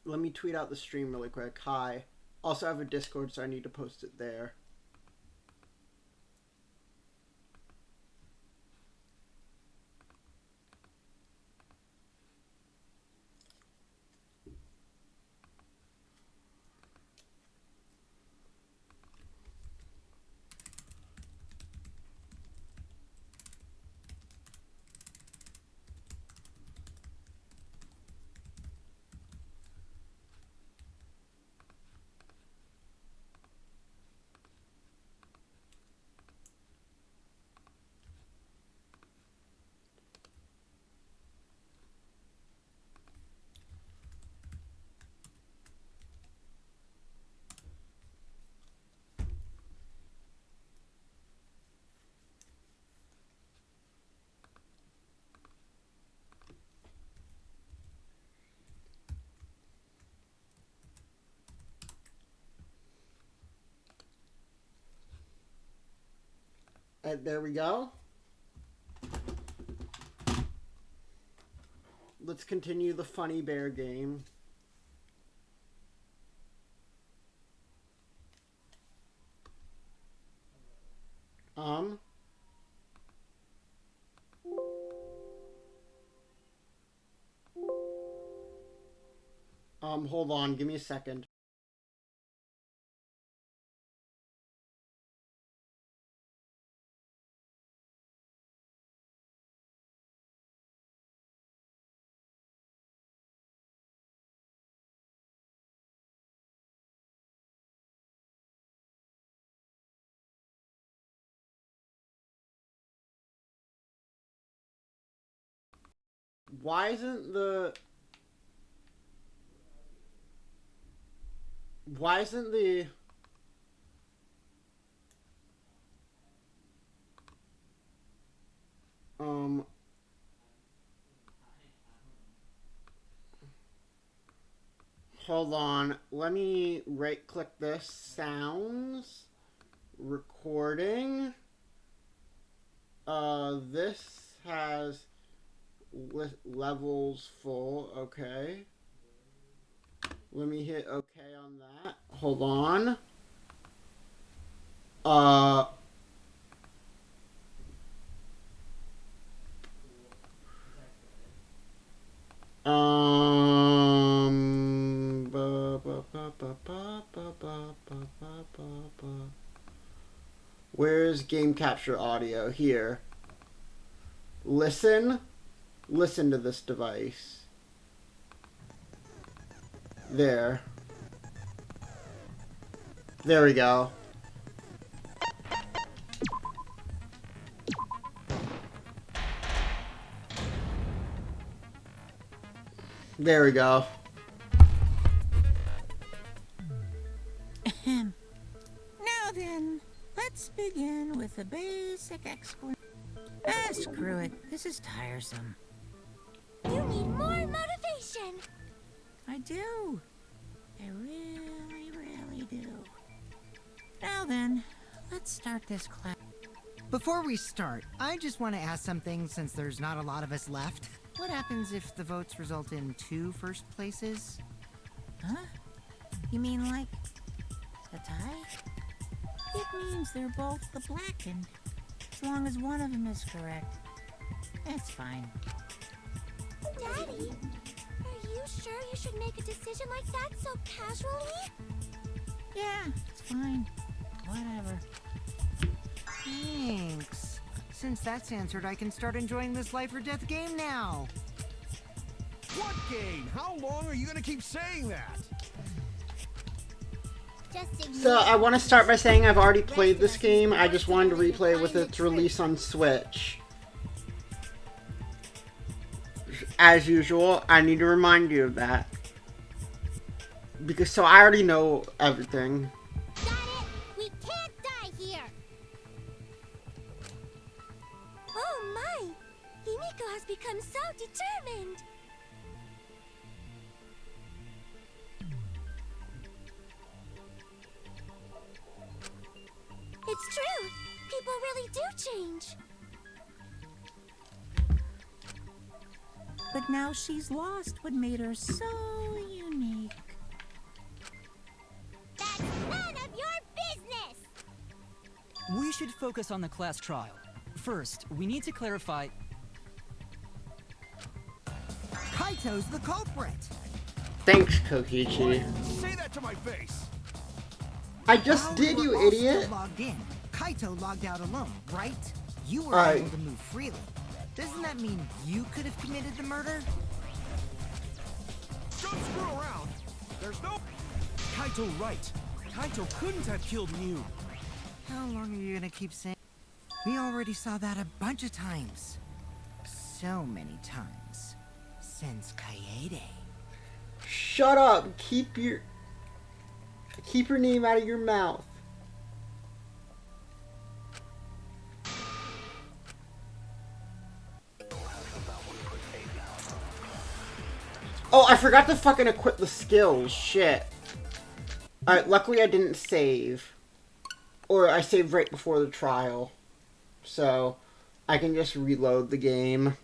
let me tweet out the stream really quick. Hi. Also, I have a Discord, so I need to post it there. There we go. Let's continue the funny bear game. Hold on, give me a second. Why isn't the... Why isn't the... Hold on. Let me right-click this. Sounds. Recording. This has levels full. Okay. Let me hit OK on that. Hold on. Where's game capture audio? Here. Listen to this device. There we go. There we go. Now then, let's begin with the basic explanation. Screw it. This is tiresome. You need more motivation. I do. I really, really do. Now then, let's start this class. Before we start, I just want to ask something since there's not a lot of us left. What happens if the votes result in 2 first places? Huh? You mean like a tie? It means they're both the blackened. As long as one of them is correct. That's fine. Daddy, are you sure you should make a decision like that so casually? Yeah, it's fine. Whatever. Thanks. Since that's answered, I can start enjoying this life or death game now. What game? How long are you gonna keep saying that? So I want to start by saying I've already played this game. I just wanted to replay with its release on Switch. As usual, I need to remind you of that. Because I already know everything. Got it! We can't die here! Oh my! Himiko has become so determined! It's true! People really do change! But now she's lost what made her so unique. should focus on the class trial. First, we need to clarify... Kaito's the culprit. Thanks, Kokichi. Say that to my face. I just While did, we you were all idiot. still logged in, Kaito logged out alone, right? You were Alright. able to move freely. Doesn't that mean you could have committed the murder? Don't screw around. There's no... Kaito right. Kaito couldn't have killed Mew. How long are you gonna keep saying? We already saw that a bunch of times. So many times. Since Kaede. Shut up. Keep your name out of your mouth. Oh, I forgot to fucking equip the skills. Shit. Alright, luckily I didn't save. Or I saved right before the trial. So, I can just reload the game.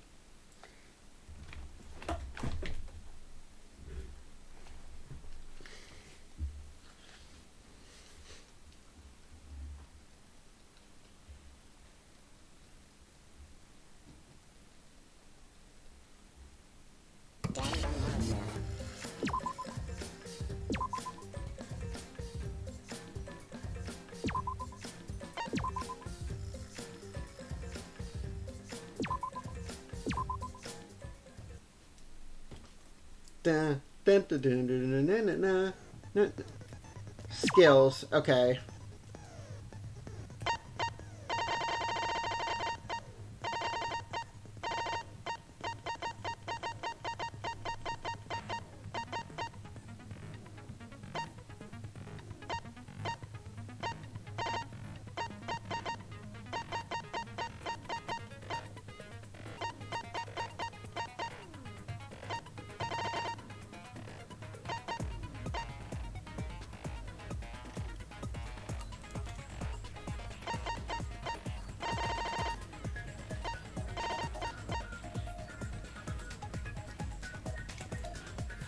Dun, dun, dun, dun, dun, dun, dun, dun, dun. Skills, okay.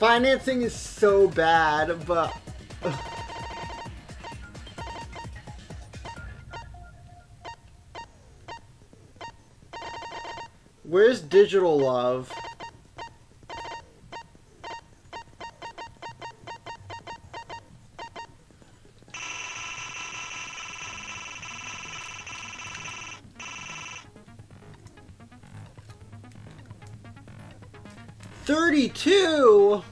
Financing is so bad, but... Where's Digital Love? $32?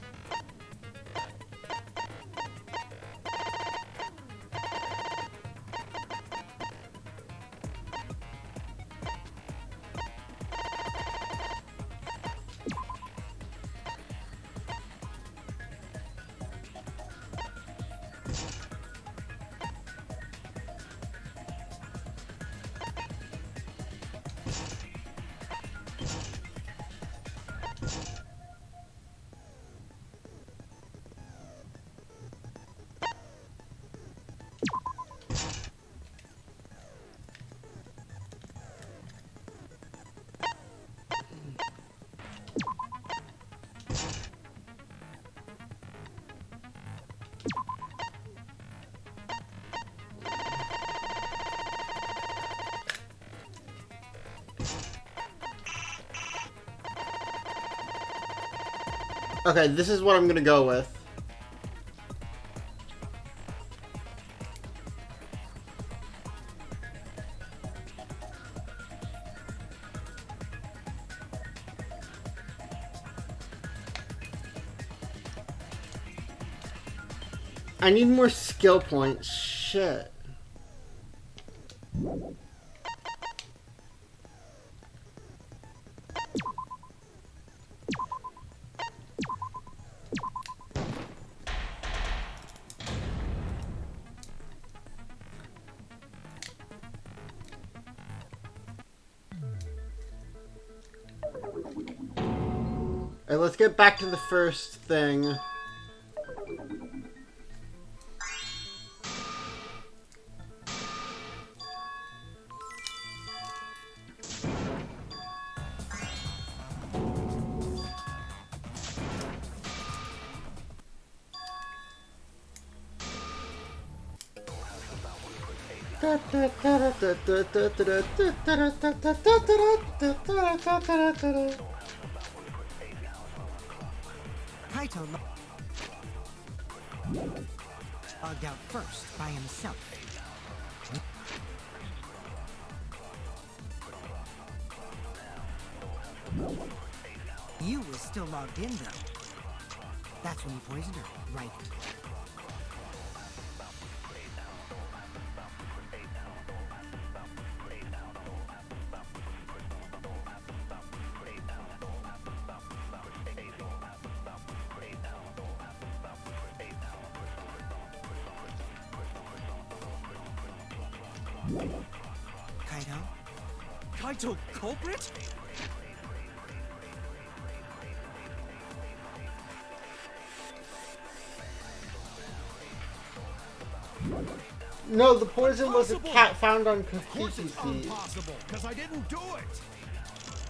Okay, this is what I'm gonna go with. I need more skill points. Shit. Alright, let's get back to the first thing. Kaito logged out first by himself. You was still logged in though. That's when you poisoned her, right? Kaito? Kaito culprit? No, the poison was a Impossible. cat found on Of course Kokichi it's seed. impossible, because I didn't do it.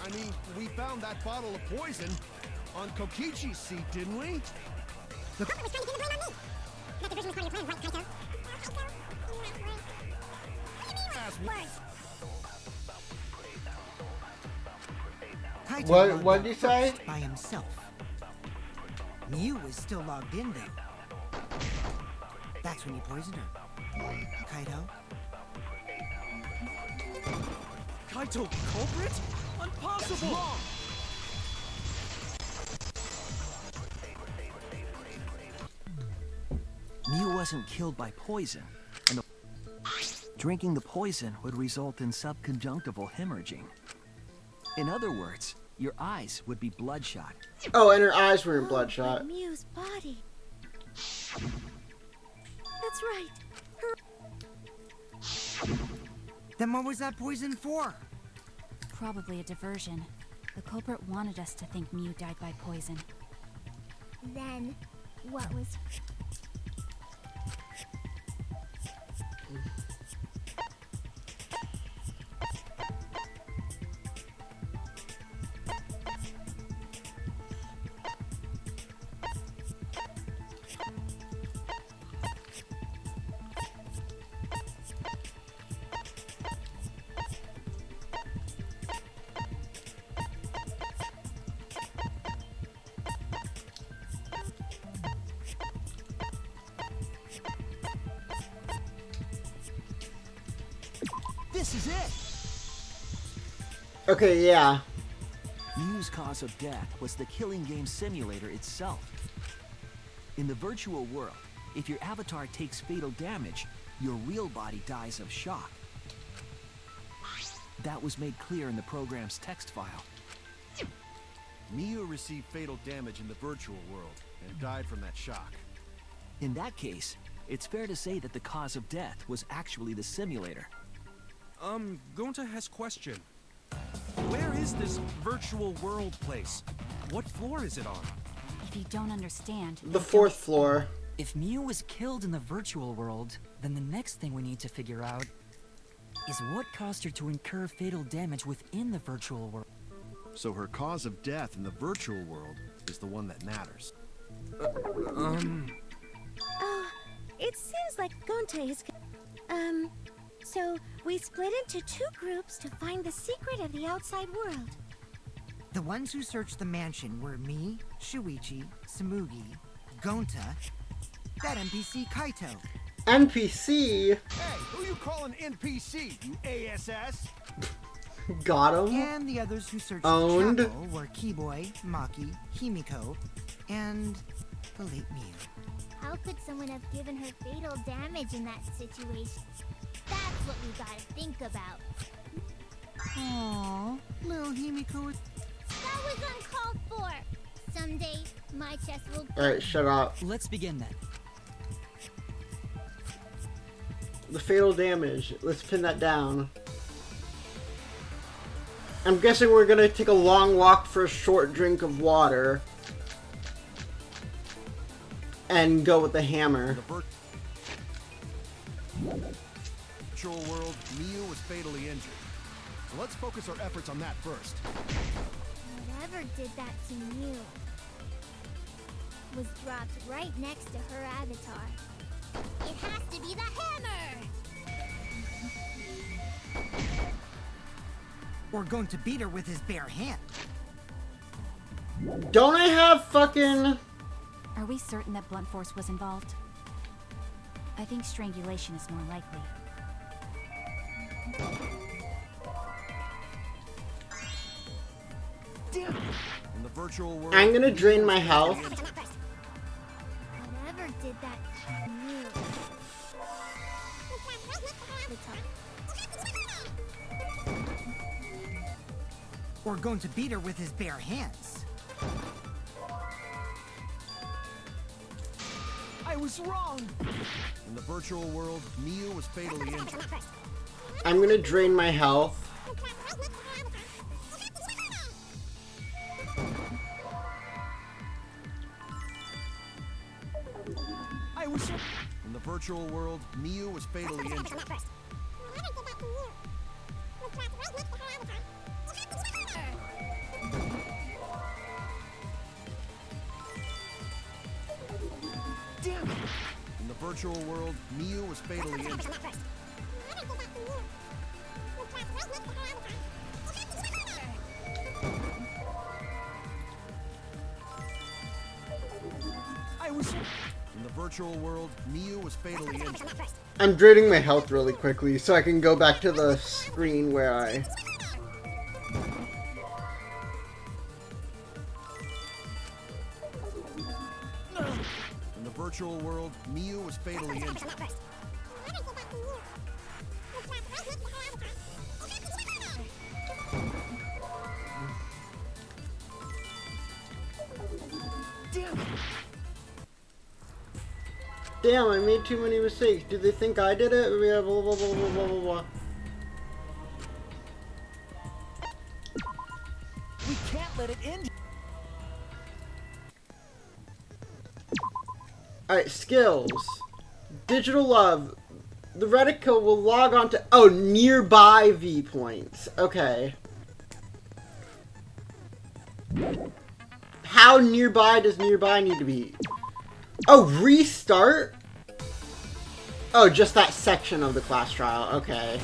I mean, we found that bottle of poison on Kokichi's seat, didn't we? The culprit was trying to pin the blame on me. That diversion was part of your plan, right, Kaito? Kaito What- logged what'd out you say? first by himself. You was still logged in though. That's when you poisoned her. Kaito? Kaito culprit? Impossible! Wrong. Mew wasn't killed by poison, and drinking the poison would result in subconjunctival hemorrhaging. In other words, your eyes would be bloodshot. Oh, and her eyes weren't bloodshot. Mew's body. That's right. Then what was that poison for? Probably a diversion. The culprit wanted us to think Mew died by poison. Then, what was... This is it! Okay, yeah. Mew's cause of death was the killing game simulator itself. In the virtual world, if your avatar takes fatal damage, your real body dies of shock. That was made clear in the program's text file. Mew received fatal damage in the virtual world and died from that shock. In that case, it's fair to say that the cause of death was actually the simulator. Gonta has question. Where is this virtual world place? What floor is it on? If you don't understand, The fourth floor. If Mew was killed in the virtual world, then the next thing we need to figure out is what caused her to incur fatal damage within the virtual world. So her cause of death in the virtual world is the one that matters. Oh, it seems like Gonte is... So we split into two groups to find the secret of the outside world. The ones who searched the mansion were me, Shuichi, Samugi, Gonta, that NPC Kaito. NPC. Hey, who you calling NPC, you ASS? Got him. And the others who searched Owned. the chapel were Keyboy, Maki, Himiko, and the late Mew. How could someone have given her fatal damage in that situation? That's what we gotta think about. Aww, little Himiko is... That was uncalled for. Someday, my chest will... Alright, shut up. Let's begin then. The fatal damage. Let's pin that down. I'm guessing we're gonna take a long walk for a short drink of water. And go with the hammer. The virtual world, Mew was fatally injured. So let's focus our efforts on that first. Whatever did that to Mew was dropped right next to her avatar. It has to be the hammer! We're going to beat her with his bare hand. Don't I have fucking... Are we certain that blunt force was involved? I think strangulation is more likely. Damn it. In the virtual world, I'm gonna drain my health. Whatever did that knew. We're going to beat her with his bare hands. I was wrong! In the virtual world, Miu was fatally injured. I'm gonna drain my health. I was... In the virtual world, Miu was fatally injured. Damn it! In the virtual world, Miu was fatally injured. I was... In the virtual world, Miu was fatally injured. I'm draining my health really quickly so I can go back to the screen where I... In the virtual world, Miu was fatally injured. Damn it! Damn, I made too many mistakes. Do they think I did it? Yeah, blah, blah, blah, blah, blah, blah, blah. We can't let it end. Alright, skills. Digital love. The reticle will log on to... Oh, nearby V points. Okay. How nearby does nearby need to be? Oh, restart? Oh, just that section of the class trial. Okay.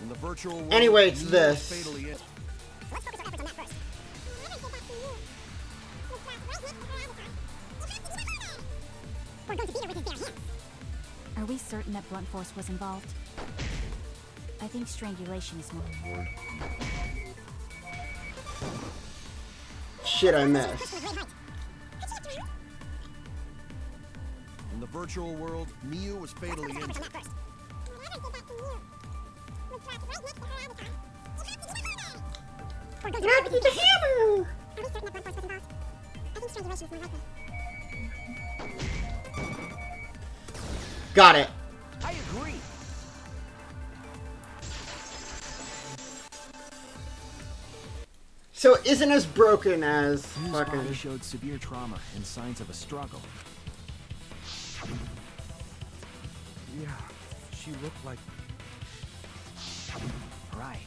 In the virtual world, Anyway, it's Miu this. was fatally injured. Are we certain that blunt force was involved? I think strangulation is more... Shit, I missed. In the virtual world, Miu was fatally injured. The hammer! Got it. I agree. So it isn't as broken as Miu's fucking... body showed severe trauma and signs of a struggle. Yeah, she looked like... Right.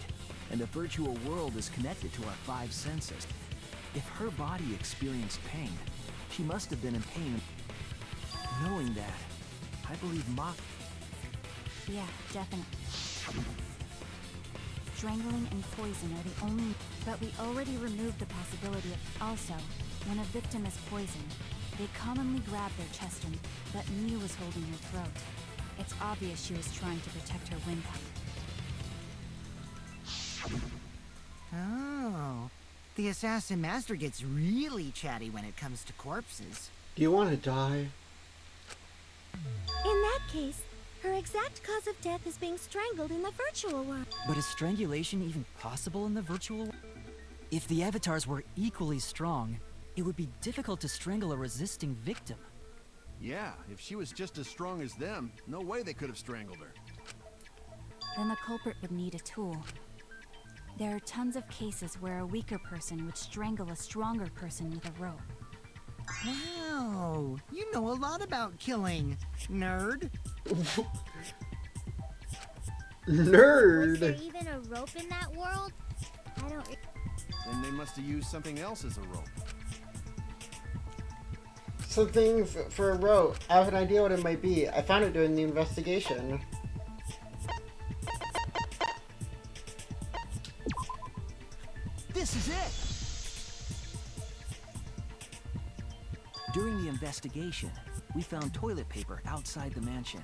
And the virtual world is connected to our 5 senses. If her body experienced pain, she must have been in pain. Knowing that, I believe Mach... Yeah, definitely. Strangling and poison are the only... But we already removed the possibility of... Also, when a victim is poisoned, they commonly grab their chest and... But Miu was holding her throat. It's obvious she was trying to protect her windpipe. Oh. The Assassin Master gets really chatty when it comes to corpses. Do you want to die? In that case, her exact cause of death is being strangled in the virtual world. But is strangulation even possible in the virtual world? If the avatars were equally strong, it would be difficult to strangle a resisting victim. Yeah, if she was just as strong as them, no way they could have strangled her. Then the culprit would need a tool. There are tons of cases where a weaker person would strangle a stronger person with a rope. Wow, you know a lot about killing, nerd. Nerd! Was there even a rope in that world? I don't... Then they must have used something else as a rope. something for a rope. I have an idea what it might be. I found it during the investigation. This is it! During the investigation, we found toilet paper outside the mansion.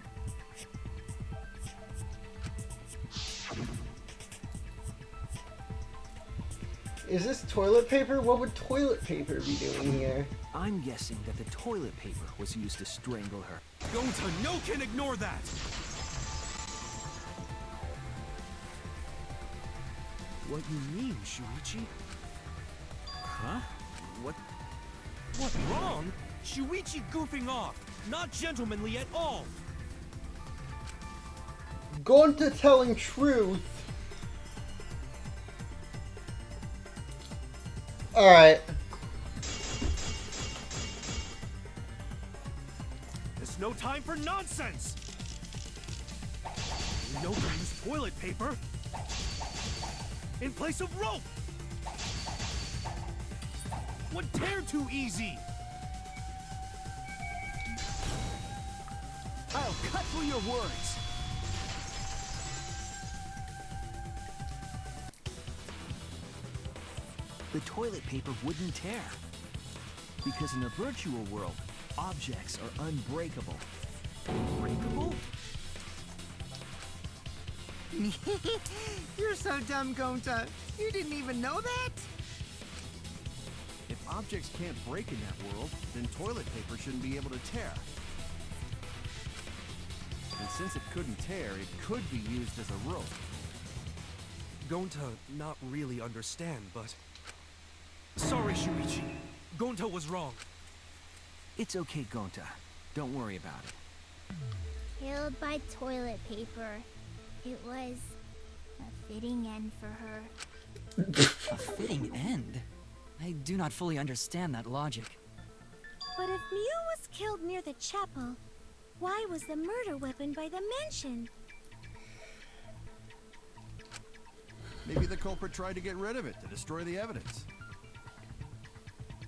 Is this toilet paper? What would toilet paper be doing here? I'm guessing that the toilet paper was used to strangle her. Gonta, no can ignore that! What you mean, Shuichi? Huh? What's wrong? Shuichi goofing off! Not gentlemanly at all! Gonta telling truth. Alright. There's no time for nonsense! You know to use toilet paper in place of rope! What dare too easy? I'll cut through your words! The toilet paper wouldn't tear. Because in a virtual world, objects are unbreakable. Unbreakable? You're so dumb, Gonta. You didn't even know that? If objects can't break in that world, then toilet paper shouldn't be able to tear. And since it couldn't tear, it could be used as a rope. Gonta not really understand, but... Sorry, Shuichi. Gonta was wrong. It's okay, Gonta. Don't worry about it. Killed by toilet paper. It was a fitting end for her. A fitting end? I do not fully understand that logic. But if Mew was killed near the chapel, why was the murder weapon by the mansion? Maybe the culprit tried to get rid of it to destroy the evidence.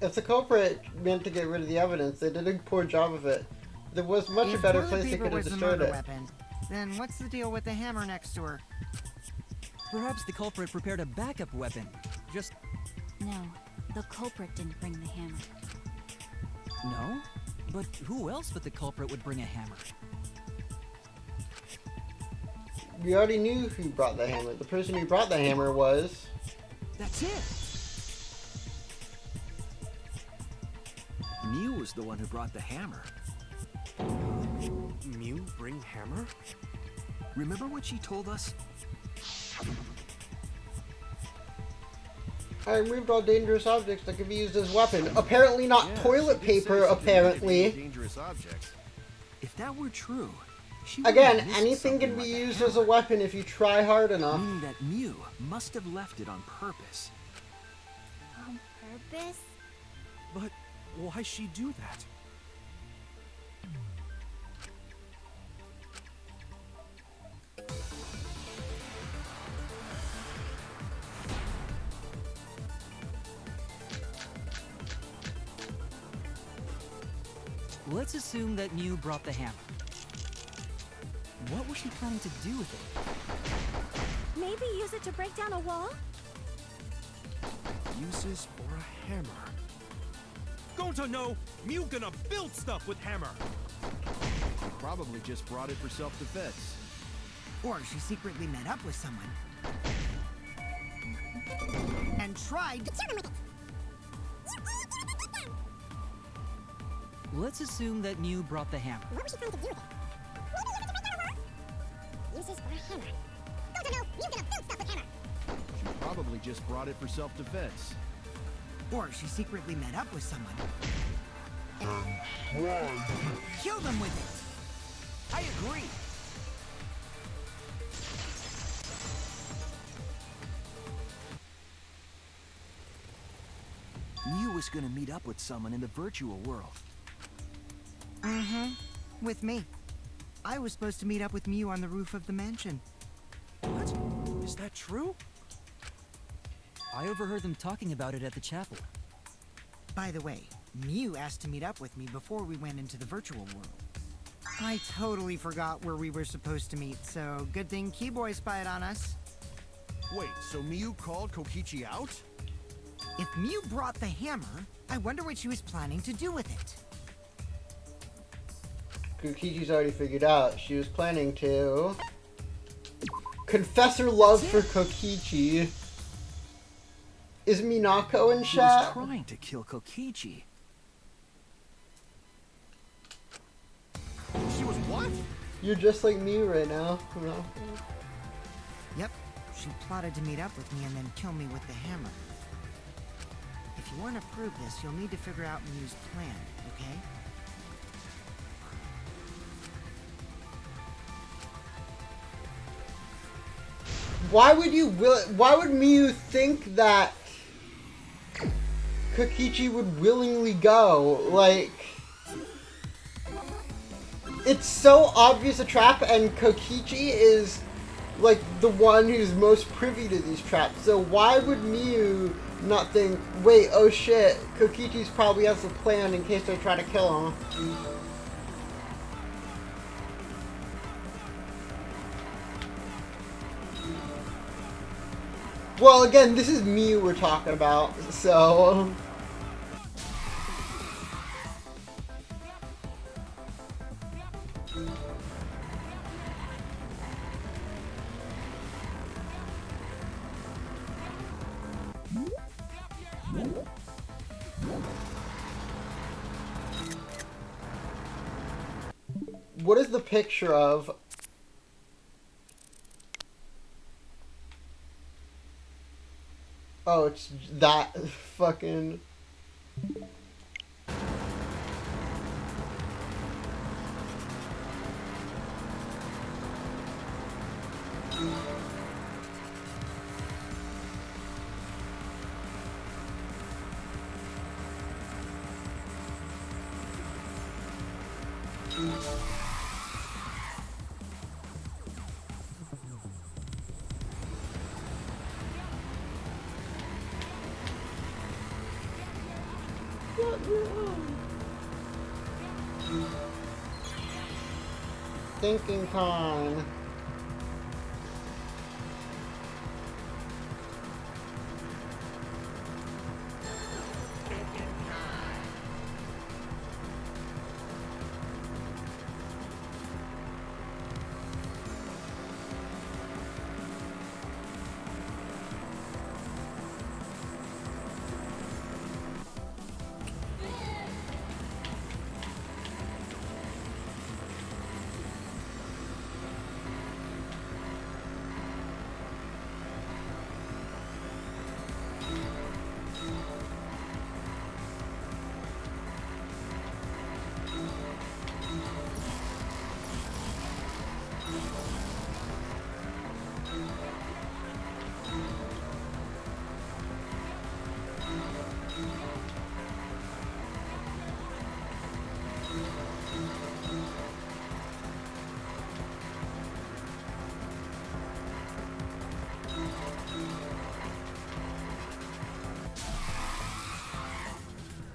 If the culprit meant to get rid of the evidence, they did a poor job of it. There was much If better toilet place they paper could have was the destroyed murder it. weapon, then what's the deal with the hammer next to her? Perhaps the culprit prepared a backup weapon. Just... No, the culprit didn't bring the hammer. no? But who else but the culprit would bring a hammer? We already knew who brought the hammer. The person who brought the hammer was... That's it! Mew was the one who brought the hammer. Mew bring hammer? Remember what she told us? I removed all dangerous objects that could be used as weapon. Apparently not Yeah, toilet she did say paper, something related to apparently. dangerous objects. If that were true, she would Again, have missed anything can something be like a used as a hammer, weapon if you try hard enough. meaning that Mew must have left it on purpose. On purpose? But why she do that? Let's assume that Mew brought the hammer. What was she planning to do with it? Maybe use it to break down a wall? Uses for a hammer. Gonta, no! Mew gonna build stuff with hammer! She probably just brought it for self-defense. Or she secretly met up with someone. And tried to kill him with it. Let's assume that Mew brought the hammer. What was she trying to do with it? Maybe use it to break down a wall? Uses for a hammer. Gonta, no! Mew's gonna build stuff with hammer! She probably just brought it for self-defense. Or she secretly met up with someone. Kill them with it. I agree! Mew was gonna meet up with someone in the virtual world. Mm-hmm. With me. I was supposed to meet up with Mew on the roof of the mansion. What? Is that true? I overheard them talking about it at the chapel. By the way, Mew asked to meet up with me before we went into the virtual world. I totally forgot where we were supposed to meet, so good thing Keyboy spied on us. Wait, so Miu called Kokichi out? If Mew brought the hammer, I wonder what she was planning to do with it. Kokichi's already figured out. She was planning to confess her love for Kokichi. Is Minako in She was chat? trying to kill Kokichi. She was what? You're just like me right now. Yep, she plotted to meet up with me and then kill me with the hammer. If you want to prove this, you'll need to figure out Mew's plan, okay? Why would Miu think that Kokichi would willingly go? Like, it's so obvious a trap, and Kokichi is like the one who's most privy to these traps. So why would Miu not think, wait, oh shit, Kokichi's probably has a plan in case they try to kill him? Well, again, this is Miu we're talking about, so... What is the picture of? Oh, it's that fucking... Thinking time.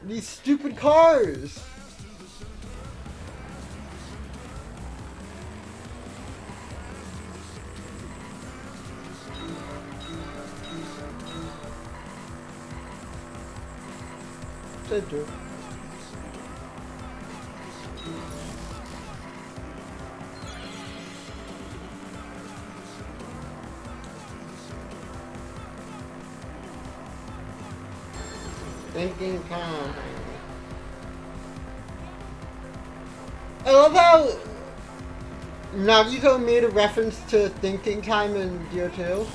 These stupid cars! Center. Thinking time. I love how Nagito made a reference to thinking time in DO2.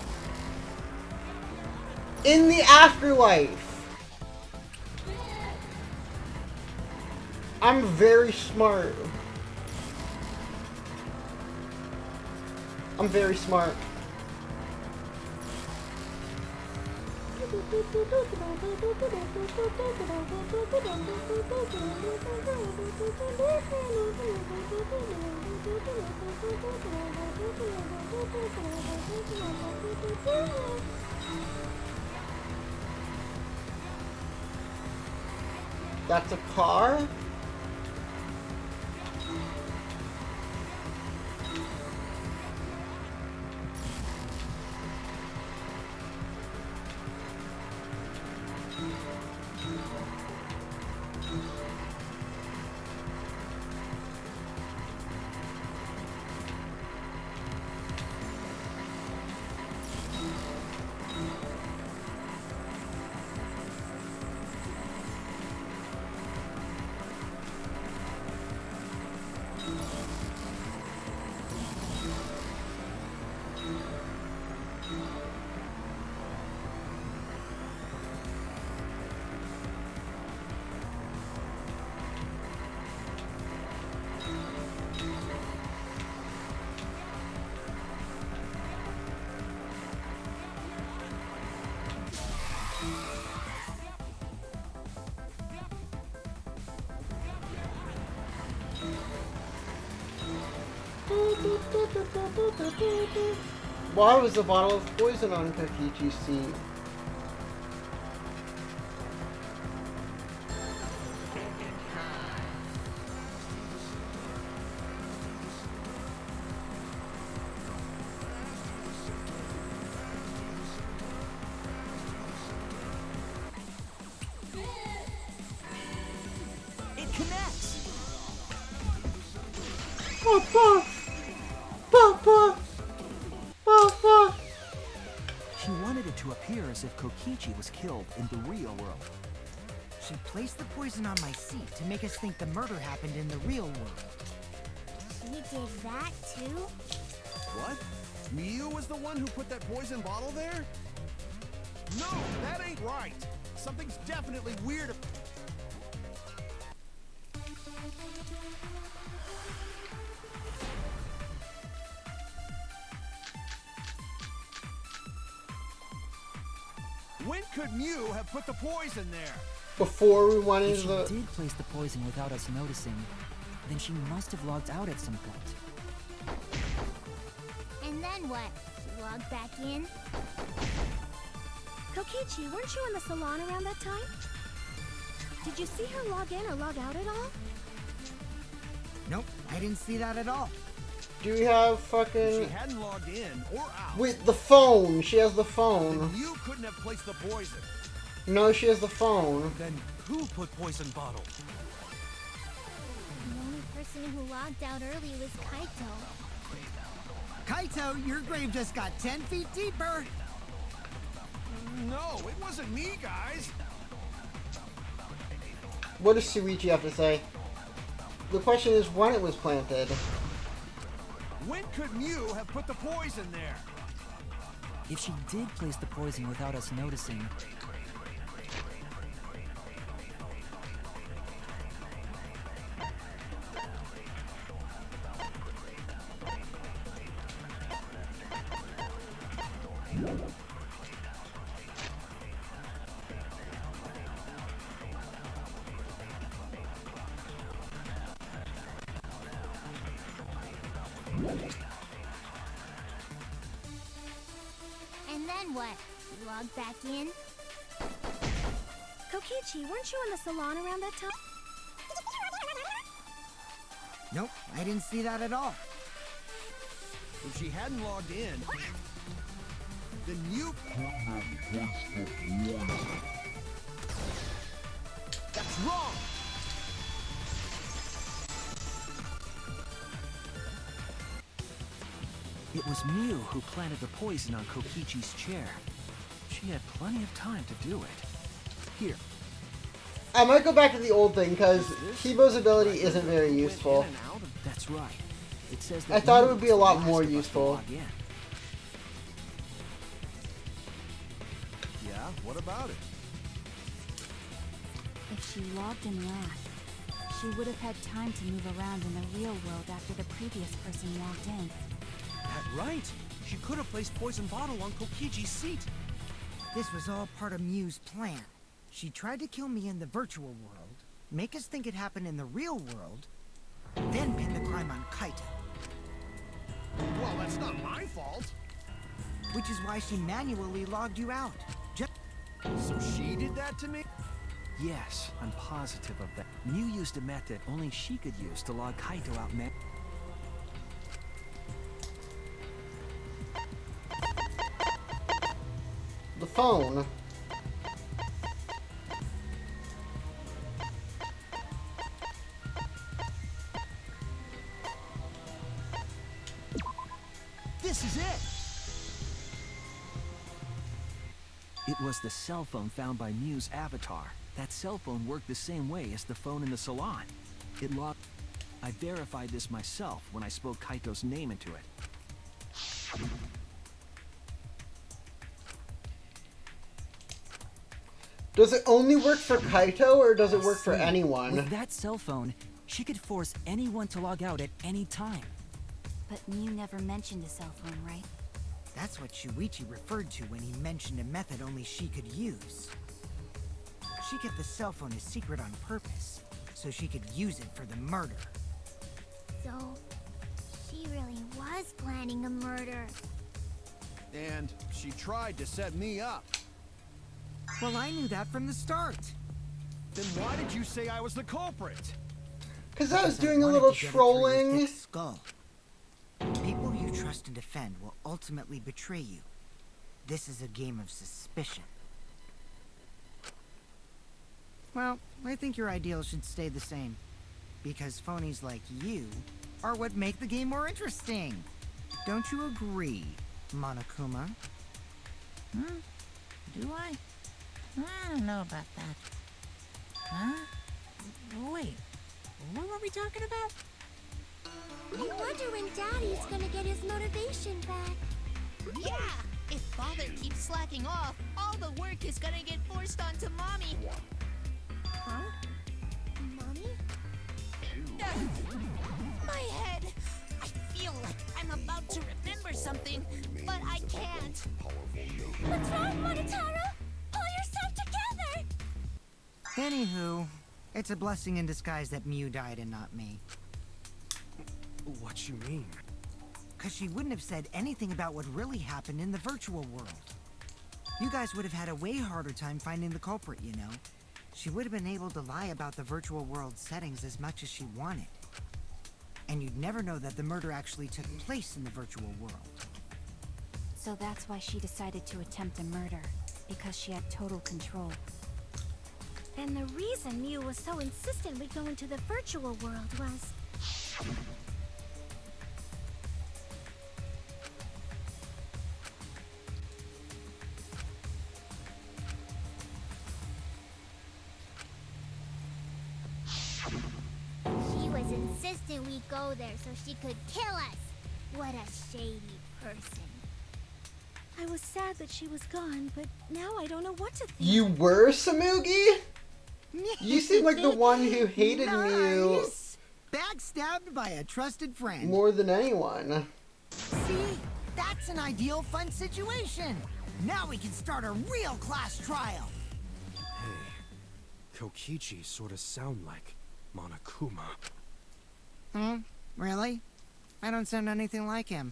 In the afterlife. I'm very smart. I'm very smart. That's a car? Why was the bottle of poison on Kokichi's seat? It connects! Papa! Papa! Papa! She wanted it to appear as if Kokichi was killed in the real world. She placed the poison on my seat to make us think the murder happened in the real world. She did that too? What? Miu was the one who put that poison bottle there? No, that ain't right. Something's definitely weird. When could Miu have put the poison there? Before we went If into she the... did place the poison without us noticing, then she must have logged out at some point. And then what? She logged back in? Kokichi, weren't you in the salon around that time? Did you see her log in or log out at all? Nope, I didn't see that at all. Do we have If she fucking... hadn't logged in or out, Wait, the phone! She has the then phone. Miu couldn't have placed the poison. No, she has the phone. Then who put poison bottle? The only person who logged out early was Kaito. Kaito, your grave just got 10 feet deeper. No, it wasn't me, guys. What does Shuichi have to say? The question is when it was planted. When could Miu have put the poison there? If she did place the poison without us noticing, And then what? She logged back in? Kokichi, weren't you in the salon around that time? Nope, I didn't see that at all. If she hadn't logged in, then Miu... That's wrong! It was Miu who planted the poison on Kokichi's chair. She had plenty of time to do it. Here, I might go back to the old thing, because Kibo's ability isn't very useful. went in and out of- That's right. It says that I thought it Miu would be was a the lot last more of us to useful. log in. Yeah, what about it? If she logged in last, she would have had time to move around in the real world after the previous person logged in. That right. She could have placed poison bottle on Kokichi's seat. This was all part of Miu's plan. She tried to kill me in the virtual world, make us think it happened in the real world, then pin the crime on Kaito. Well, that's not my fault. Which is why she manually logged you out. Just So she did that to me? Yes, I'm positive of that. Mew used a method only she could use to log Kaito out The phone. This is it! It was the cell phone found by Mew's avatar. That cell phone worked the same way as the phone in the salon. It logged... I verified this myself when I spoke Kaito's name into it. Does it only work for Kaito, or does it work for anyone? With that cell phone, she could force anyone to log out at any time. But Mew never mentioned a cell phone, right? That's what Shuichi referred to when he mentioned a method only she could use. She kept the cell phone a secret on purpose, so she could use it for the murder. So, she really was planning a murder. And she tried to set me up. Well, I knew that from the start. Then why did you say I was the culprit? Because I was Because doing a wanted little to get it through your trolling. thick skull. People you trust and defend will ultimately betray you. This is a game of suspicion. Well, I think your ideals should stay the same. Because phonies like you are what make the game more interesting. Don't you agree, Monokuma? Do I? I don't know about that. Huh? Wait, what were we talking about? I wonder when Daddy's gonna get his motivation back. Yeah! If Father keeps slacking off, all the work is gonna get forced onto Mommy. Huh? Mommy? My head! I feel like I'm about to remember something, but I can't. What's wrong, Monotaro? Pull yourself together! Anywho, it's a blessing in disguise that Mew died and not me. What you mean? Because she wouldn't have said anything about what really happened in the virtual world. You guys would have had a way harder time finding the culprit, you know. She would have been able to lie about the virtual world settings as much as she wanted. And you'd never know that the murder actually took place in the virtual world. So that's why she decided to attempt a murder, because she had total control. And the reason Mew was so insistent we go into the virtual world was... She was insistent we go there so she could kill us. What a shady person. I was sad that she was gone, but now I don't know what to think. You were Samugi? You seem like the one who hated Mew Nice! Backstabbed by a trusted friend. more than anyone. See? That's an ideal fun situation. Now we can start a real class trial. Hey, Kokichi sort of sound like Monokuma. Hmm? Really? I don't sound anything like him.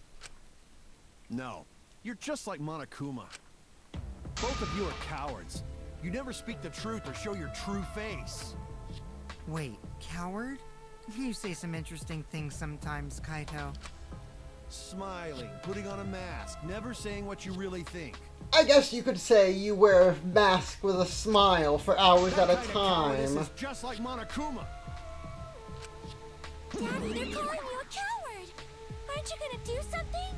No, you're just like Monokuma. Both of you are cowards. You never speak the truth or show your true face. Wait, coward? You say some interesting things sometimes, Kaito. Smiling, putting on a mask, never saying what you really think. I guess you could say you wear a mask with a smile for hours at a That kind of cowardice time. is just like Monokuma. Daddy, they're calling you a coward. Aren't you gonna do something?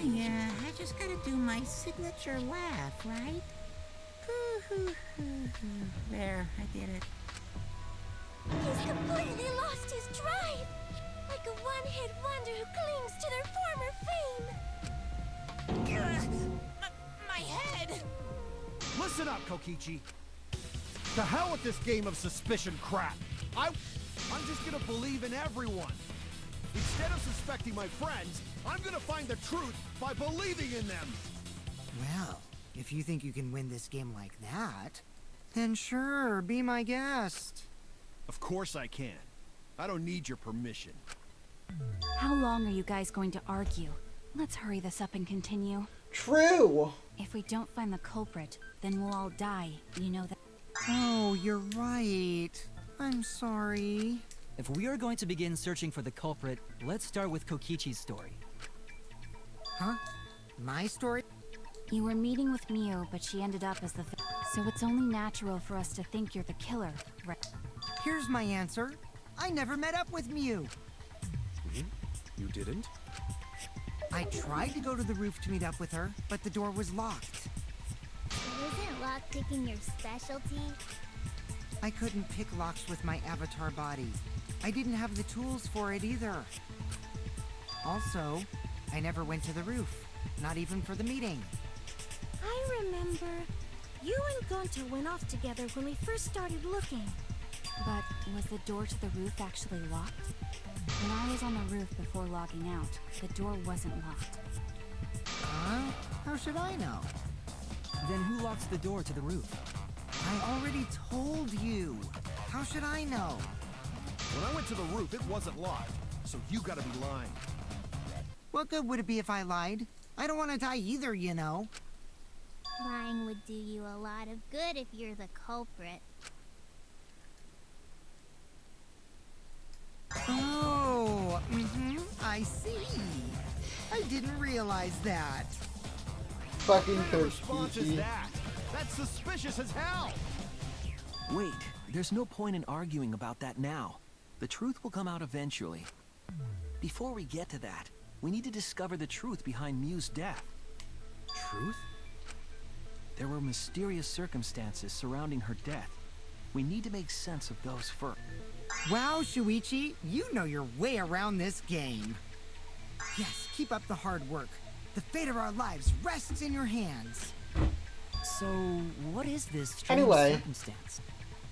Yeah, I just gotta do my signature laugh, right? There, I did it. He's completely lost his drive. Like a one-hit wonder who clings to their former fame. My head! Listen up, Kokichi. To hell with this game of suspicion crap. I'm just gonna believe in everyone. Instead of suspecting my friends, I'm gonna find the truth by believing in them. Well, if you think you can win this game like that, then sure, be my guest. Of course I can. I don't need your permission. How long are you guys going to argue? Let's hurry this up and continue. True. If we don't find the culprit, then we'll all die. You know that. Oh, you're right. I'm sorry. If we are going to begin searching for the culprit, let's start with Kokichi's story. Huh? My story? You were meeting with Miu, but she ended up as the so it's only natural for us to think you're the killer, right? Here's my answer. I never met up with Miu. You didn't? I tried to go to the roof to meet up with her, but the door was locked. Isn't lockpicking your specialty? I couldn't pick locks with my avatar body. I didn't have the tools for it either. Also, I never went to the roof, not even for the meeting. I remember. You and Gonta went off together when we first started looking. But was the door to the roof actually locked? When I was on the roof before logging out, the door wasn't locked. Huh? How should I know? Then who locks the door to the roof? I already told you. How should I know? When I went to the roof, it wasn't locked. So you gotta be lying. What good would it be if I lied? I don't want to die either, you know. Lying would do you a lot of good if you're the culprit. Oh, I see. I didn't realize that. Fucking What kind of response is Kokichi. that? That's suspicious as hell! Wait, there's no point in arguing about that now. The truth will come out eventually. Before we get to that, we need to discover the truth behind Miu's death. Truth? There were mysterious circumstances surrounding her death. We need to make sense of those first. Wow, Shuichi, you know your way around this game. Yes, keep up the hard work. The fate of our lives rests in your hands. So, what is this strange Anyway. circumstance?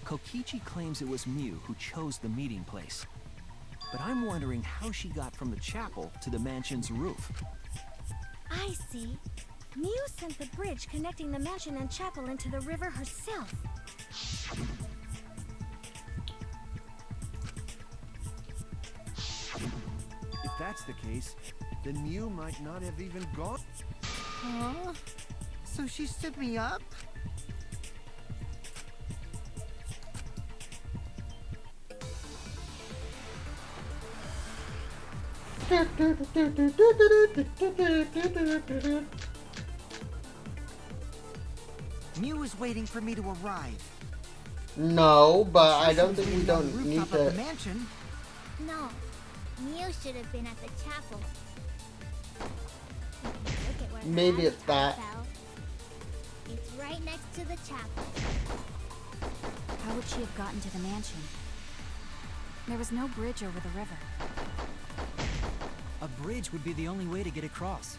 Kokichi claims it was Miu who chose the meeting place. But I'm wondering how she got from the chapel to the mansion's roof. I see. Miu sent the bridge connecting the mansion and chapel into the river herself. If that's the case, then Miu might not have even gone. Huh? So she stood me up? Miu was waiting for me to arrive. No, but I don't She think we was on don't the need rooftop of the to. mansion. No, Miu should have been at the chapel. Look at where Maybe the it's that. avatar fell. It's right next to the chapel. How would she have gotten to the mansion? There was no bridge over the river. A bridge would be the only way to get across.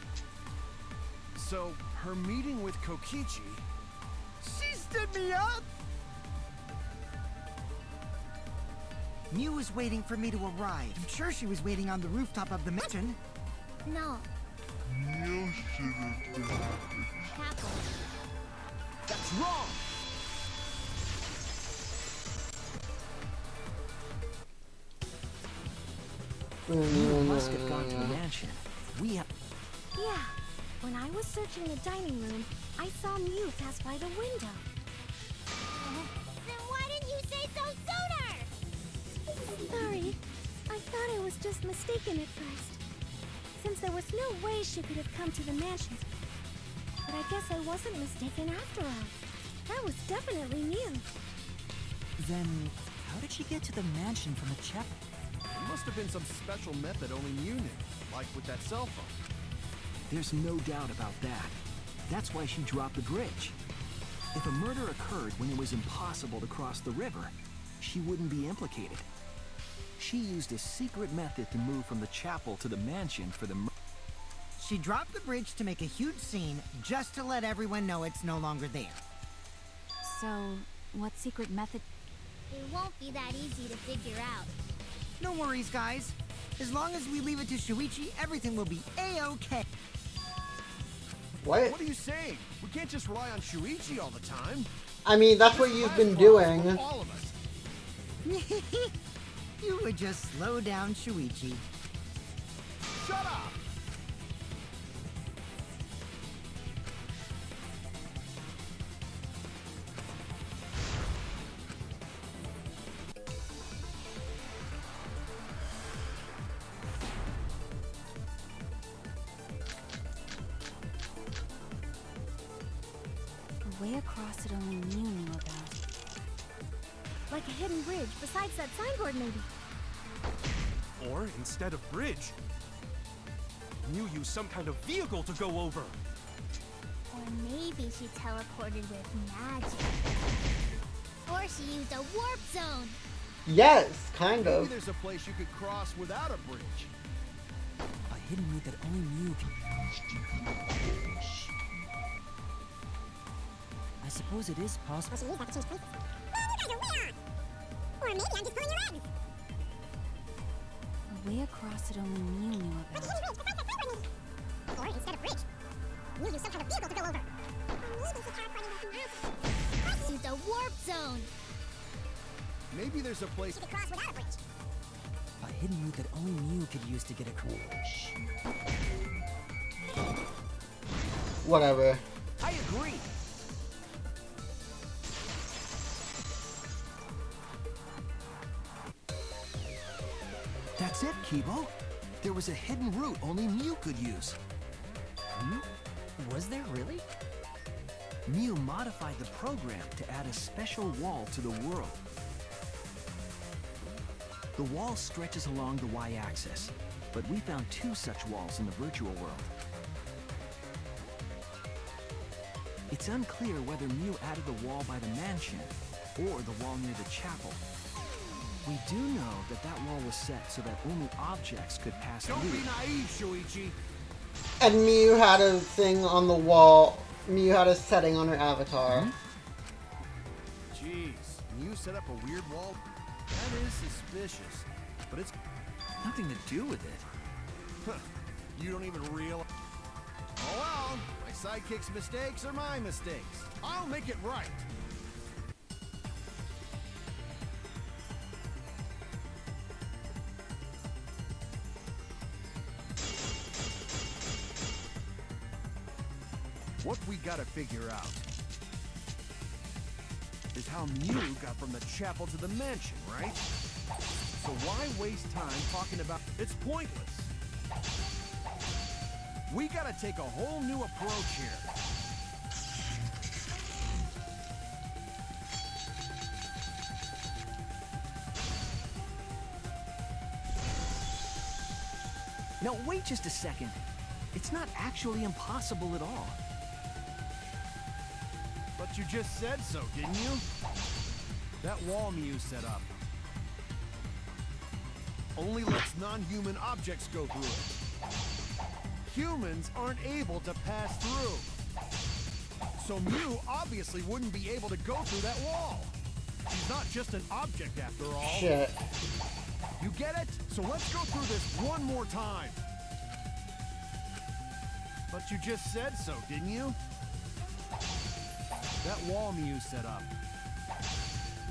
So, her meeting with Kokichi. She stood me up! Miu was waiting for me to arrive. I'm sure she was waiting on the rooftop of the mansion. No. Miu should have been at the chapel. That's wrong! Miu must have gone to the mansion. We have... Yeah. When I was searching the dining room, I saw Miu pass by the window. Then why didn't you say so sooner? Sorry. I thought I was just mistaken at first. Since there was no way she could have come to the mansion. But I guess I wasn't mistaken after all. That was definitely Miu. Then, how did she get to the mansion from the chapel? It must have been some special method only Miu knew, like with that cell phone. There's no doubt about that. That's why she dropped the bridge. If a murder occurred when it was impossible to cross the river, she wouldn't be implicated. She used a secret method to move from the chapel to the mansion for the She dropped the bridge to make a huge scene, just to let everyone know it's no longer there. So, what secret method? It won't be that easy to figure out. No worries, guys. As long as we leave it to Shuichi, everything will be A-okay. What? What are you saying? We can't just rely on Shuichi all the time. I mean, that's what you've been doing. For all of us. You would just slow down Shuichi. Shut up! A way across it only Mew knew about. Like a hidden bridge besides that signboard, maybe. Or instead of bridge, Mew used some kind of vehicle to go over. Or maybe she teleported with magic. Or she used a warp zone. Yes, kind Maybe of. there's a place you could cross without a bridge. A hidden route that only Mew can... I suppose it is possible. Or maybe I'm just pulling your eggs. A way across it only Mew knew about. Or instead of bridge, Mew used some kind of vehicle to go over. Or maybe she teleported with magic. Or she used a warp zone. Maybe there's a place She could cross without a bridge. A hidden route that only Mew could use to get across. Whatever. I agree. That's it, Kibo. There was a hidden route only Mew could use. Was there really? Mew modified the program to add a special wall to the world. The wall stretches along the y-axis, but we found 2 such walls in the virtual world. It's unclear whether Mew added the wall by the mansion or the wall near the chapel. We do know that that wall was set so that only objects could pass Don't through. be naive, Shuichi. And Mew had a thing on the wall. Mew had a setting on her avatar. Jeez, you set up a weird wall? That is suspicious. But it's... Nothing to do with it. You don't even realize... Oh well, my sidekick's mistakes are my mistakes. I'll make it right. What we gotta figure out is how Mew got from the chapel to the mansion, right? So why waste time talking about... It's pointless. We gotta take a whole new approach here. Now wait just a second. It's not actually impossible at all. But you just said so, didn't you? That wall Mew set up only lets non-human objects go through it. Humans aren't able to pass through. So Mew obviously wouldn't be able to go through that wall. She's not just an object after all. Shit. You get it? So let's go through this one more time. But you just said so, didn't you? That wall Mew set up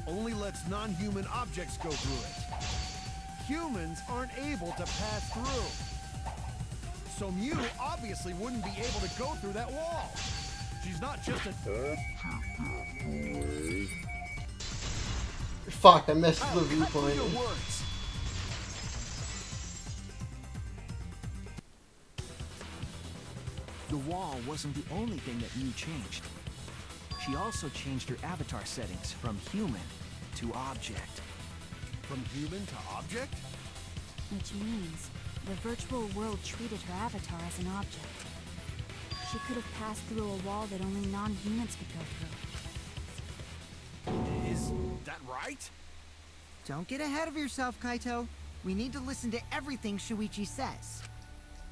only lets non-human objects go through it. Humans aren't able to pass through. So Mew obviously wouldn't be able to go through that wall. She's not just an... Fuck, I missed the Cut through viewpoint. your words. The wall wasn't the only thing that Mew changed. She also changed her avatar settings from human to object. From human to object? Which means the virtual world treated her avatar as an object. She could have passed through a wall that only non-humans could go through. Is that right? Don't get ahead of yourself, Kaito. We need to listen to everything Shuichi says.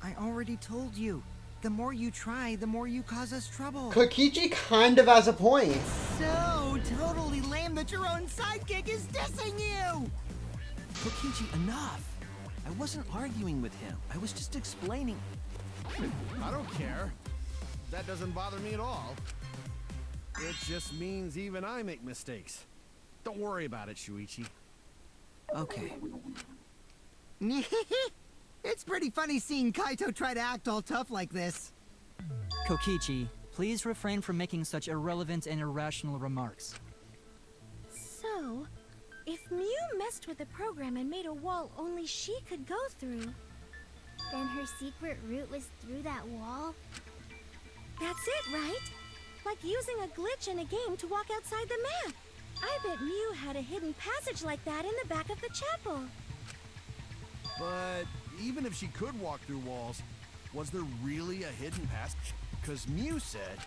I already told you. The more you try, the more you cause us trouble. Kokichi kind of has a point. So totally lame that your own sidekick is dissing you! Kokichi, enough! I wasn't arguing with him. I was just explaining. I don't care. That doesn't bother me at all. It just means even I make mistakes. Don't worry about it, Shuichi. Okay. It's pretty funny seeing Kaito try to act all tough like this. Kokichi, please refrain from making such irrelevant and irrational remarks. So, if Mew messed with the program and made a wall only she could go through, then her secret route was through that wall? That's it, right? Like using a glitch in a game to walk outside the map. I bet Mew had a hidden passage like that in the back of the chapel. But even if she could walk through walls, was there really a hidden pass? Because Mew said...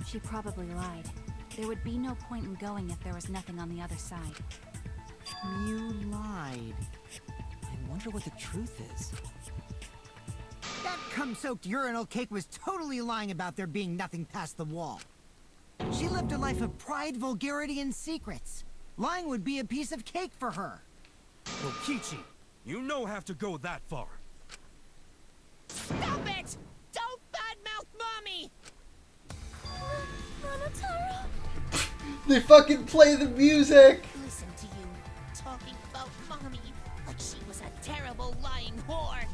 She probably lied. There would be no point in going if there was nothing on the other side. Mew lied. I wonder what the truth is. That cum-soaked urinal cake was totally lying about there being nothing past the wall. She lived a life of pride, vulgarity, and secrets. Lying would be a piece of cake for her. Kokichi, you no have to go that far. Stop it! Don't badmouth Mommy! Monotaro? They fucking play the music! Listen to you, talking about Mommy like she was a terrible lying whore.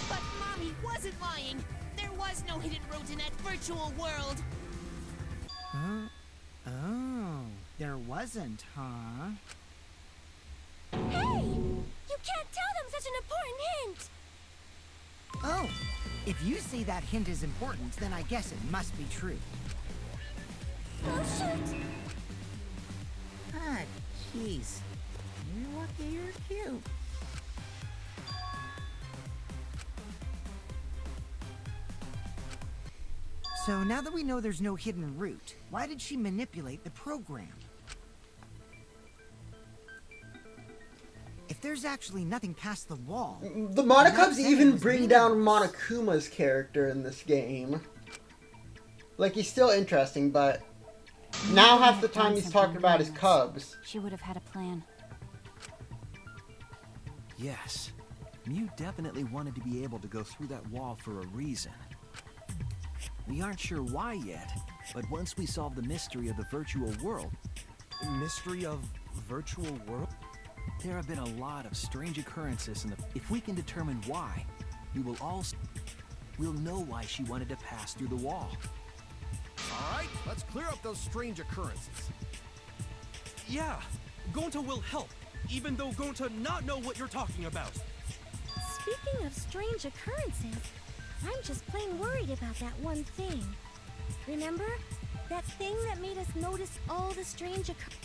But Mommy wasn't lying. There was no hidden road in that virtual world. Huh? Oh, there wasn't, huh? Hey! You can't tell them such an important hint! Oh, if you say that hint is important, then I guess it must be true. Oh, shoot! Ah, jeez. You're lucky you're cute. So now that we know there's no hidden route, why did she manipulate the program? If there's actually nothing past the wall... The Monokubs even bring down Monokuma's character in this game. Like, he's still interesting, but now half the time he's talking about his cubs. She would have had a plan. Yes. Mew definitely wanted to be able to go through that wall for a reason. We aren't sure why yet, but once we solve the mystery of the virtual world... Mystery of virtual world? There have been a lot of strange occurrences in the... If we can determine why, we'll know why she wanted to pass through the wall. Alright, let's clear up those strange occurrences. Yeah, Gonta will help, even though Gonta not know what you're talking about. Speaking of strange occurrences, I'm just plain worried about that one thing. Remember? That thing that made us notice all the strange occurrences.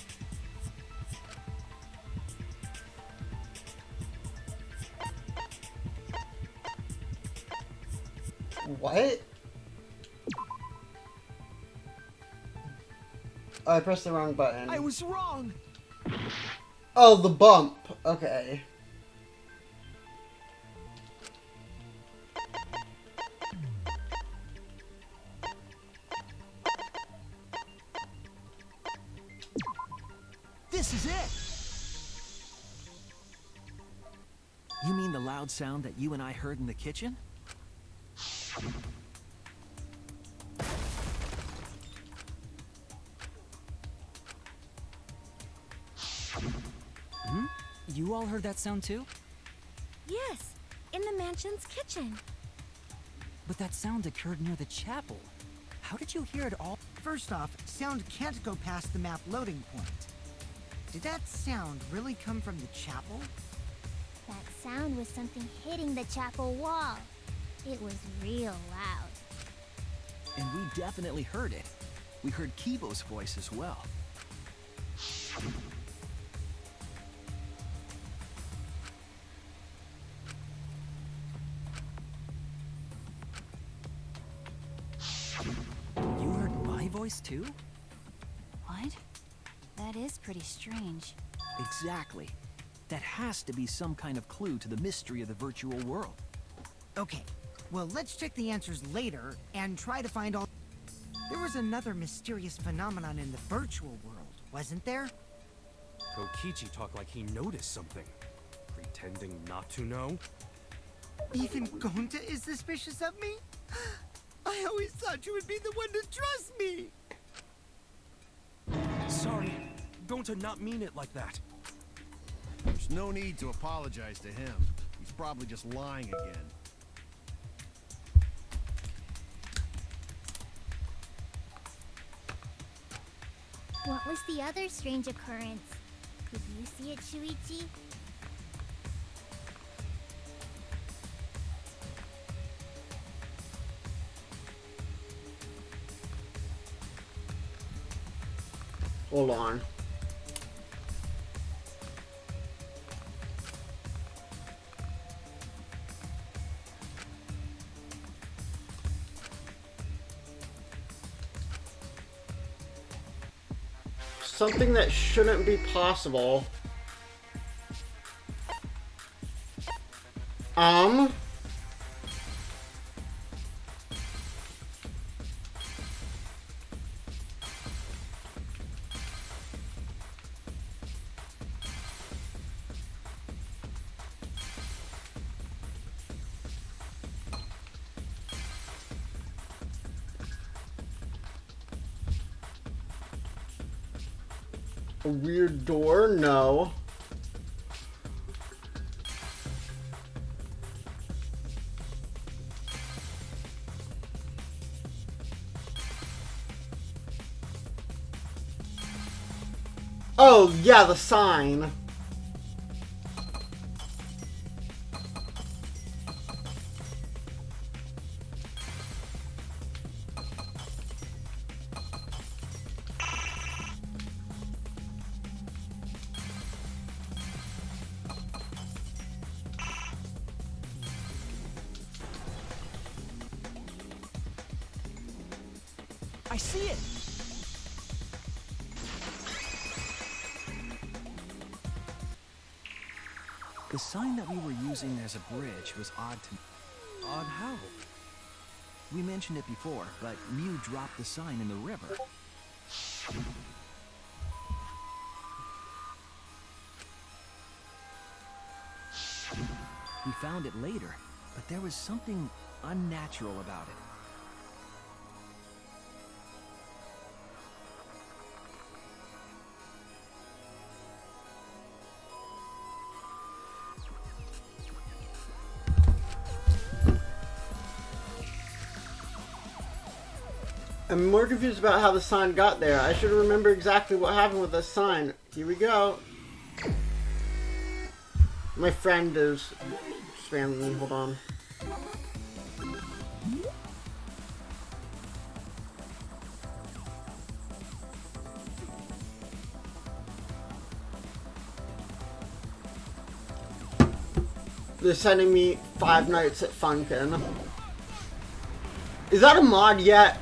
What? Oh, I pressed the wrong button. I was wrong! Oh, the bump. Okay. This is it! You mean the loud sound that you and I heard in the kitchen? You all heard that sound too? Yes, in the mansion's kitchen. But that sound occurred near the chapel. How did you hear it all? First off, sound can't go past the map loading point. Did that sound really come from the chapel? That sound was something hitting the chapel wall. It was real loud. And we definitely heard it. We heard Kibo's voice as well. You heard my voice too? What? That is pretty strange. Exactly. That has to be some kind of clue to the mystery of the virtual world. Okay, well, let's check the answers later and try to find all... There was another mysterious phenomenon in the virtual world, wasn't there? Kokichi talked like he noticed something. Pretending not to know? Even Gonta is suspicious of me? I always thought you would be the one to trust me! Sorry, Gonta not mean it like that. There's no need to apologize to him. He's probably just lying again. What was the other strange occurrence? Could you see it, Shuichi? Hold on. Something that shouldn't be possible. A weird door? No. Oh, yeah, the sign. I see it! The sign that we were using as a bridge was odd to me. Odd how? We mentioned it before, but Mew dropped the sign in the river. We found it later, but there was something unnatural about it. I'm more confused about how the sign got there. I should remember exactly what happened with the sign. Here we go. My friend is spamming me. Hold on. They're sending me Five Nights at Funkin'. Is that a mod yet?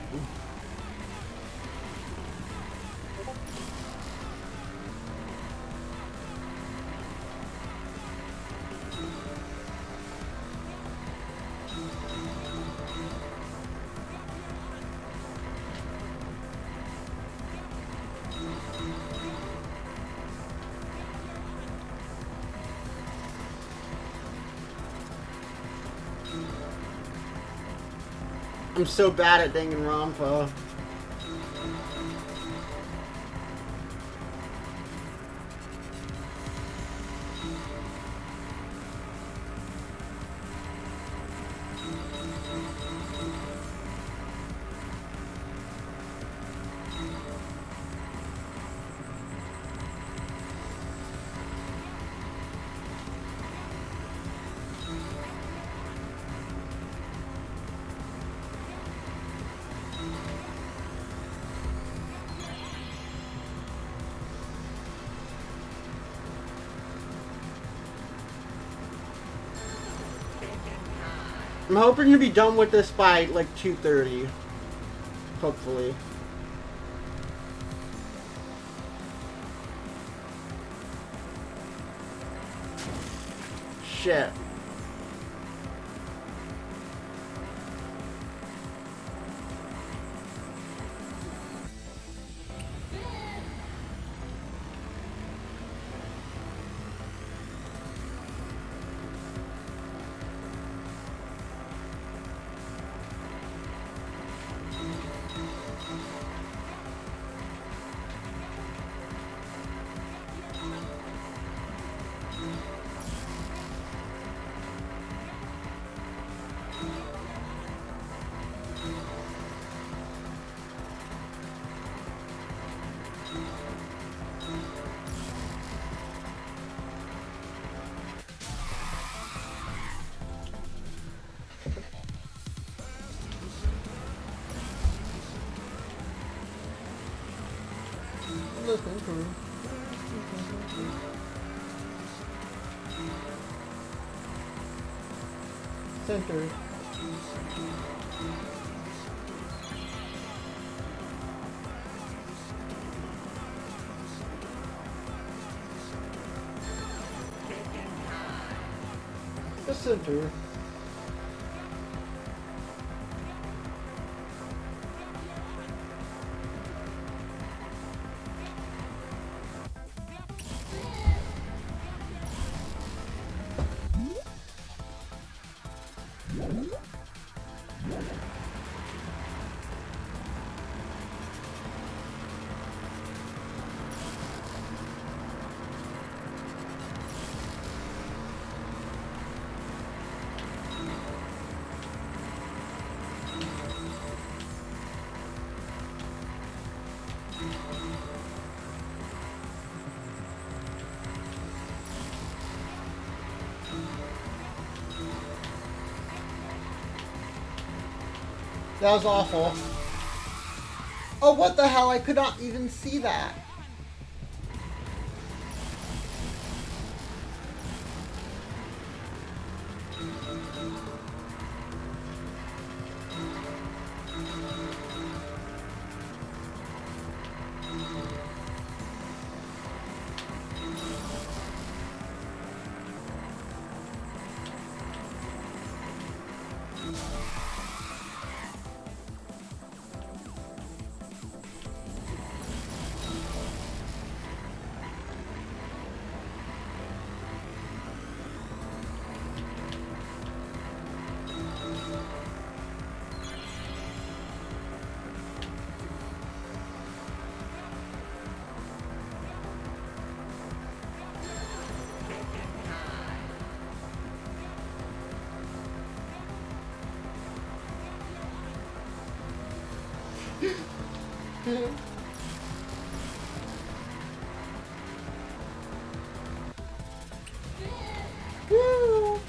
I'm so bad at Danganronpa. I'm hoping to be done with this by like 2:30. Hopefully. Shit. Center. The center. That was awful. Oh, what the hell? I could not even see that. Woo!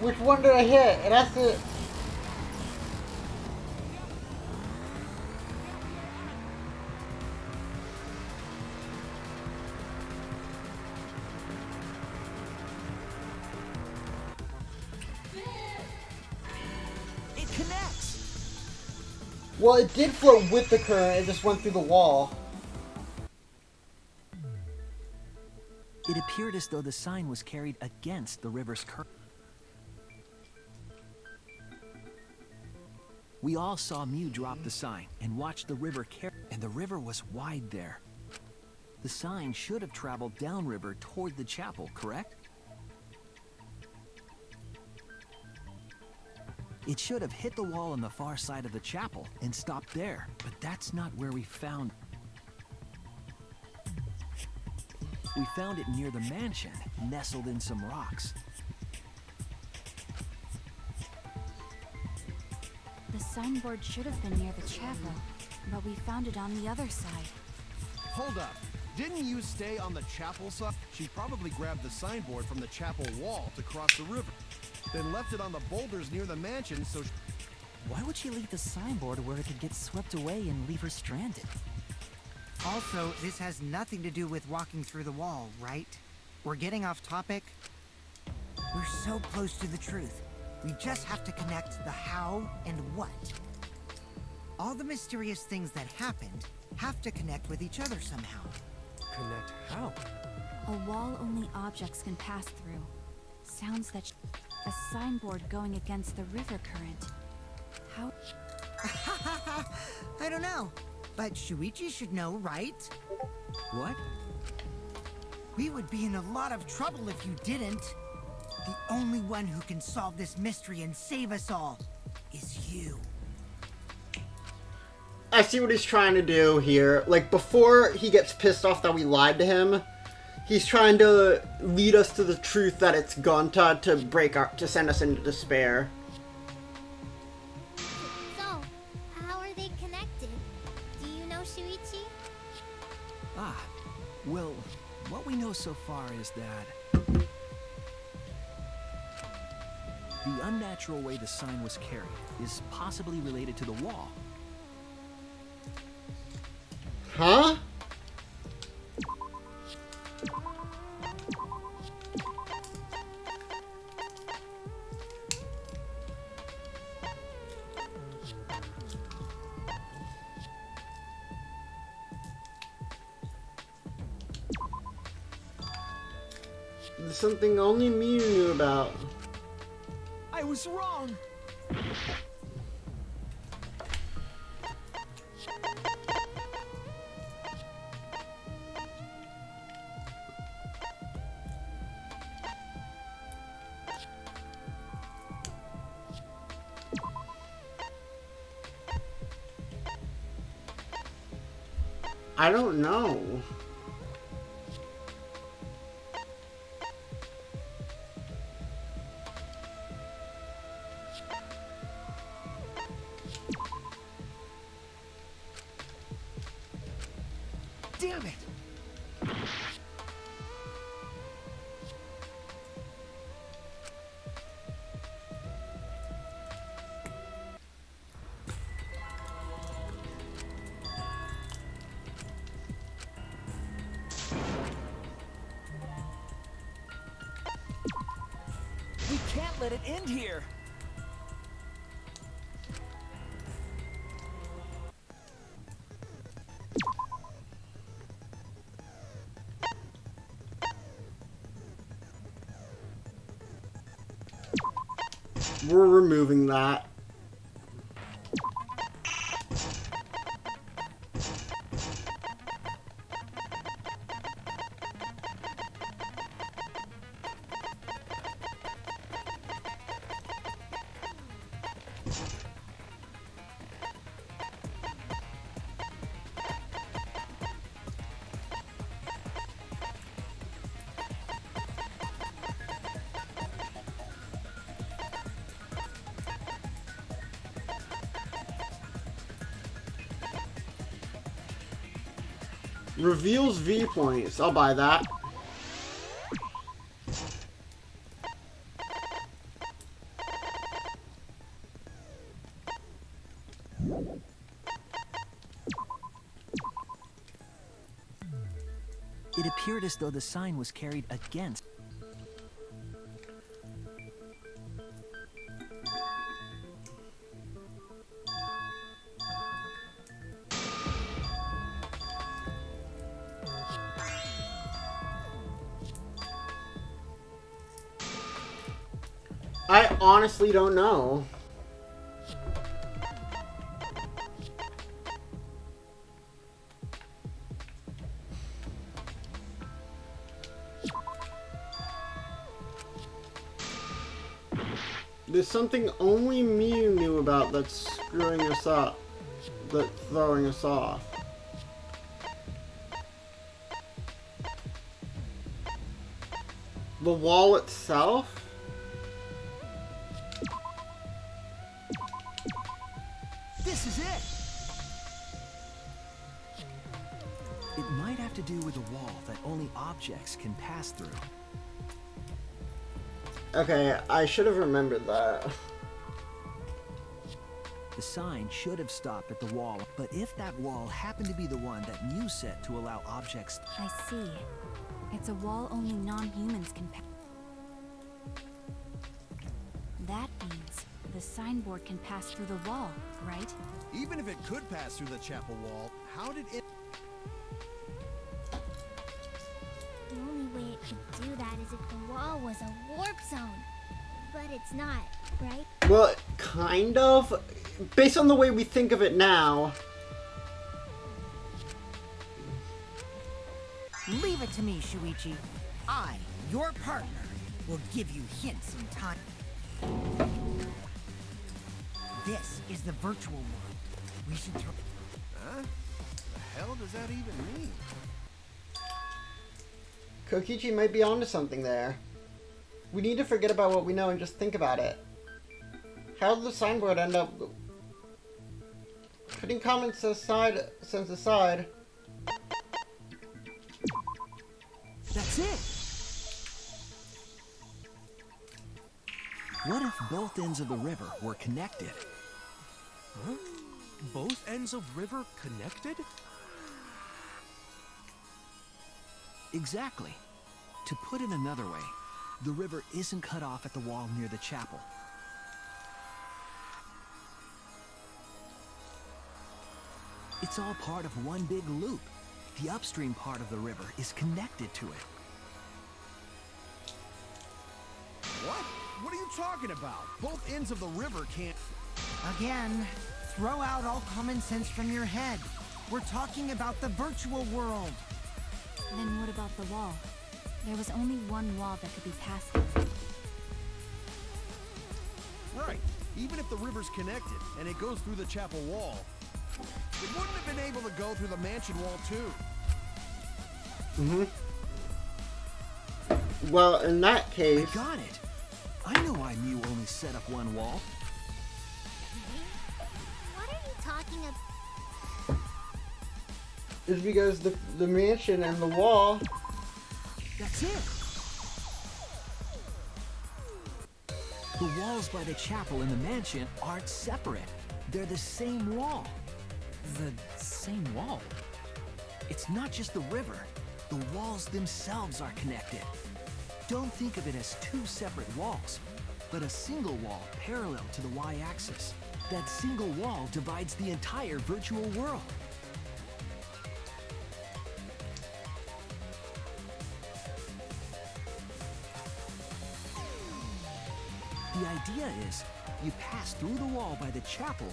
Which one did I hit? And that's it. It connects! Well, it did float with the current. It just went through the wall. It appeared as though the sign was carried against the river's current. We all saw Mew drop the sign and watch the river carry, and the river was wide there. The sign should have traveled downriver toward the chapel, correct? It should have hit the wall on the far side of the chapel and stopped there, but that's not where we found. We found it near the mansion, nestled in some rocks. The signboard should have been near the chapel, but we found it on the other side. Hold up. Didn't you stay on the chapel side? She probably grabbed the signboard from the chapel wall to cross the river, then left it on the boulders near the mansion so Why would she leave the signboard where it could get swept away and leave her stranded? Also, this has nothing to do with walking through the wall, right? We're getting off topic. We're so close to the truth. We just have to connect the how and what. All the mysterious things that happened have to connect with each other somehow. Connect how? A wall only objects can pass through. Sounds that a signboard going against the river current. How? I don't know, but Shuichi should know, right? What? We would be in a lot of trouble if you didn't. The only one who can solve this mystery and save us all is you. I see what he's trying to do here. Like, before he gets pissed off that we lied to him, he's trying to lead us to the truth that it's Gonta to send us into despair. So, how are they connected? Do you know Shuichi? Ah, well, what we know so far is that the unnatural way the sign was carried is possibly related to the wall. Huh? There's something only me knew about. I was wrong! I don't know. Damn it! We can't let it end here! We're removing that. Reveals V-points. I'll buy that. It appeared as though the sign was carried against. I honestly don't know. There's something only Mew knew about that's screwing us up. That's throwing us off. The wall itself? This is it! It might have to do with a wall that only objects can pass through. Okay, I should have remembered that. The sign should have stopped at the wall, but if that wall happened to be the one that Mew set to allow objects... I see. It's a wall only non-humans can pass. That means the signboard can pass through the wall, right? Even if it could pass through the chapel wall, how did it... The only way it could do that is if the wall was a warp zone. But it's not, right? Well, kind of. Based on the way we think of it now. Leave it to me, Shuichi. I, your partner, will give you hints in time. This is the virtual world. We should throw... Huh? The hell does that even mean? Kokichi might be onto something there. We need to forget about what we know and just think about it. How did the signboard end up... Putting common sense aside... That's it! What if both ends of the river were connected? Huh? Both ends of river connected? Exactly. To put it another way, the river isn't cut off at the wall near the chapel. It's all part of one big loop. The upstream part of the river is connected to it. What? What are you talking about? Both ends of the river can't... Again, throw out all common sense from your head. We're talking about the virtual world. Then what about the wall? There was only one wall that could be passed through. Right. Even if the river's connected and it goes through the chapel wall, it wouldn't have been able to go through the mansion wall too. Well, in that case... I got it! I know why Mew only set up one wall. What are you talking about? Is because the mansion and the wall... That's it! The walls by the chapel and the mansion aren't separate. They're the same wall. The same wall? It's not just the river. The walls themselves are connected. Don't think of it as two separate walls, but a single wall parallel to the y-axis. That single wall divides the entire virtual world. The idea is, you pass through the wall by the chapel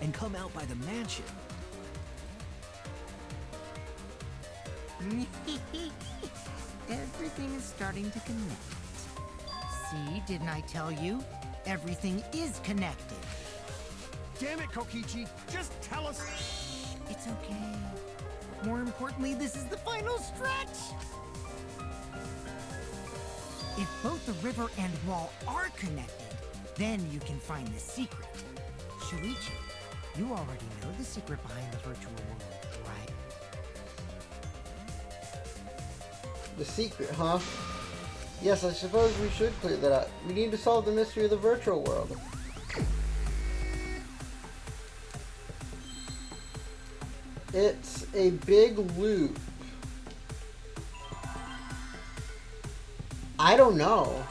and come out by the mansion. Everything is starting to connect. See, didn't I tell you? Everything is connected. Damn it, Kokichi! Just tell us... It's okay. More importantly, this is the final stretch! If both the river and wall are connected, then you can find the secret. Shuichi, you already know the secret behind the virtual world, right? The secret, huh? Yes, I suppose we should clear that up. We need to solve the mystery of the virtual world. It's a big loop. I don't know.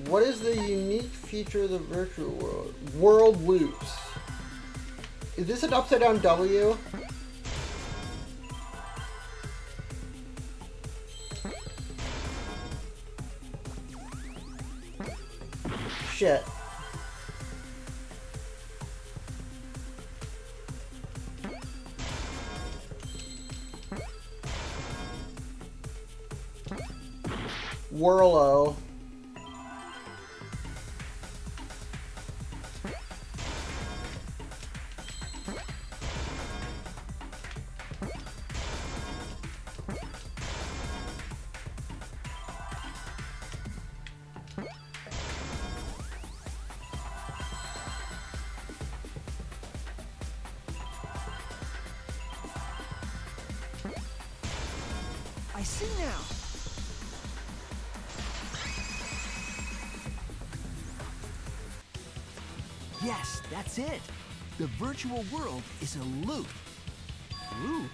What is the unique feature of the virtual world? World loops. Is this an upside down W? Shit. Whirlo. I see now. Yes, that's it. The virtual world is a loop. Ooh.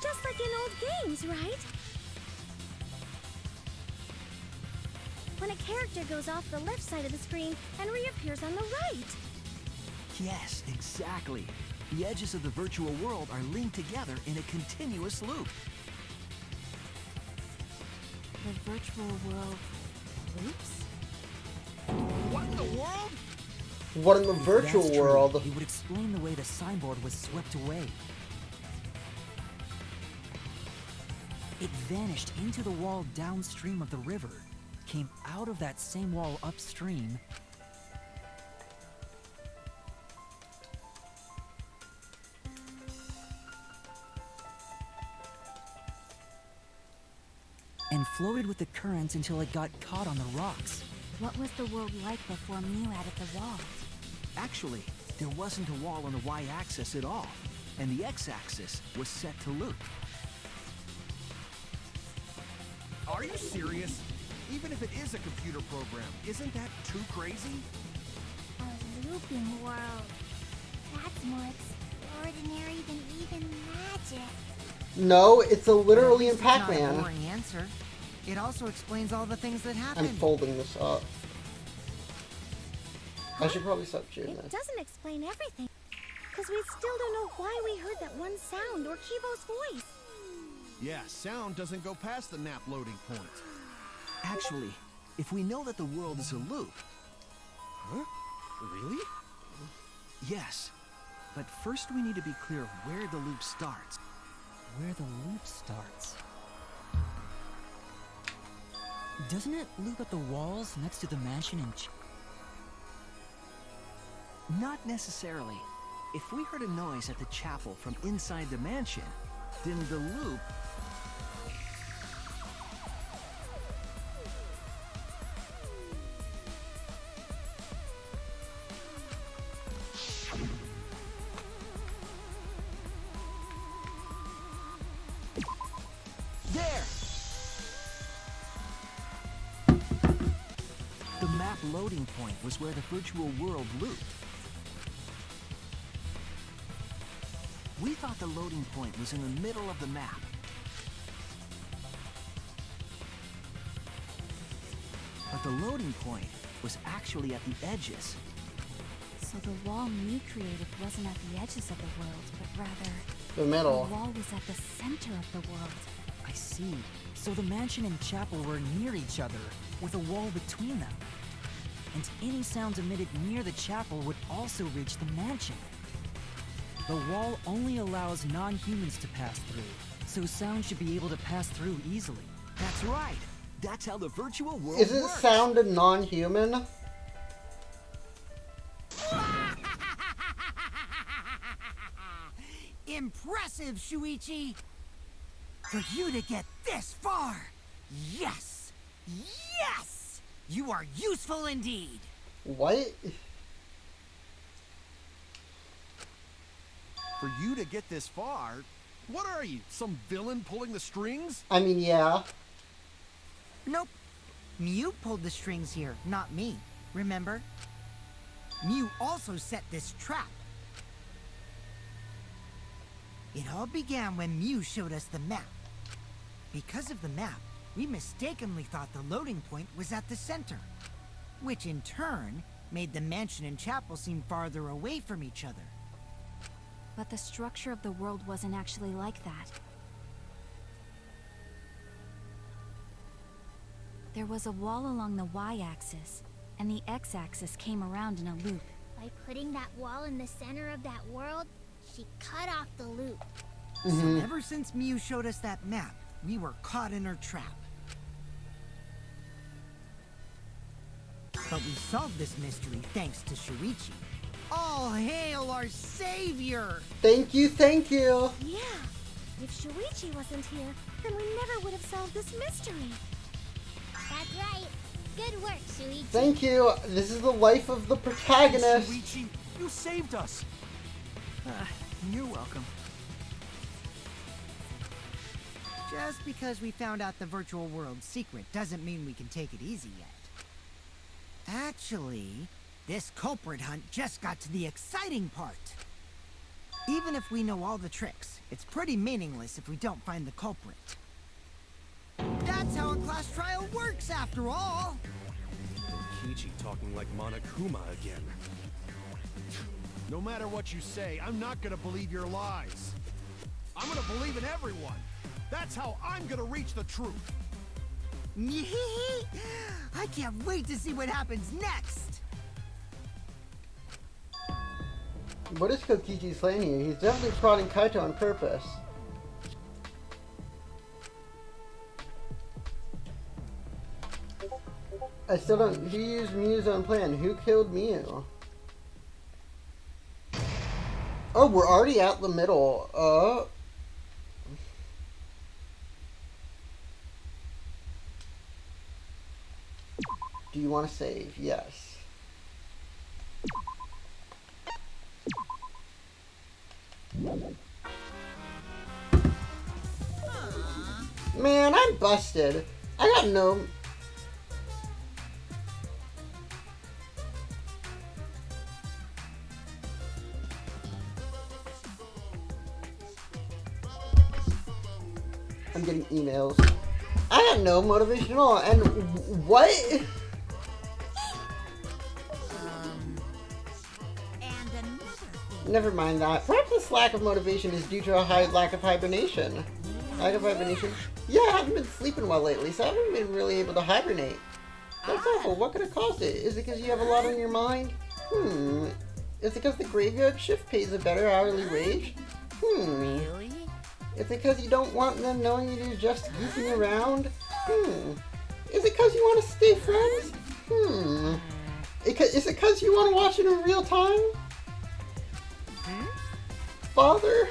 Just like in old games, right? When a character goes off the left side of the screen and reappears on the right. Yes, exactly. The edges of the virtual world are linked together in a continuous loop. The virtual world loops? What in the world? What in the virtual That's true, world? it would explain the way the signboard was swept away. It vanished into the wall downstream of the river, came out of that same wall upstream, and floated with the current until it got caught on the rocks. What was the world like before Mew added the wall? Actually, there wasn't a wall on the y-axis at all, and the x-axis was set to loop. Are you serious? Even if it is a computer program, isn't that too crazy? A looping world. That's more extraordinary than even magic. No, it's a literally in It's not a Pac-Man. boring answer. It also explains all the things that I'm happened. folding this up. I should probably stop doing It this. doesn't explain everything. Because we still don't know why we heard that one sound or Kivo's voice. Yeah, sound doesn't go past the nap loading point. Actually, if we know that the world is a loop... Huh? Really? Yes. But first we need to be clear where the loop starts. Where the loop starts. Doesn't it loop at the walls next to the mansion in Not necessarily. If we heard a noise at the chapel from inside the mansion, then the loop... There! The map loading point was where the virtual world looped. We thought the loading point was in the middle of the map. But the loading point was actually at the edges. So the wall Mew created wasn't at the edges of the world, but rather The the middle. wall was at the center of the world. I see. So the mansion and chapel were near each other, with a wall between them. And any sounds emitted near the chapel would also reach the mansion. The wall only allows non-humans to pass through, so sound should be able to pass through easily. That's right. That's how the virtual world Isn't works. sound a non-human? Impressive, Shuichi! For you to get this far! Yes! Yes! You are useful indeed! What? For you to get this far, what are you, some villain pulling the strings? I mean, yeah. Nope. Mew pulled the strings here, not me. Remember? Mew also set this trap. It all began when Mew showed us the map. Because of the map, we mistakenly thought the loading point was at the center, which in turn made the mansion and chapel seem farther away from each other. But the structure of the world wasn't actually like that. There was a wall along the y-axis, and the x-axis came around in a loop. By putting that wall in the center of that world, she cut off the loop. So ever since Mew showed us that map, we were caught in her trap. But we solved this mystery thanks to Shuichi. All hail our savior! Thank you, thank you. Yeah. If Shuichi wasn't here, then we never would have solved this mystery. That's right. Good work, Shuichi. Thank you. This is the life of the protagonist. Shuichi, you saved us. You're welcome. Just because we found out the virtual world's secret doesn't mean we can take it easy yet. Actually, This culprit hunt just got to the exciting part. Even if we know all the tricks, it's pretty meaningless if we don't find the culprit. That's how a class trial works, after all! Kokichi talking like Monokuma again. No matter what you say, I'm not gonna believe your lies. I'm gonna believe in everyone. That's how I'm gonna reach the truth. I can't wait to see what happens next! What is Kokichi's plan here? He's definitely prodding Kaito on purpose. I still don't. Who used Miu's own plan? Who killed Miu? Oh, we're already at the middle. Do you want to save? Yes. Man, I'm busted. I got no... I'm getting emails. I had no motivation at all. And what? And another thing. Never mind that. Perhaps this lack of motivation is due to a high lack of hibernation. Lack of hibernation? Yeah, I haven't been sleeping well lately, so I haven't been really able to hibernate. That's awful. What could have caused it? Is it because you have a lot on your mind? Is it because the graveyard shift pays a better hourly wage? Really? Is it because you don't want them knowing you're just goofing around? Is it because you want to stay friends? Is it because you want to watch it in real time? Father?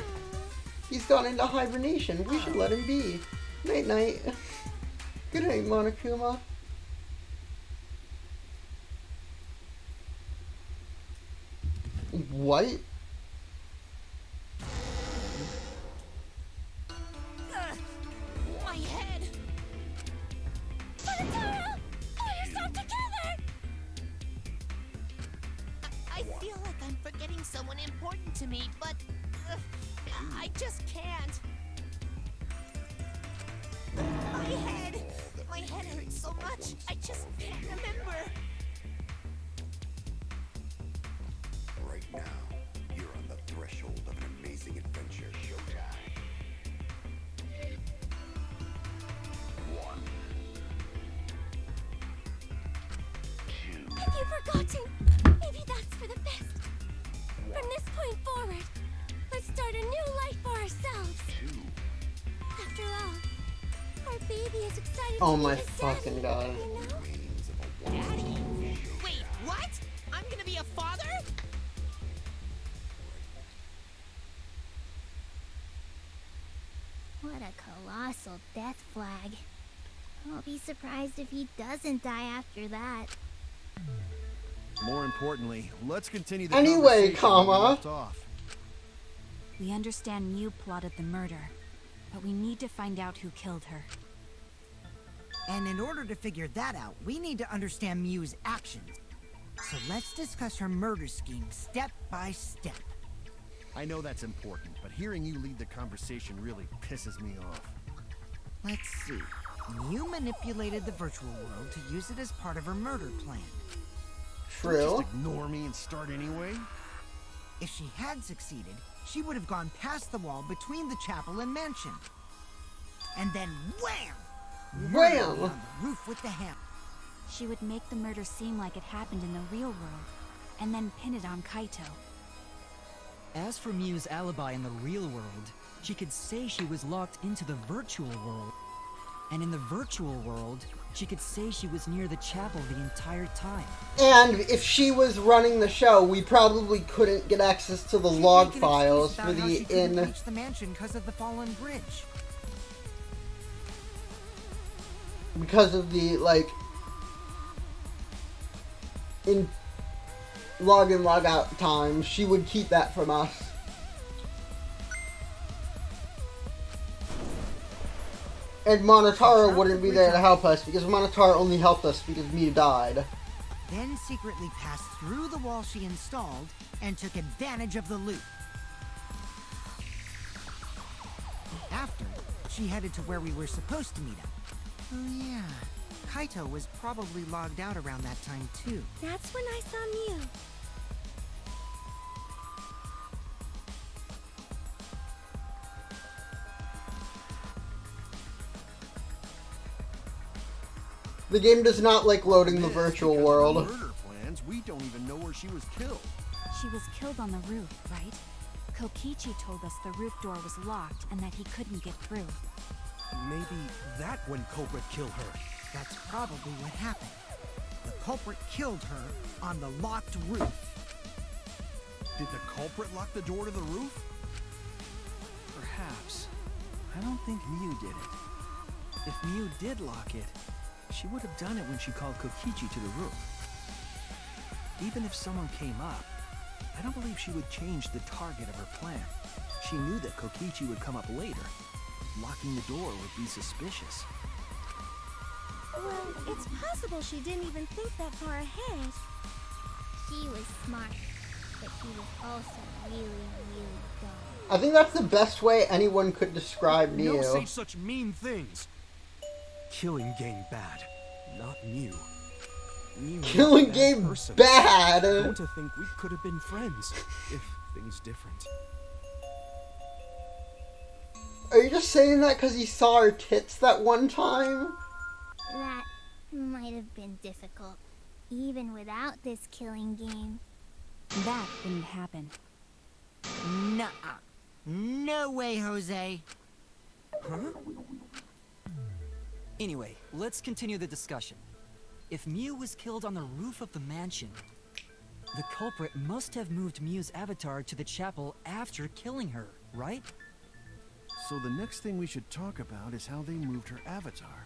He's gone into hibernation. We should let him be. Night night. Good night, Monokuma. What? My head! Monotaro! Pull yourself together! I feel like I'm forgetting someone important to me, but I just can't. My head hurts so much. I just can't remember. Right now, you're on the threshold of an amazing adventure. Showtime. 1, 2. If you've forgotten, maybe that's for the best. From this point forward, let's start a new life for ourselves. 2. After all, our baby is excited Oh to my meet his fucking daddy, god. you know? Remains of a Daddy? Wait, what? I'm gonna be a father? What a colossal death flag. I'll be surprised if he doesn't die after that. More importantly, let's continue the Anyway, conversation where we comma. left off. We understand Miu plotted the murder, but we need to find out who killed her. And in order to figure that out, we need to understand Miu's actions. So let's discuss her murder scheme step by step. I know that's important, but hearing you lead the conversation really pisses me off. Let's see. Miu manipulated the virtual world to use it as part of her murder plan. True. Just ignore me and start anyway? If she had succeeded, she would have gone past the wall between the chapel and mansion. And then wham! Wham! On the roof with the hammer. She would make the murder seem like it happened in the real world, and then pin it on Kaito. As for Miu's alibi in the real world, she could say she was locked into the virtual world. And in the virtual world, she could say she was near the chapel the entire time. And if she was running the show, we probably couldn't get access to the log Make an files excuse for about how the she couldn't in. reach the mansion because of the fallen bridge. Because of the, like, in log in, log out time, she would keep that from us. And Monotaro wouldn't be there to help us, because Monotaro only helped us because Miu died. then secretly passed through the wall she installed and took advantage of the loop. After, she headed to where we were supposed to meet up. Oh yeah, Kaito was probably logged out around that time too. That's when I saw Mew. The game does not like loading the Miss, virtual because of world. the murder plans, we don't even know where she was killed. She was killed on the roof, right? Kokichi told us the roof door was locked and that he couldn't get through. Maybe that when culprit killed her. That's probably what happened. The culprit killed her on the locked roof. Did the culprit lock the door to the roof? Perhaps. I don't think Mew did it. If Mew did lock it, she would have done it when she called Kokichi to the roof. Even if someone came up, I don't believe she would change the target of her plan. She knew that Kokichi would come up later. Locking the door would be suspicious. Well, it's possible she didn't even think that far ahead. She was smart, but she was also really, really dumb. I think that's the best way anyone could describe Mew. Don't say such mean things. Killing game bad, not Mew. Mew was Killing a bad game person. bad. Don't to think we could have been friends if things different. Are you just saying that because you saw her tits that one time? That might have been difficult, even without this killing game. That didn't happen. Nuh-uh. No way, Jose. Huh? Anyway, let's continue the discussion. If Mew was killed on the roof of the mansion, the culprit must have moved Mew's avatar to the chapel after killing her, right? So the next thing we should talk about is how they moved her avatar.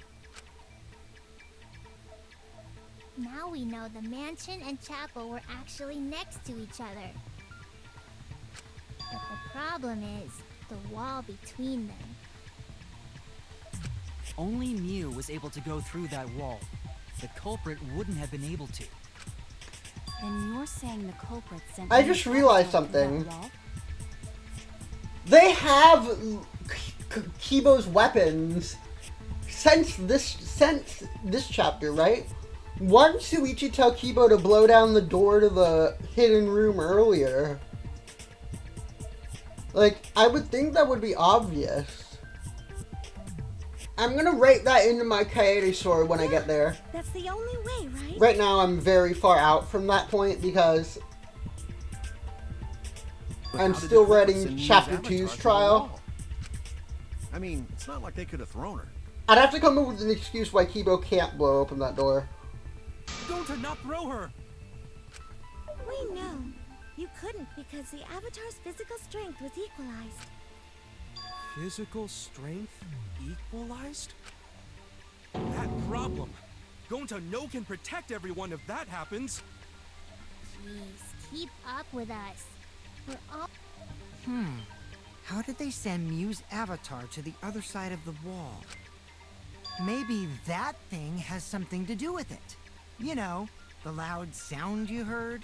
Now we know the mansion and chapel were actually next to each other. But the problem is the wall between them. Only Mew was able to go through that wall. The culprit wouldn't have been able to. Then you're saying the culprit sent I Mew's just realized avatar through that something. wall? They have Kibo's weapons since this chapter, right? Why did Shuichi tell Kibo to blow down the door to the hidden room earlier? Like, I would think that would be obvious. I'm gonna rate that into my Kaede sword when I get there. That's the only way, right? Right now, I'm very far out from that point because But I'm how did still the culprit reading send Mew's Chapter avatar 2's to the trial. wall? I mean, it's not like they could have thrown her. I'd have to come up with an excuse why Kibo can't blow open that door. Don't to not throw her! We know. You couldn't because the avatar's physical strength was equalized. Physical strength equalized? That problem. Gonta no can protect everyone if that happens. Jeez, keep up with us. We're all... How did they send Mew's avatar to the other side of the wall? Maybe that thing has something to do with it. You know, the loud sound you heard?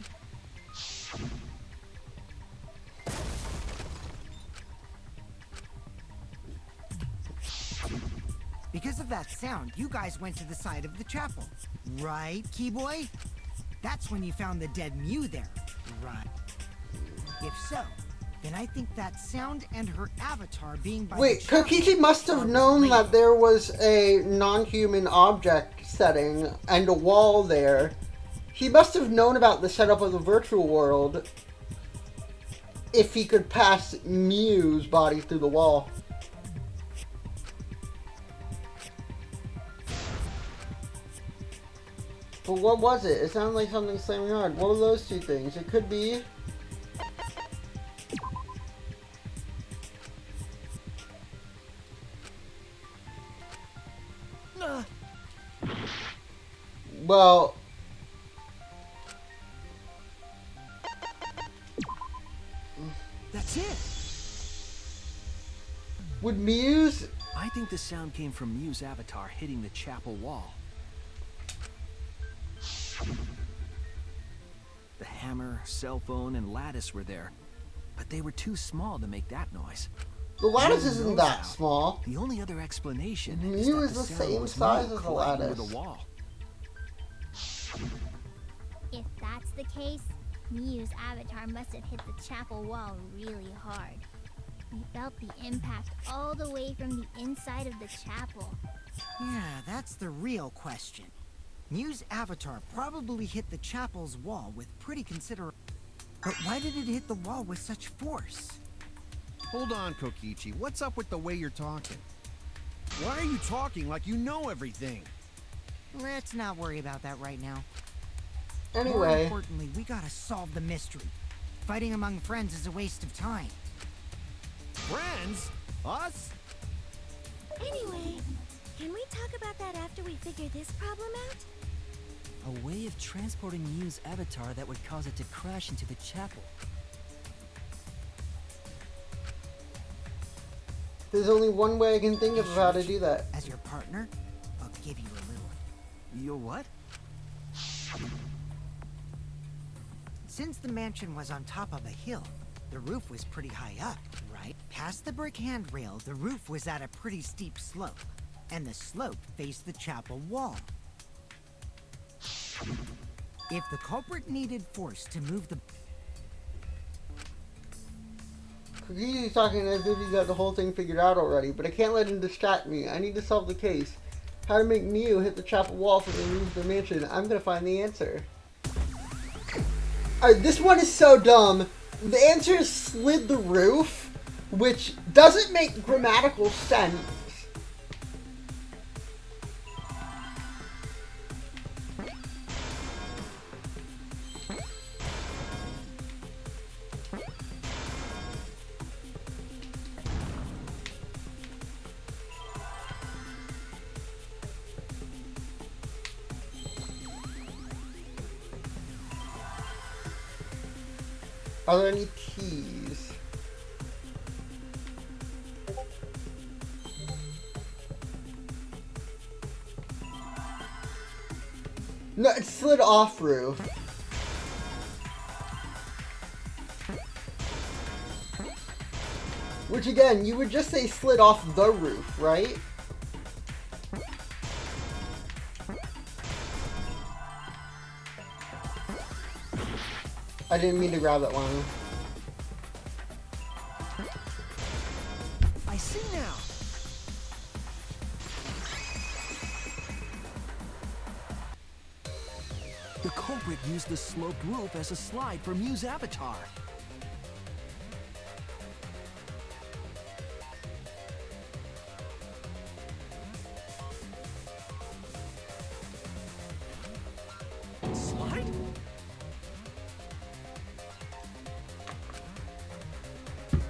Because of that sound, you guys went to the side of the chapel. Right, Keyboy? That's when you found the dead Mew there, right? If so, then I think that sound and her avatar being by Wait, the chapel Kokichi must have are known related. that there was a non-human object setting and a wall there. He must have known about the setup of the virtual world if he could pass Mew's body through the wall. But what was it? It sounded like something slamming hard. What were those two things? It could be... Well... That's it! Would Mew's... I think the sound came from Mew's avatar hitting the chapel wall. hammer, cell phone, and lattice were there, but they were too small to make that noise. The lattice Who isn't knows that how? small. The only other explanation Mew is is that the sound same was size Mew as the colliding lattice. with a wall. If that's the case, Mew's avatar must have hit the chapel wall really hard. We felt the impact all the way from the inside of the chapel. Yeah, that's the real question. Mew's avatar probably hit the chapel's wall with pretty considerable... But why did it hit the wall with such force? Hold on, Kokichi. What's up with the way you're talking? Why are you talking like you know everything? Let's not worry about that right now. More Anyway, importantly, we gotta solve the mystery. Fighting among friends is a waste of time. Friends? Us? Anyway, can we talk about that after we figure this problem out? A way of transporting Mew's avatar that would cause it to crash into the chapel. there's only one way I can think of how to do that. As your partner, I'll give you a little. Your what? Since the mansion was on top of a hill, the roof was pretty high up, right? Past the brick handrail, the roof was at a pretty steep slope, and the slope faced the chapel wall. If the culprit needed force to move the... Kokichi's talking as if he's got the whole thing figured out already, but I can't let him distract me. I need to solve the case. How to make Mew hit the chapel wall so they lose the mansion. I'm gonna find the answer. Alright, this one is so dumb. The answer is slid the roof, which doesn't make grammatical sense. Are there any keys? No, it slid off roof. Which again, you would just say slid off the roof, right? I didn't mean to grab that one. I see now. The culprit used the sloped roof as a slide for Mew's avatar. Slide?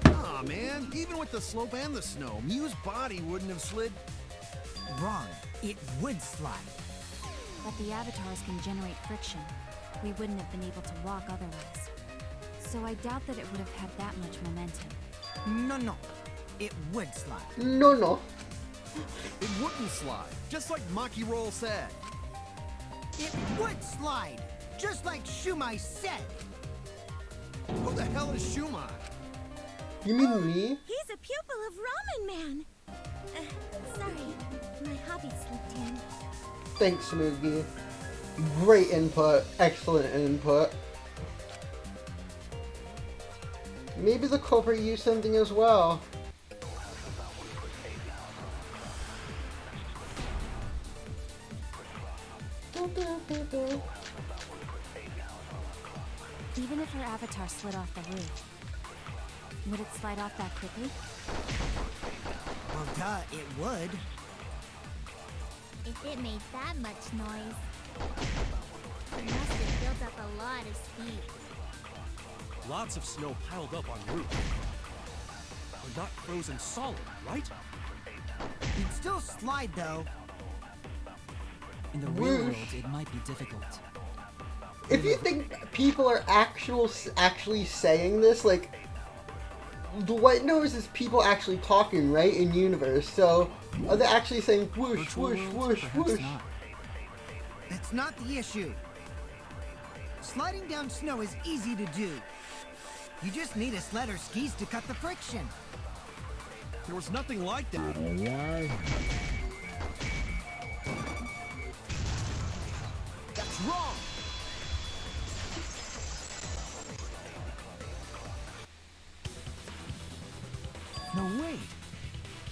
Aw, man. Even with the slope and the snow, Mew's body wouldn't have slid. Wrong. It would slide. But the avatars can generate friction. We wouldn't have been able to walk otherwise. So I doubt that it would have had that much momentum. No. It would slide. No. It wouldn't slide, just like Maki Roll said. It would slide, just like Shumai said. Who the hell is Shumai? You mean me? He's a pupil of Ramen Man. Sorry, my hobby slipped in. Thanks, Smoogie. Great input. Excellent input. Maybe the culprit used something as well. Even if her avatar slid off the roof, would it slide off that quickly? Well, duh, it would. If it made that much noise, it must have built up a lot of speed. Lots of snow piled up on roof. But not frozen solid, right? You'd still slide, though. In the real world, it might be difficult. If you think people are actually saying this, like, the white noise is people actually talking, right, in universe, so are they actually saying whoosh, whoosh, whoosh, whoosh? That's not the issue. Sliding down snow is easy to do. You just need a sled or skis to cut the friction. There was nothing like that. That's wrong! No, wait.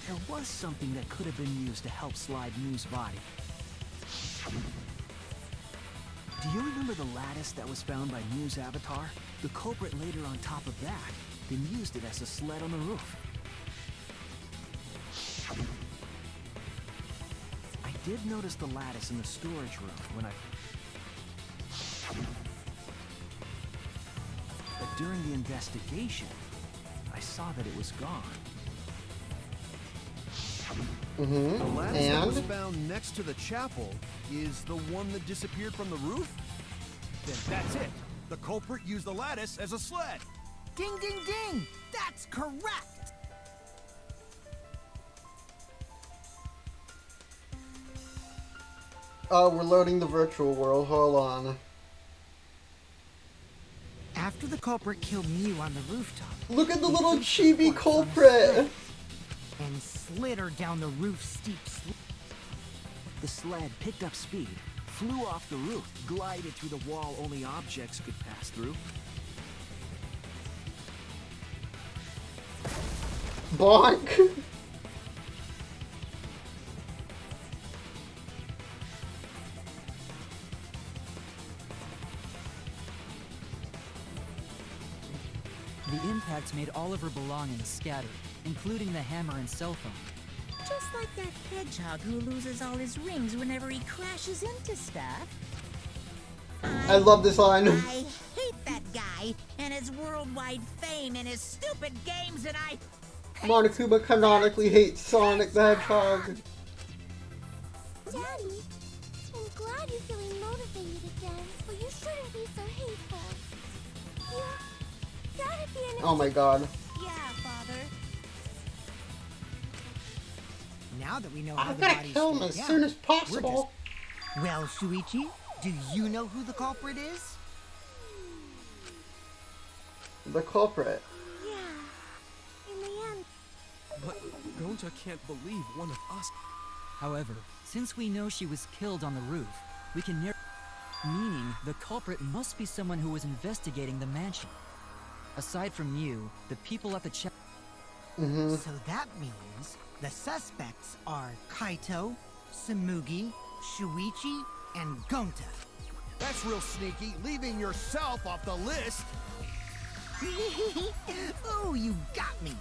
There was something that could have been used to help slide Mew's body. Do you remember the lattice that was found by Mew's avatar? The culprit laid her on top of that, then used it as a sled on the roof. I did notice the lattice in the storage room when I... But during the investigation, I saw that it was gone. The lattice that was found next to the chapel is the one that disappeared from the roof? Then that's it. The culprit used the lattice as a sled. Ding, ding, ding! That's correct! Oh, we're loading the virtual world. Hold on. After the culprit killed Mew on the rooftop... Look at the he little placed the chibi corpse on a culprit! sled and slid her down the roof's steep slope. The sled picked up speed, flew off the roof, glided through the wall only objects could pass through. Bonk! The impacts made all of her belongings scattered, including the hammer and cell phone. Just like that hedgehog who loses all his rings whenever he crashes into stuff. I love this line. I hate that guy and his worldwide fame and his stupid games, and I... Monokuma canonically hates Sonic the Hedgehog. Daddy, I'm glad you're feeling motivated again, but you shouldn't be so hateful. You gotta be an... Oh my god. Yeah, Father. Now that we know how I've the gotta body's kill him split as down, soon as we're possible. Well, Shuichi, do you know who the culprit is? The culprit. Yeah. In the end... But Gonta can't believe one of us. However, since we know she was killed on the roof, we can meaning the culprit must be someone who was investigating the mansion. Aside from you, the people at the So that means the suspects are Kaito, Samugi, Shuichi, and Gonta. That's real sneaky, leaving yourself off the list. Oh, you got me.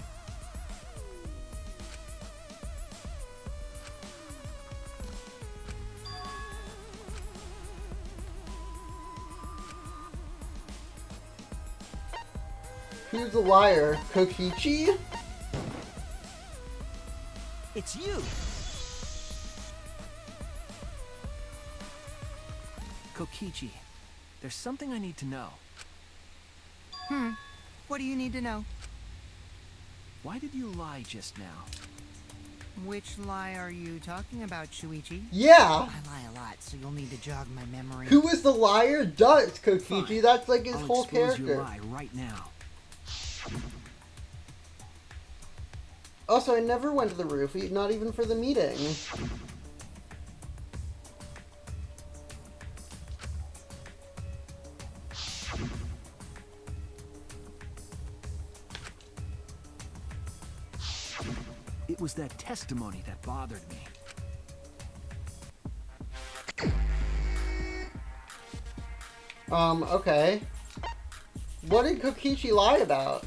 Who's the liar? Kokichi? It's you! Kokichi, there's something I need to know. What do you need to know? Why did you lie just now? Which lie are you talking about, Shuichi? Yeah! I lie a lot, so you'll need to jog my memory. Who is the liar? Duh, it's Kokichi. Fine. That's like his I'll whole expose character. your lie right now. Also, I never went to the roof, not even for the meeting. It was that testimony that bothered me. Okay. What did Kokichi lie about?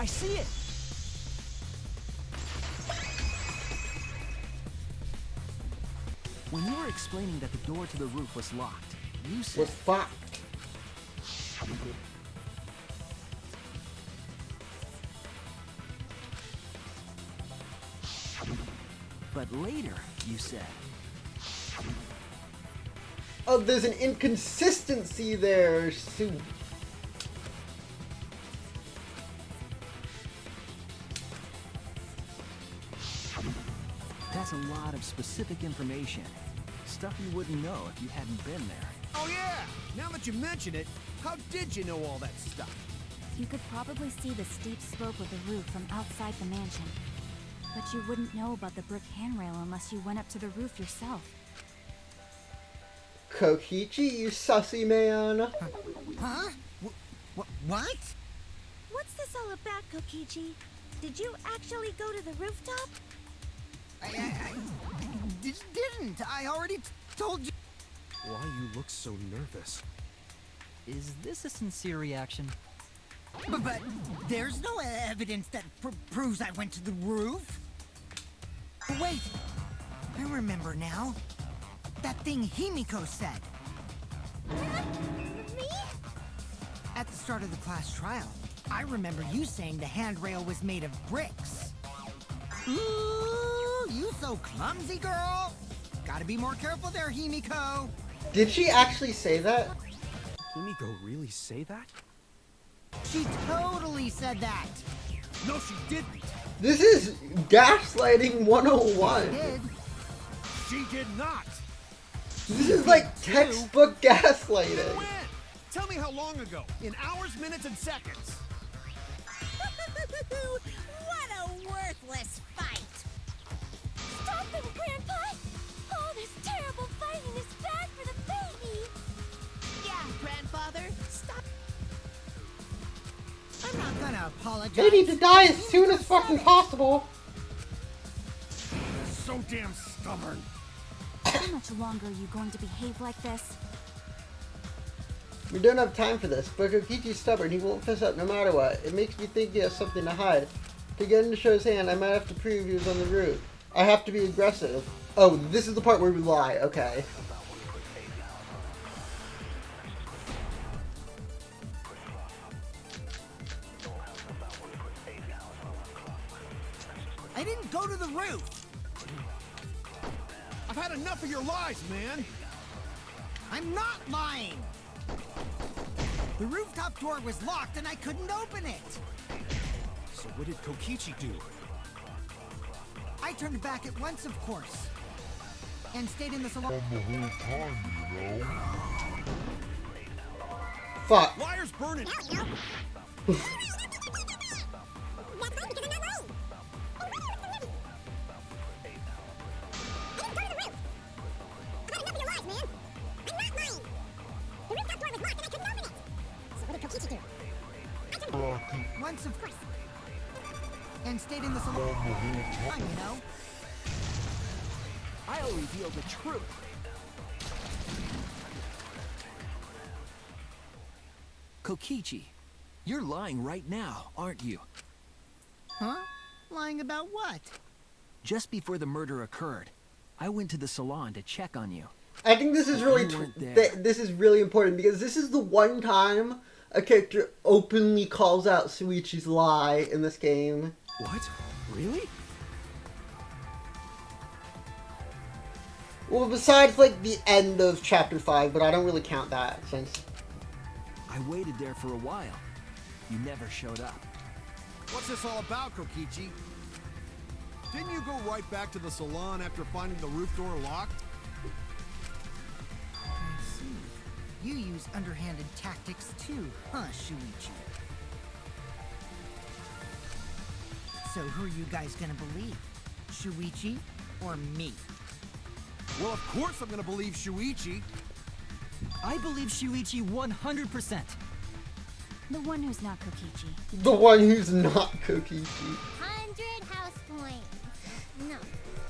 I see it! When you were explaining that the door to the roof was locked, you said... Was fucked. But later, you said... Oh, there's an inconsistency there, Sue. That's a lot of specific information. Stuff you wouldn't know if you hadn't been there. Oh yeah! Now that you mention it, how did you know all that stuff? You could probably see the steep slope of the roof from outside the mansion. But you wouldn't know about the brick handrail unless you went up to the roof yourself. Kokichi, you sussy man. Huh? What? What's this all about, Kokichi? Did you actually go to the rooftop? I didn't. I already told you. Why you look so nervous? Is this a sincere reaction? But there's no evidence that proves I went to the roof. Wait, I remember now. That thing Himiko said. Me? At the start of the class trial, I remember you saying the handrail was made of bricks. Ooh, you so clumsy, girl. Gotta be more careful there, Himiko. Did she actually say that? Himiko really say that? She totally said that. No, she didn't. This is gaslighting 101. Did. She did not. This is like textbook gaslighting. When? Tell me how long ago. In hours, minutes, and seconds. What a worthless fight! Stop them, Grandpa! All this terrible fighting is bad for the baby! Yeah, grandfather, stop. I'm not gonna apologize. They need to die as soon as fucking possible. So damn stubborn. How much longer are you going to behave like this? We don't have time for this, but Kokichi's stubborn. He won't fess up no matter what. It makes me think he has something to hide. To get him to show his hand, I might have to prove he was on the roof. I have to be aggressive. Oh, this is the part where we lie. Okay. I didn't go to the roof. I've had enough of your lies, man. I'm not lying. The rooftop door was locked and I couldn't open it. So what did Kokichi do? I turned back at once, of course. And stayed in the salon. Fuck. Liars burning. Once, of course. And stayed in the salon. You know. I'll reveal the truth. Kokichi, you're lying right now, aren't you? Huh? Lying about what? Just before the murder occurred, I went to the salon to check on you. I think this is really You weren't there. this is really important because this is the one time a character openly calls out Suichi's lie in this game. What? Really? Well, besides like the end of chapter 5, but I don't really count that since I waited there for a while. You never showed up. What's this all about, Kokichi? Didn't you go right back to the salon after finding the roof door locked? I see. You use underhanded tactics too, huh, Shuichi? So who are you guys gonna believe? Shuichi or me? Well, of course I'm gonna believe Shuichi. I believe Shuichi 100%. The one who's not Kokichi. the one who's not Kokichi. 100 house points. No.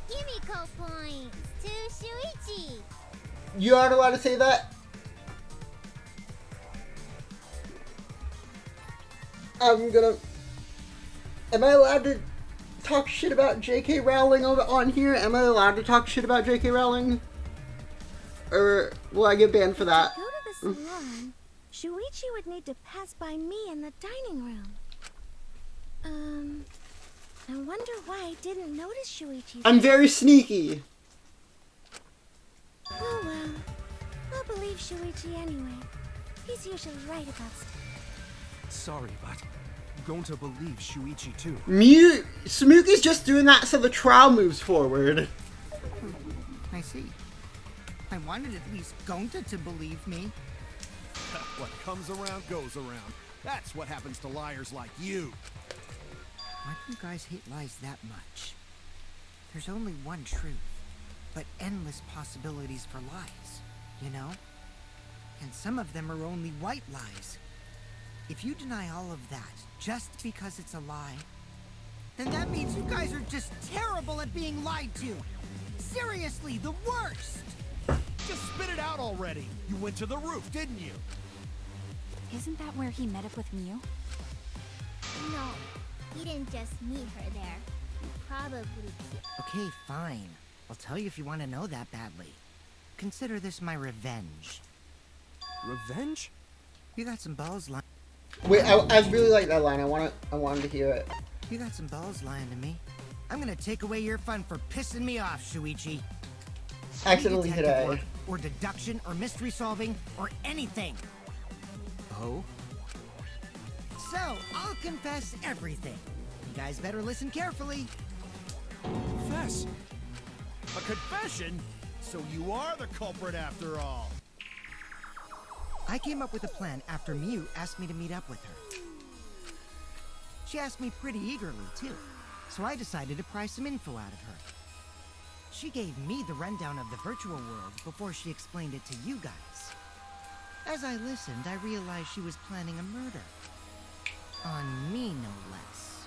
Himiko points to Shuichi. You aren't allowed to say that? I'm gonna... Am I allowed to talk shit about J.K. Rowling on here? Am I allowed to talk shit about J.K. Rowling? Or will I get banned for that? To go to the salon, Shuichi would need to pass by me in the dining room. I wonder why I didn't notice Shuichi's. I'm very sneaky. Oh well. I'll believe Shuichi anyway. He's usually right about stuff. Sorry, but Gonta believes Shuichi too. Samuki's just doing that so the trial moves forward. I see. I wanted at least Gonta to believe me. What comes around goes around. That's what happens to liars like you. Why do you guys hate lies that much? There's only one truth, but endless possibilities for lies, you know? And some of them are only white lies. If you deny all of that just because it's a lie, then that means you guys are just terrible at being lied to. Seriously, the worst! Just spit it out already. You went to the roof, didn't you? Isn't that where he met up with Mew? No, he didn't just meet her there. He probably Okay, fine. I'll tell you if you want to know that badly. Consider this my revenge. Revenge? You got some balls lying. Wait, I really like that line. I wanted to hear it. You got some balls lying to me. I'm gonna take away your fun for pissing me off, Shuichi. Accidentally hit Detective A. work, or deduction, or mystery solving, or anything. Oh? So, I'll confess everything. You guys better listen carefully. Confess? A confession? So you are the culprit after all. I came up with a plan after Mew asked me to meet up with her. She asked me pretty eagerly, too, so I decided to pry some info out of her. She gave me the rundown of the virtual world before she explained it to you guys. As I listened, I realized she was planning a murder. On me, no less.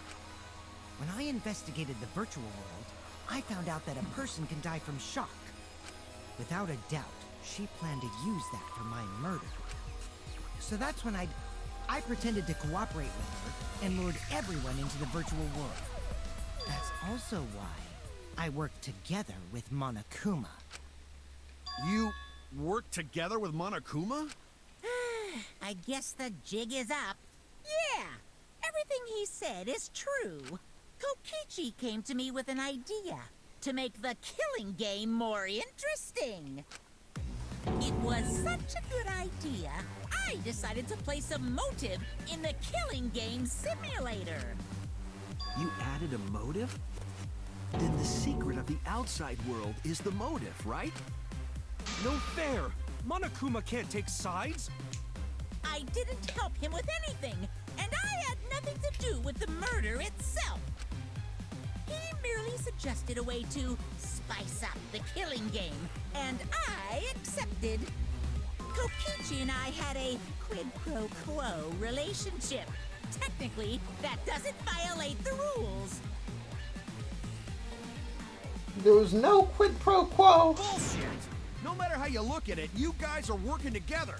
When I investigated the virtual world, I found out that a person can die from shock. Without a doubt, she planned to use that for my murder. So that's when I pretended to cooperate with her and lured everyone into the virtual world. That's also why I worked together with Monokuma. You worked together with Monokuma? I guess the jig is up. Yeah, everything he said is true. Kokichi came to me with an idea to make the killing game more interesting. It was such a good idea, I decided to place a motive in the killing game simulator. You added a motive? Then the secret of the outside world is the motive, right? No fair! Monokuma can't take sides! I didn't help him with anything, and I had nothing to do with the murder itself. He merely suggested a way to spice up the killing game, and I accepted. Kokichi and I had a quid pro quo relationship. Technically, that doesn't violate the rules. There was no quid pro quo. Bullshit! No matter how you look at it, you guys are working together.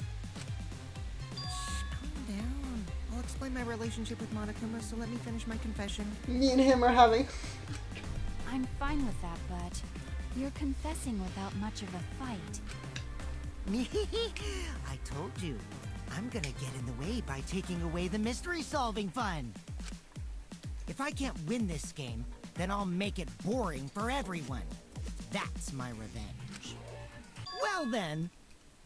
Calm down. I'll explain my relationship with Monokuma, so let me finish my confession. Me and him are having... I'm fine with that, but you're confessing without much of a fight. I told you. I'm gonna get in the way by taking away the mystery-solving fun. If I can't win this game, then I'll make it boring for everyone. That's my revenge. Well then,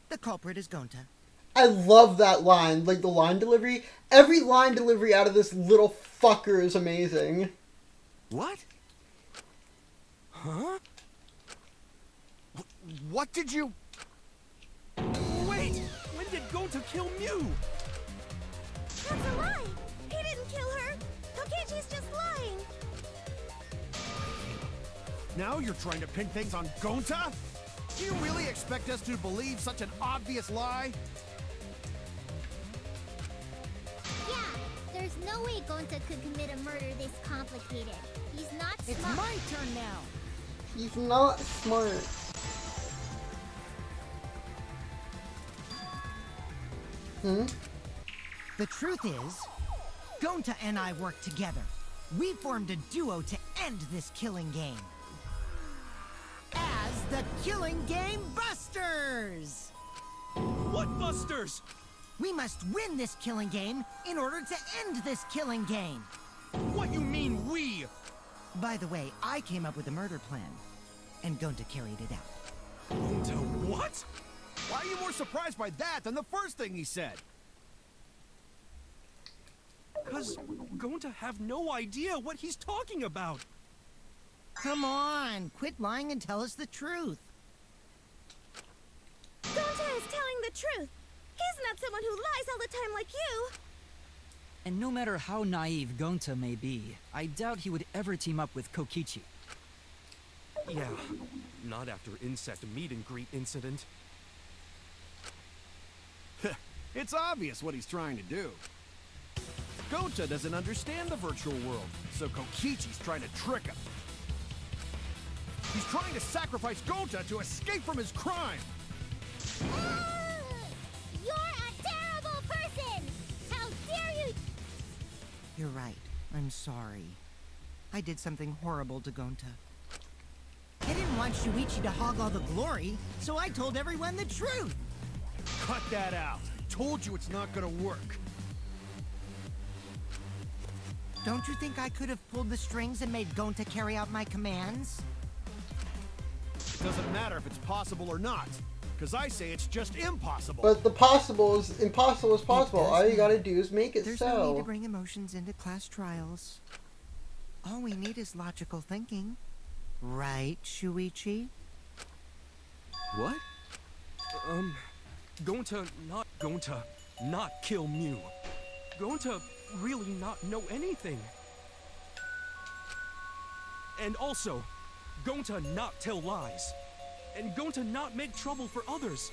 the culprit is Gonta. I love that line. Like, the line delivery. Every line delivery out of this little fucker is amazing. What? Huh? What did you... Wait! When did Gonta kill Mew? That's a lie! He didn't kill her! Kokichi's just lying! Now you're trying to pin things on Gonta? Do you really expect us to believe such an obvious lie? Yeah, there's no way Gonta could commit a murder this complicated. He's not smart. It's my turn now. He's not smart. The truth is, Gonta and I work together. We formed a duo to end this killing game. As the Killing Game Busters! What Busters? We must win this killing game in order to end this killing game. What you mean, we? By the way, I came up with a murder plan, and Gonta carried it out. Gonta what? Why are you more surprised by that than the first thing he said? Cause Gonta have no idea what he's talking about. Come on, quit lying and tell us the truth. Gonta is telling the truth. He's not someone who lies all the time like you. And no matter how naive Gonta may be, I doubt he would ever team up with Kokichi. Yeah, not after insect meet and greet incident. It's obvious what he's trying to do. Gonta doesn't understand the virtual world, so Kokichi's trying to trick him. He's trying to sacrifice Gonta to escape from his crime. You're a terrible person! How dare you! You're right. I'm sorry. I did something horrible to Gonta. I didn't want Shuichi to hog all the glory, so I told everyone the truth. Cut that out. Told you it's not gonna work. Don't you think I could have pulled the strings and made Gonta carry out my commands? It doesn't matter if it's possible or not, because I say it's just impossible. But the possible is impossible is possible. All you gotta do is make it There's so. no need to bring emotions into class trials. All we need is logical thinking. Right, Shuichi? What? Gonta not kill Mew. Gonta really not know anything. And also, Gonta not tell lies. And Gonta not make trouble for others.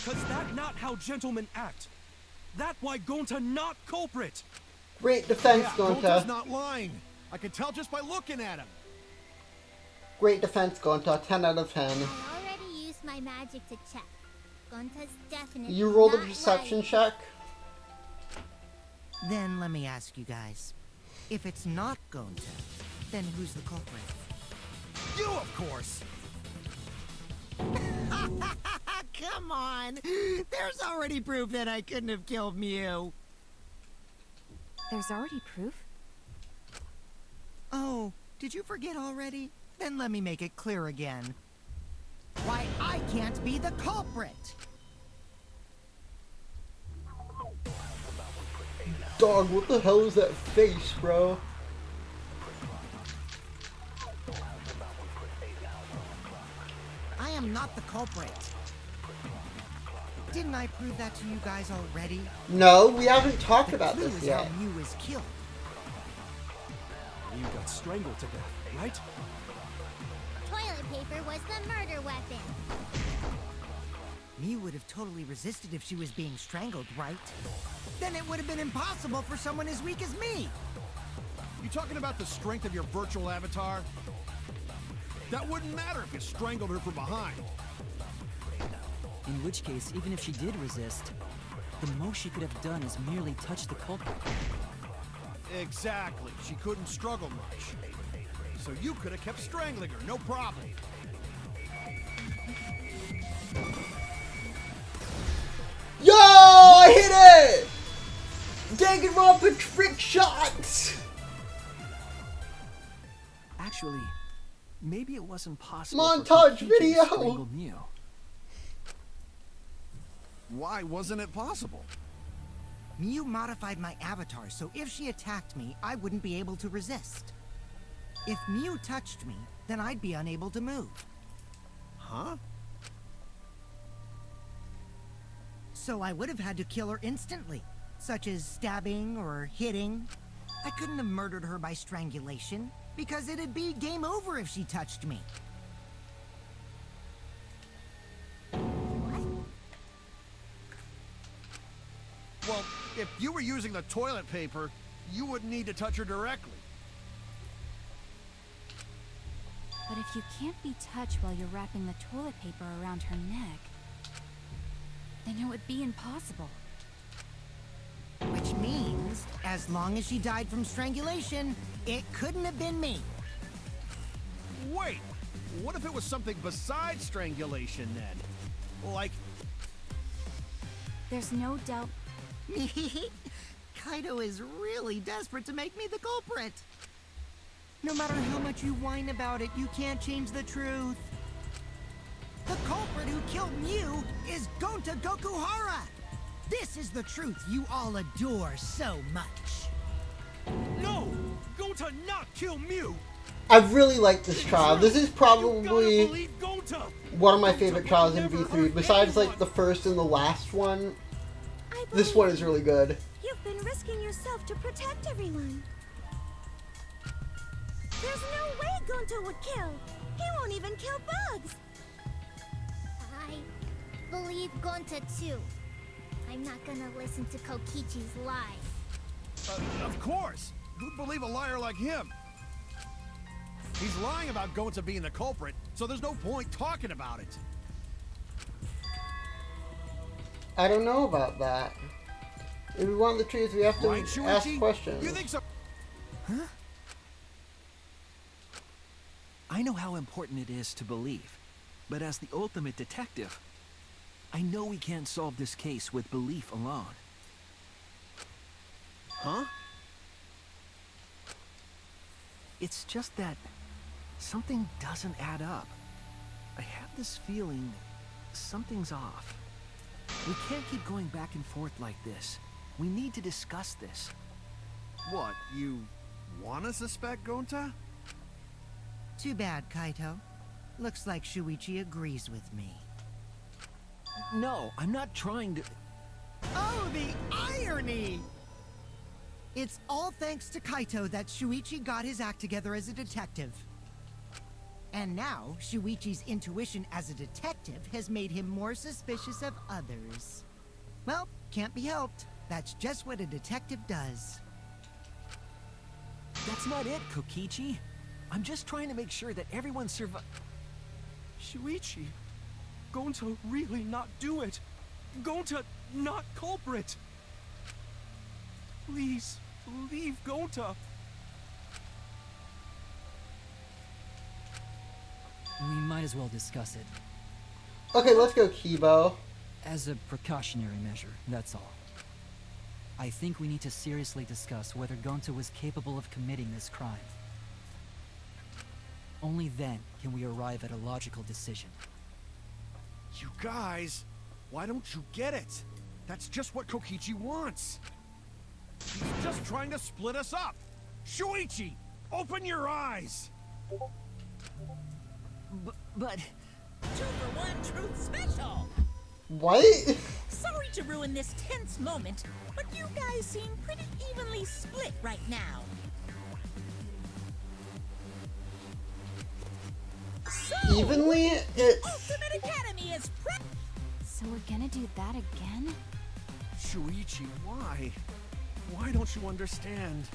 Cause that not how gentlemen act. That why Gonta not culprit. Great defense, Yeah, Gonta. Gonta's not lying. I can tell just by looking at him. Great defense, Gonta. 10 out of 10. I already used my magic to check. Gonta's definitely You rolled a not perception lying. check? Then let me ask you guys. If it's not Gonta, then who's the culprit? You, of course. Come on! There's already proof that I couldn't have killed Mew. There's already proof? Oh, did you forget already? Then let me make it clear again. Why I can't be the culprit! Dog, what the hell is that face, bro? I am not the culprit. Didn't I prove that to you guys already? No, we haven't talked about Clue this is yet. how Mew was killed. You got strangled to death, right? Toilet paper was the murder weapon. Mew would have totally resisted if she was being strangled, right? Then it would have been impossible for someone as weak as me. You talking about the strength of your virtual avatar? That wouldn't matter if you strangled her from behind. In which case, even if she did resist, the most she could have done is merely touch the culprit. Exactly. She couldn't struggle much. So you could have kept strangling her, no problem. Yo, I hit it! Danganronpa trick shots! Actually, maybe it wasn't possible Montage for Kokichi video! to strangle Mew. Why wasn't it possible? Mew modified my avatar, so if she attacked me, I wouldn't be able to resist. If Mew touched me, then I'd be unable to move. Huh? So I would have had to kill her instantly, such as stabbing or hitting. I couldn't have murdered her by strangulation, because it'd be game over if she touched me. Well, if you were using the toilet paper, you wouldn't need to touch her directly. But if you can't be touched while you're wrapping the toilet paper around her neck, then it would be impossible. Which means means, as long as she died from strangulation, it couldn't have been me. Wait, what if it was something besides strangulation then? Like... There's no doubt. Kaito is really desperate to make me the culprit. No matter how much you whine about it, you can't change the truth. The culprit who killed Mew is Gonta Gokuhara! This is the truth you all adore so much. No! Gonta not kill Mew! I really like this trial. This is You probably gotta believe Gonta! one of my Gonta favorite would trials in never V3. hurt Besides, like, anyone. the first and the last one, I this believe one is really good. You've been risking yourself to protect everyone. There's no way Gonta would kill. He won't even kill bugs. I believe Gonta too. I'm not gonna listen to Kokichi's lies. Of course! Who'd believe a liar like him? He's lying about Gonta being the culprit, so there's no point talking about it. I don't know about that. If we want the truth, we have to Right, ask Shuichi? questions. You think so? Huh? I know how important it is to believe, but as the ultimate detective, I know we can't solve this case with belief alone. Huh? It's just that something doesn't add up. I have this feeling something's off. We can't keep going back and forth like this. We need to discuss this. What, you wanna suspect Gonta? Too bad, Kaito. Looks like Shuichi agrees with me. No, I'm not trying to... Oh, the irony! It's all thanks to Kaito that Shuichi got his act together as a detective. And now, Shuichi's intuition as a detective has made him more suspicious of others. Well, can't be helped. That's just what a detective does. That's not it, Kokichi. I'm just trying to make sure that everyone Shuichi, Gonta really not do it. Gonta not culprit. Please, leave Gonta. We might as well discuss it. Okay, let's go, Kibo. As a precautionary measure, that's all. I think we need to seriously discuss whether Gonta was capable of committing this crime. Only then can we arrive at a logical decision. You guys, why don't you get it? That's just what Kokichi wants. He's just trying to split us up. Shuichi, open your eyes. But... 2-for-1 truth special! What? Sorry to ruin this tense moment, but you guys seem pretty evenly split right now. So, Evenly? It's... Ultimate Academy is So we're gonna do that again? Shuichi, why? Why don't you understand?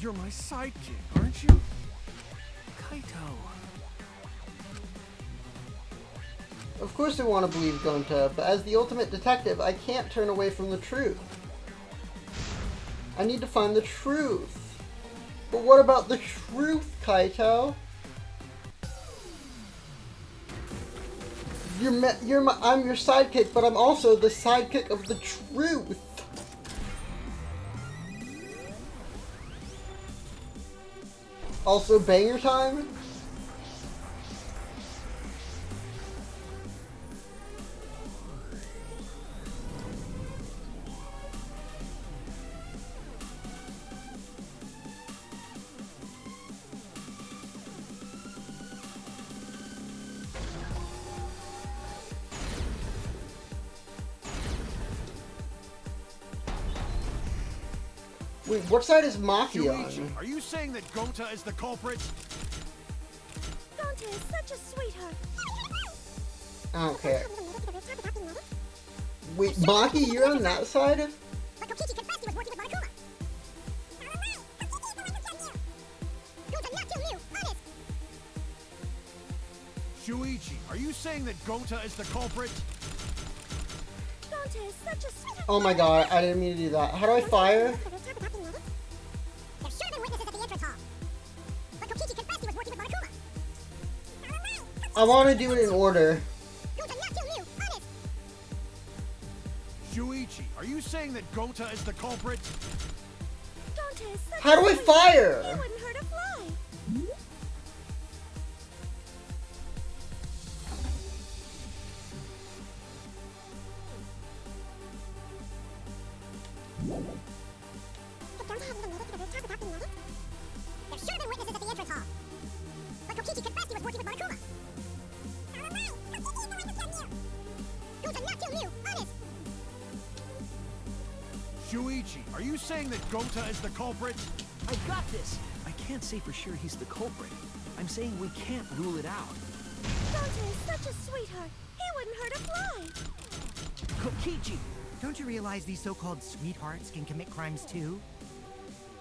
You're my sidekick, aren't you? Kaito... Of course I want to believe Gonta, but as the ultimate detective, I can't turn away from the truth. I need to find the truth. But what about the truth, Kaito? I'm your sidekick, but I'm also the sidekick of the truth. Also, banger time? Wait, what side is Maki on? Shuichi, are you saying that Gonta is the culprit? Gonta is such a sweetheart. I don't care. Wait, Maki, you're on that side? But Kokichi confessed he was working with Monokuma. Gonta not kill Mew, honest. Shuichi, are you saying that Gonta is the culprit? Gonta is such a sweet. Oh my god, I didn't mean to do that. How do I fire? There should have been witnesses at the entrance hall. But Kokichi confessed he was working with Monokuma. I want to do it in order. Gonta not kill Mew, honest. Shuichi, are you saying that Gonta is the culprit? Gonta is such How do a I sweet- fire? He wouldn't hurt a fly. There should have been witnesses at the entrance hall. But Kokichi confessed he was working with Monokuma. Gonta not kill Mew, honest. Shuichi, are you saying that Gonta is the culprit? I got this! I can't say for sure he's the culprit. I'm saying we can't rule it out. Gonta is such a sweetheart. He wouldn't hurt a fly. Kokichi! Don't you realize these so-called sweethearts can commit crimes too?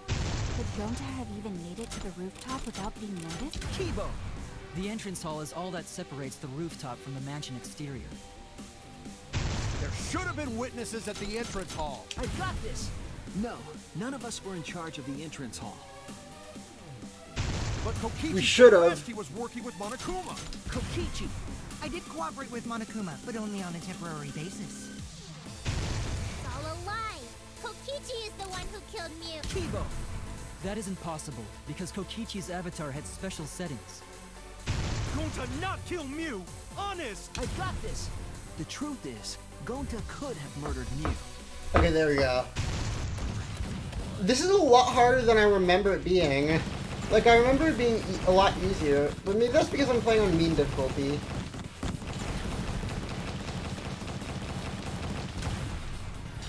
Could Gonta have even made it to the rooftop without being noticed? Kibo! The entrance hall is all that separates the rooftop from the mansion exterior. There should have been witnesses at the entrance hall. I got this! No, none of us were in charge of the entrance hall. But Kokichi We should have. confessed he was working with Monokuma. Kokichi! I did cooperate with Monokuma, but only on a temporary basis. It's all a lie. Kokichi is the one who killed Mew. Kibo! That isn't possible, because Kokichi's avatar had special settings. Gonta not kill Mew! Honest! I got this! The truth is, Gonta could have murdered Mew. Okay, there we go. This is a lot harder than I remember it being. Like, I remember it being a lot easier, but maybe that's because I'm playing on mean difficulty.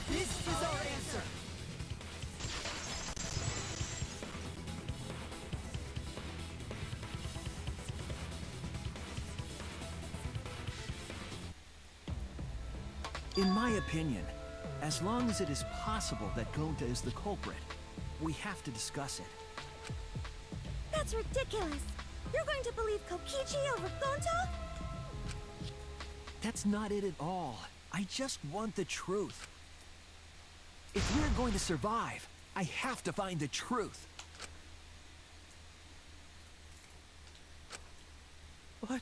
This is our answer! In my opinion, as long as it is possible that Gonta is the culprit, we have to discuss it. That's ridiculous. You're going to believe Kokichi over Gonta? That's not it at all. I just want the truth. If we're going to survive, I have to find the truth. But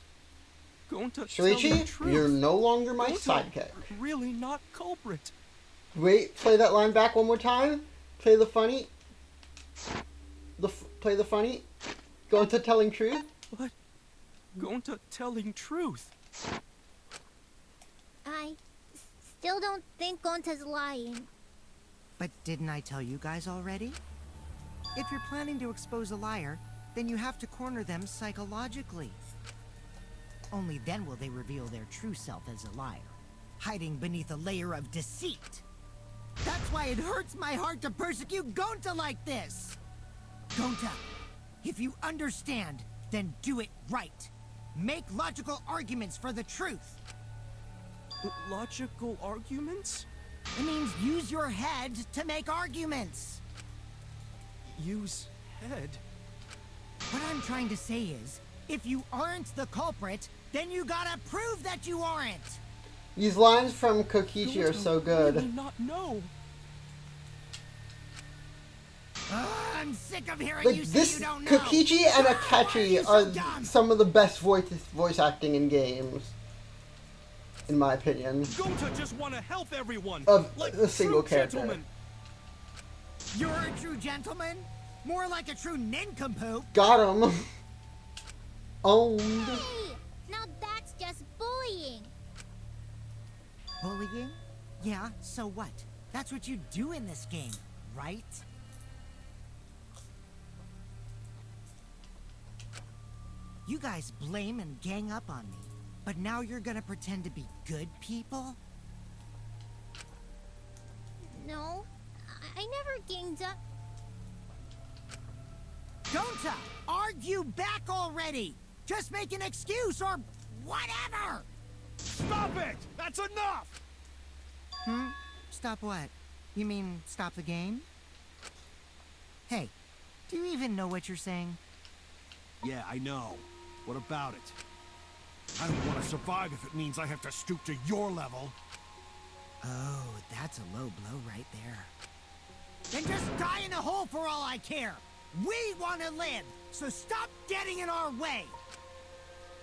Gonta tell the Shuichi, truth. you're no longer my Gonta sidekick. really not culprit. Wait, play that line back one more time. Play the funny. Play the funny. Go into telling truth. But Gonta telling truth. I still don't think Gonta's lying. But didn't I tell you guys already? If you're planning to expose a liar, then you have to corner them psychologically. Only then will they reveal their true self as a liar, hiding beneath a layer of deceit. That's why it hurts my heart to persecute Gonta like this! Gonta, if you understand, then do it right. Make logical arguments for the truth. Logical arguments? It means use your head to make arguments. Use head? What I'm trying to say is, if you aren't the culprit, then you gotta prove that you aren't! These lines from Kokichi are so good. Really not know. I'm sick of hearing Like you say this, you don't know! Kokichi and Khepri so are dumb? some of the best voice acting in games, in my opinion. Gonta just want to help everyone. Of like a single true character. gentlemen. You're a true gentleman? More like a true nincompoop! Got him. Owned. Hey, now that's just bullying. Bullying? Yeah, so what? That's what you do in this game, right? You guys blame and gang up on me, but now you're gonna pretend to be good people? No, I never ganged up. Gonta, argue back already! Just make an excuse or whatever! Stop it! That's enough! Stop what? You mean stop the game? Hey, do you even know what you're saying? Yeah, I know. What about it? I don't want to survive if it means I have to stoop to your level. Oh, that's a low blow right there. Then just die in a hole for all I care. We want to live, so stop getting in our way.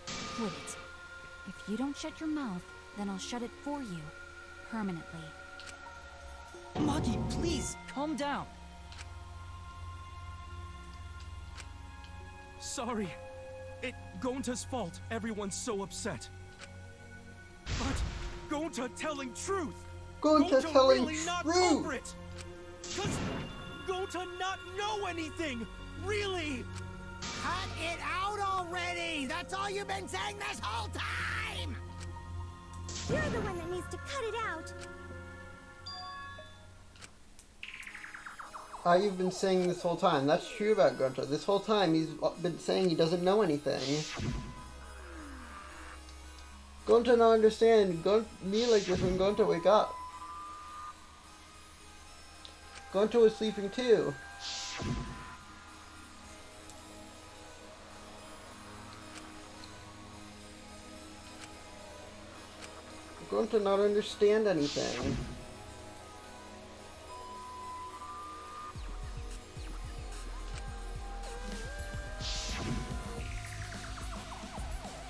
Quit it. If you don't shut your mouth, then I'll shut it for you. Permanently. Maki, please, calm down. Sorry. It's Gonta's fault everyone's so upset. But Gonta telling truth! Gonta telling really not truth! over it! Does Gonta not know anything? Really? Cut it out already! That's all you've been saying this whole time! You're the one that needs to cut it out. You've been saying this whole time. That's true about Gonta. This whole time he's been saying he doesn't know anything. Gonta not understand. Me like this when Gonta wake up. Gonta was sleeping too. Gonta not understand anything.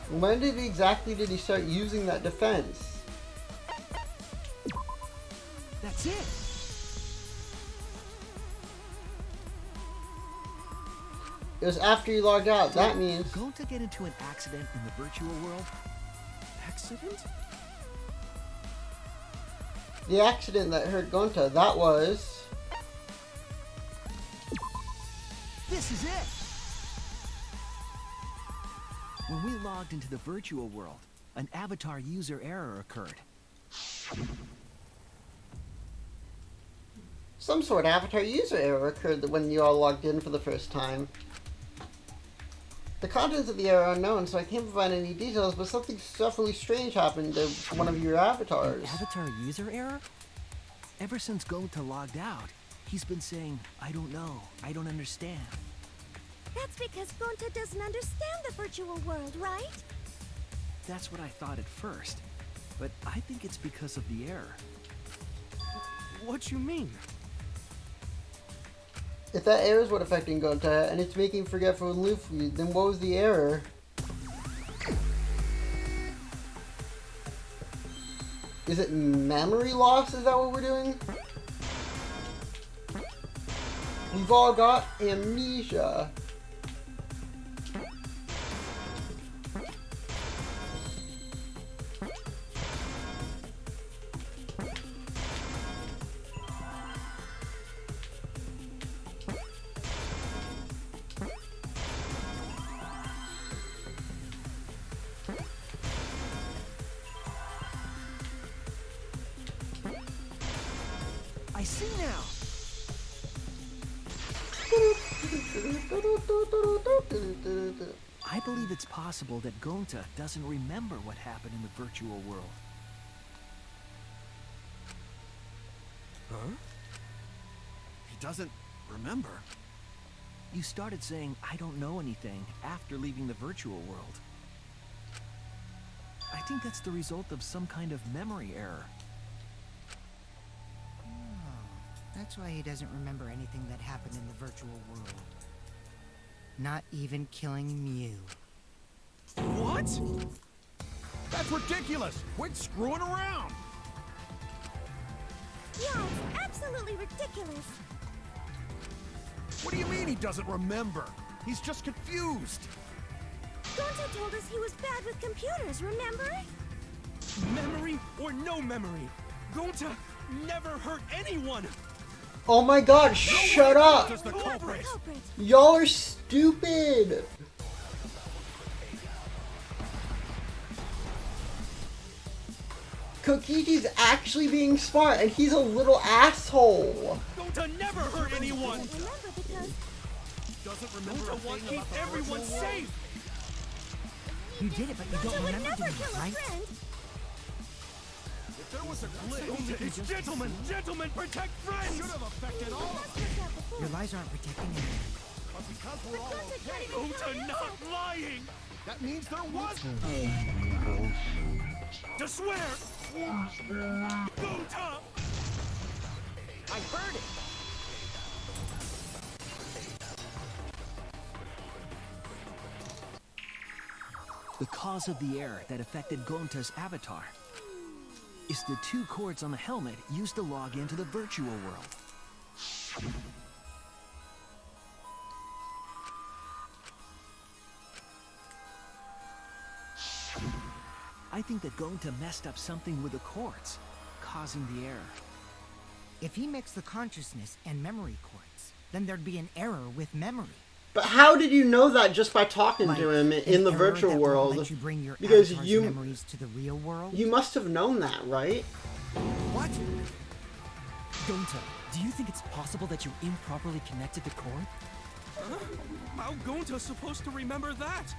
When exactly did he start using that defense? That's it. It was after he logged out. That means... Going to get into an accident in the virtual world? Accident? The accident that hurt Gonta, that was... This is it! When we logged into the virtual world, an avatar user error occurred. Some sort of avatar user error occurred when you all logged in for the first time. The contents of the error are unknown, so I can't provide any details, but something awfully strange happened to one of your avatars. An avatar user error? Ever since Gonta logged out, he's been saying, I don't know, I don't understand. That's because Gonta doesn't understand the virtual world, right? That's what I thought at first, but I think it's because of the error. What you mean? If that error is what affecting Gonta, and it's making forgetful and Luffy, then what was the error? Is it memory loss? Is that what we're doing? We've all got amnesia. I see now! I believe it's possible that Gonta doesn't remember what happened in the virtual world. Huh? He doesn't remember. You started saying, I don't know anything, after leaving the virtual world. I think that's the result of some kind of memory error. That's why he doesn't remember anything that happened in the virtual world. Not even killing Mew. What? That's ridiculous! Quit screwing around! Yeah, it's absolutely ridiculous. What do you mean he doesn't remember? He's just confused. Gonta told us he was bad with computers, remember? Memory or no memory, Gonta never hurt anyone! Oh my god, shut up! Who's the culprit? Y'all are stupid! Kokichi's actually being smart, and he's a little asshole! Gonta never hurt anyone! Remember because Doesn't remember Gonta wants to keep everyone safe! You did it, but you Gonta don't would remember never doing kill it, a right? friend. If there was a glitch, Gonta, it's gentlemen! Gentlemen, protect friends! should have affected all of us. That's that before. Your lies aren't protecting anyone. But because we're all Gonta okay, can't even kill Gonta not himself. lying! that means there was. To swear! Gonta! I heard it! The cause of the error that affected Gonta's avatar is the 2 cords on the helmet used to log into the virtual world. I think that Gonta messed up something with the cords, causing the error. If he mixed the consciousness and memory cords, then there'd be an error with memory. But how did you know that just by talking Like to him in the an error virtual that world? won't let you bring your Because avatar's you memories to the real world? You must have known that, right? What? Gonta, do you think it's possible that you improperly connected the cord? How Gonta's supposed to remember that?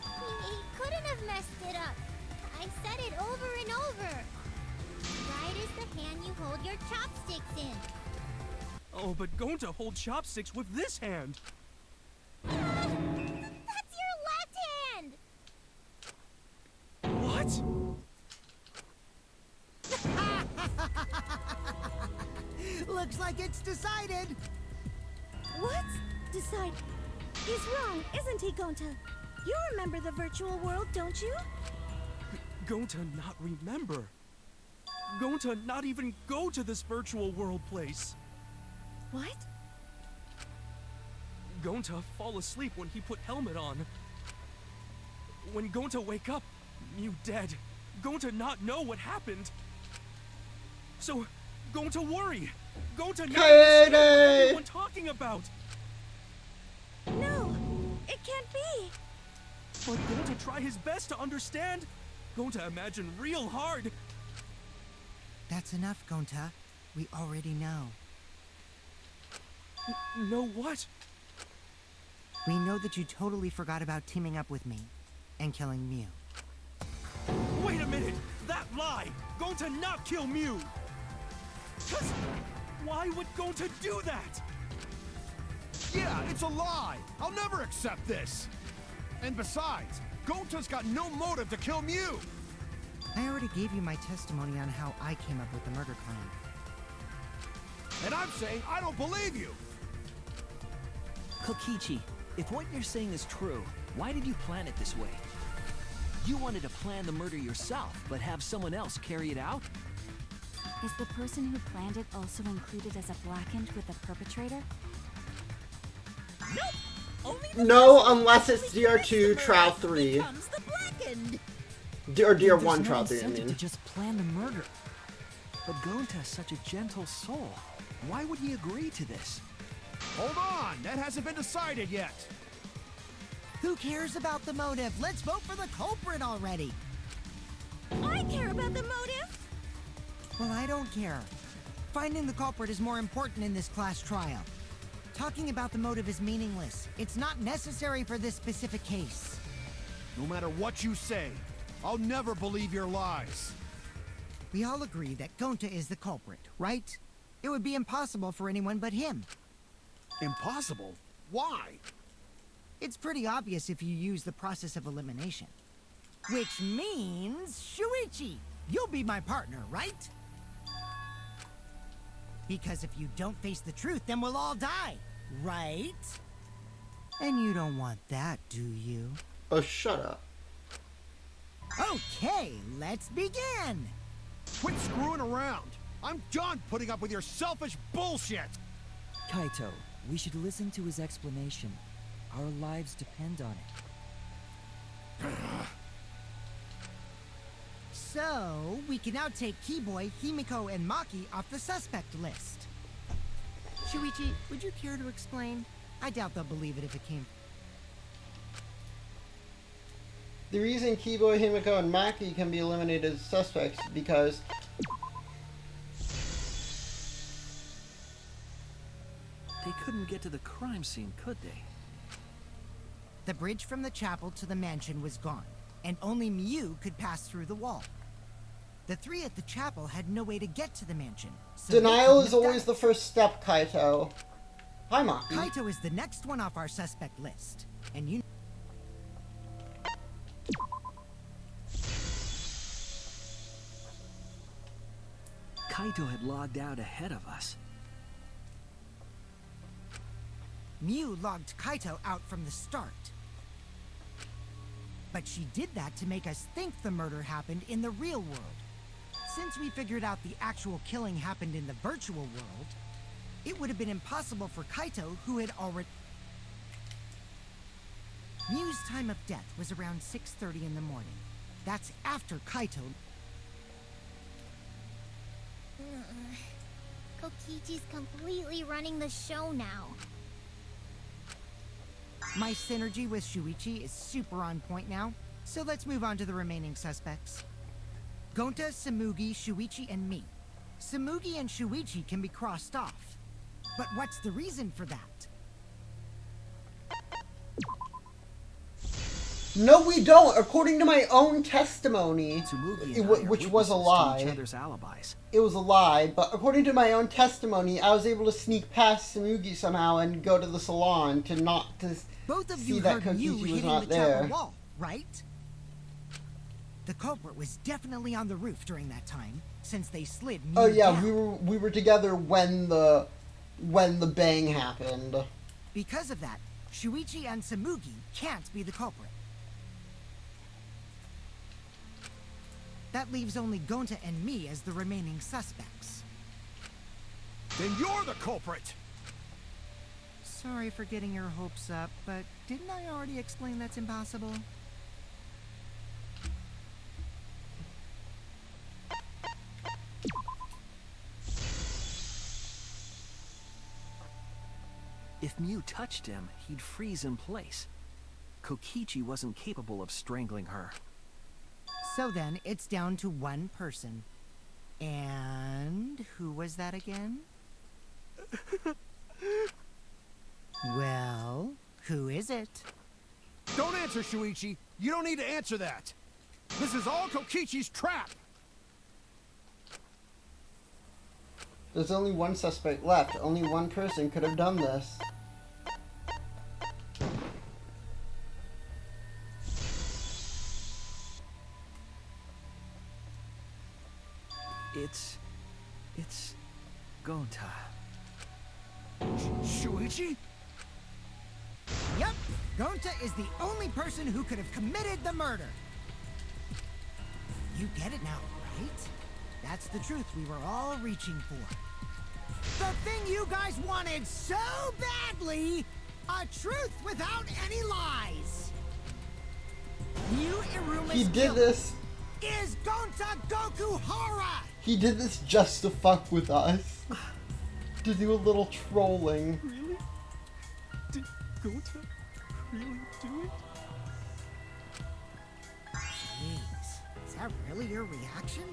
He couldn't have messed it up. I said it over and over. Right is the hand you hold your chopsticks in. Oh, but Gonta holds chopsticks with this hand. That's your left hand! What? Looks like it's decided. What? Decide. He's wrong, isn't he, Gonta? You remember the virtual world, don't you? Gonta not remember. Gonta not even go to this virtual world place. What? Gonta fall asleep when he put helmet on. When Gonta wake up, Mew dead. Gonta not know what happened. So, Gonta worry. Gonta not understand what everyone talking about. No, it can't be. But Gonta try his best to understand. Gonta imagine real hard. That's enough, Gonta. We already know. Know what? We know that you totally forgot about teaming up with me and killing Mew. Wait a minute! That lie! Gonta not kill Mew! 'Cause why would Gonta do that? Yeah, it's a lie! I'll never accept this! And besides, Gonta's got no motive to kill Mew! I already gave you my testimony on how I came up with the murder plan. And I'm saying I don't believe you! Kokichi, if what you're saying is true, why did you plan it this way? You wanted to plan the murder yourself, but have someone else carry it out? Is the person who planned it also included as a blackened with the perpetrator? Nope. Only the No, person unless it's who commits the DR2 murder Trial 3. becomes the blackened. Or There's DR1 no Trial 3, I incentive mean. to just plan the murder. But Gonta's such a gentle soul. Why would he agree to this? Hold on, that hasn't been decided yet! Who cares about the motive? Let's vote for the culprit already! I care about the motive. Well, I don't care. Finding the culprit is more important in this class trial. Talking about the motive is meaningless. It's not necessary for this specific case. No matter what you say, I'll never believe your lies. We all agree that Gonta is the culprit, right? It would be impossible for anyone but him. Impossible? Why? It's pretty obvious if you use the process of elimination. Which means, Shuichi, you'll be my partner, right? Because if you don't face the truth, then we'll all die, right? And you don't want that, do you? Oh, shut up. Okay, let's begin! Quit screwing around! I'm done putting up with your selfish bullshit! Kaito, we should listen to his explanation. Our lives depend on it. So, we can now take Keyboy, Himiko, and Maki off the suspect list. Shuichi, would you care to explain? I doubt they'll believe it if it came. The reason Kibo, Himiko, and Maki can be eliminated as suspects is because They couldn't get to the crime scene, could they? The bridge from the chapel to the mansion was gone, and only Mew could pass through the wall. The three at the chapel had no way to get to the mansion. So denial is always the first step, Kaito. Hi, Maki. Kaito is the next one off our suspect list. And you... Kaito had logged out ahead of us. Miu logged Kaito out from the start. But she did that to make us think the murder happened in the real world. Since we figured out the actual killing happened in the virtual world, it would have been impossible for Kaito, who had already... Miu's time of death was around 6:30 in the morning. That's after Kaito... Kokichi's completely running the show now. My synergy with Shuichi is super on point now, so let's move on to the remaining suspects. Gonta, Samugi, Shuichi, and me. Samugi and Shuichi can be crossed off. But what's the reason for that? No, we don't. According to my own testimony, Tsumugi and I are which was a witnesses to lie. each other's alibis. It was a lie, but according to my own testimony, I was able to sneak past Samugi somehow and go to the salon to not to Both of see you that heard Miu Kokichi was hitting not the there. chapel wall, right? The culprit was definitely on the roof during that time, since they slid Miu Oh yeah, down. we were together when the bang happened. Because of that, Shuichi and Samugi can't be the culprit. That leaves only Gonta and me as the remaining suspects. Then you're the culprit! Sorry for getting your hopes up, but didn't I already explain that's impossible? If Miu touched him, he'd freeze in place. Kokichi wasn't capable of strangling her. So then, it's down to one person. And who was that again? Well, who is it? Don't answer, Shuichi. You don't need to answer that. This is all Kokichi's trap. There's only one suspect left. Only one person could have done this. It's Gonta. Shuichi? Yep, Gonta is the only person who could have committed the murder. You get it now, right? That's the truth we were all reaching for. The thing you guys wanted so badly! A truth without any lies! New Iruma's He did killer this. is Gonta Gokuhara! He did this just to fuck with us. To do a little trolling. Really? Did Gonta really do it? Jeez, is that really your reaction?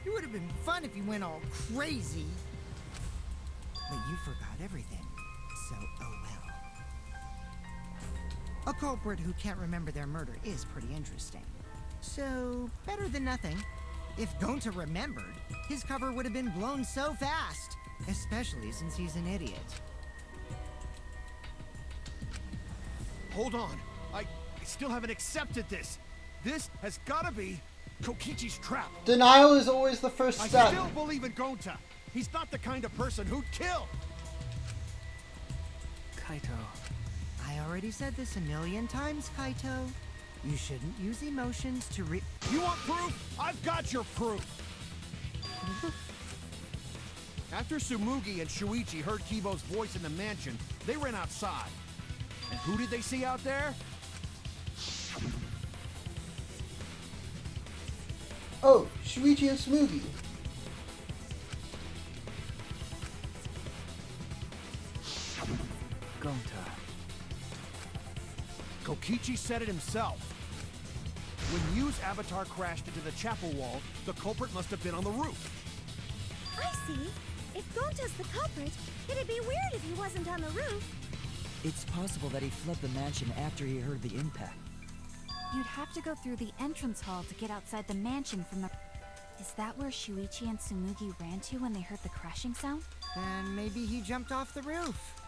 It would have been fun if you went all crazy. But you forgot everything, so oh well. A culprit who can't remember their murder is pretty interesting. So, better than nothing. If Gonta remembered, his cover would have been blown so fast. Especially since he's an idiot. Hold on. I still haven't accepted this. This has got to be Kokichi's trap. Denial is always the first I step. still believe in Gonta. He's not the kind of person who'd kill. Kaito. I already said this a million times, Kaito. You shouldn't use emotions to You want proof? I've got your proof. After Tsumugi and Shuichi heard Kibo's voice in the mansion, they ran outside. And who did they see out there? Oh, Shuichi and Smoothie. Gonta. Kokichi said it himself. When Miu's avatar crashed into the chapel wall, the culprit must have been on the roof. I see. If Gonta's the culprit, it'd be weird if he wasn't on the roof. It's possible that he fled the mansion after he heard the impact. You'd have to go through the entrance hall to get outside the mansion from the... Is that where Shuichi and Tsumugi ran to when they heard the crashing sound? Then maybe he jumped off the roof.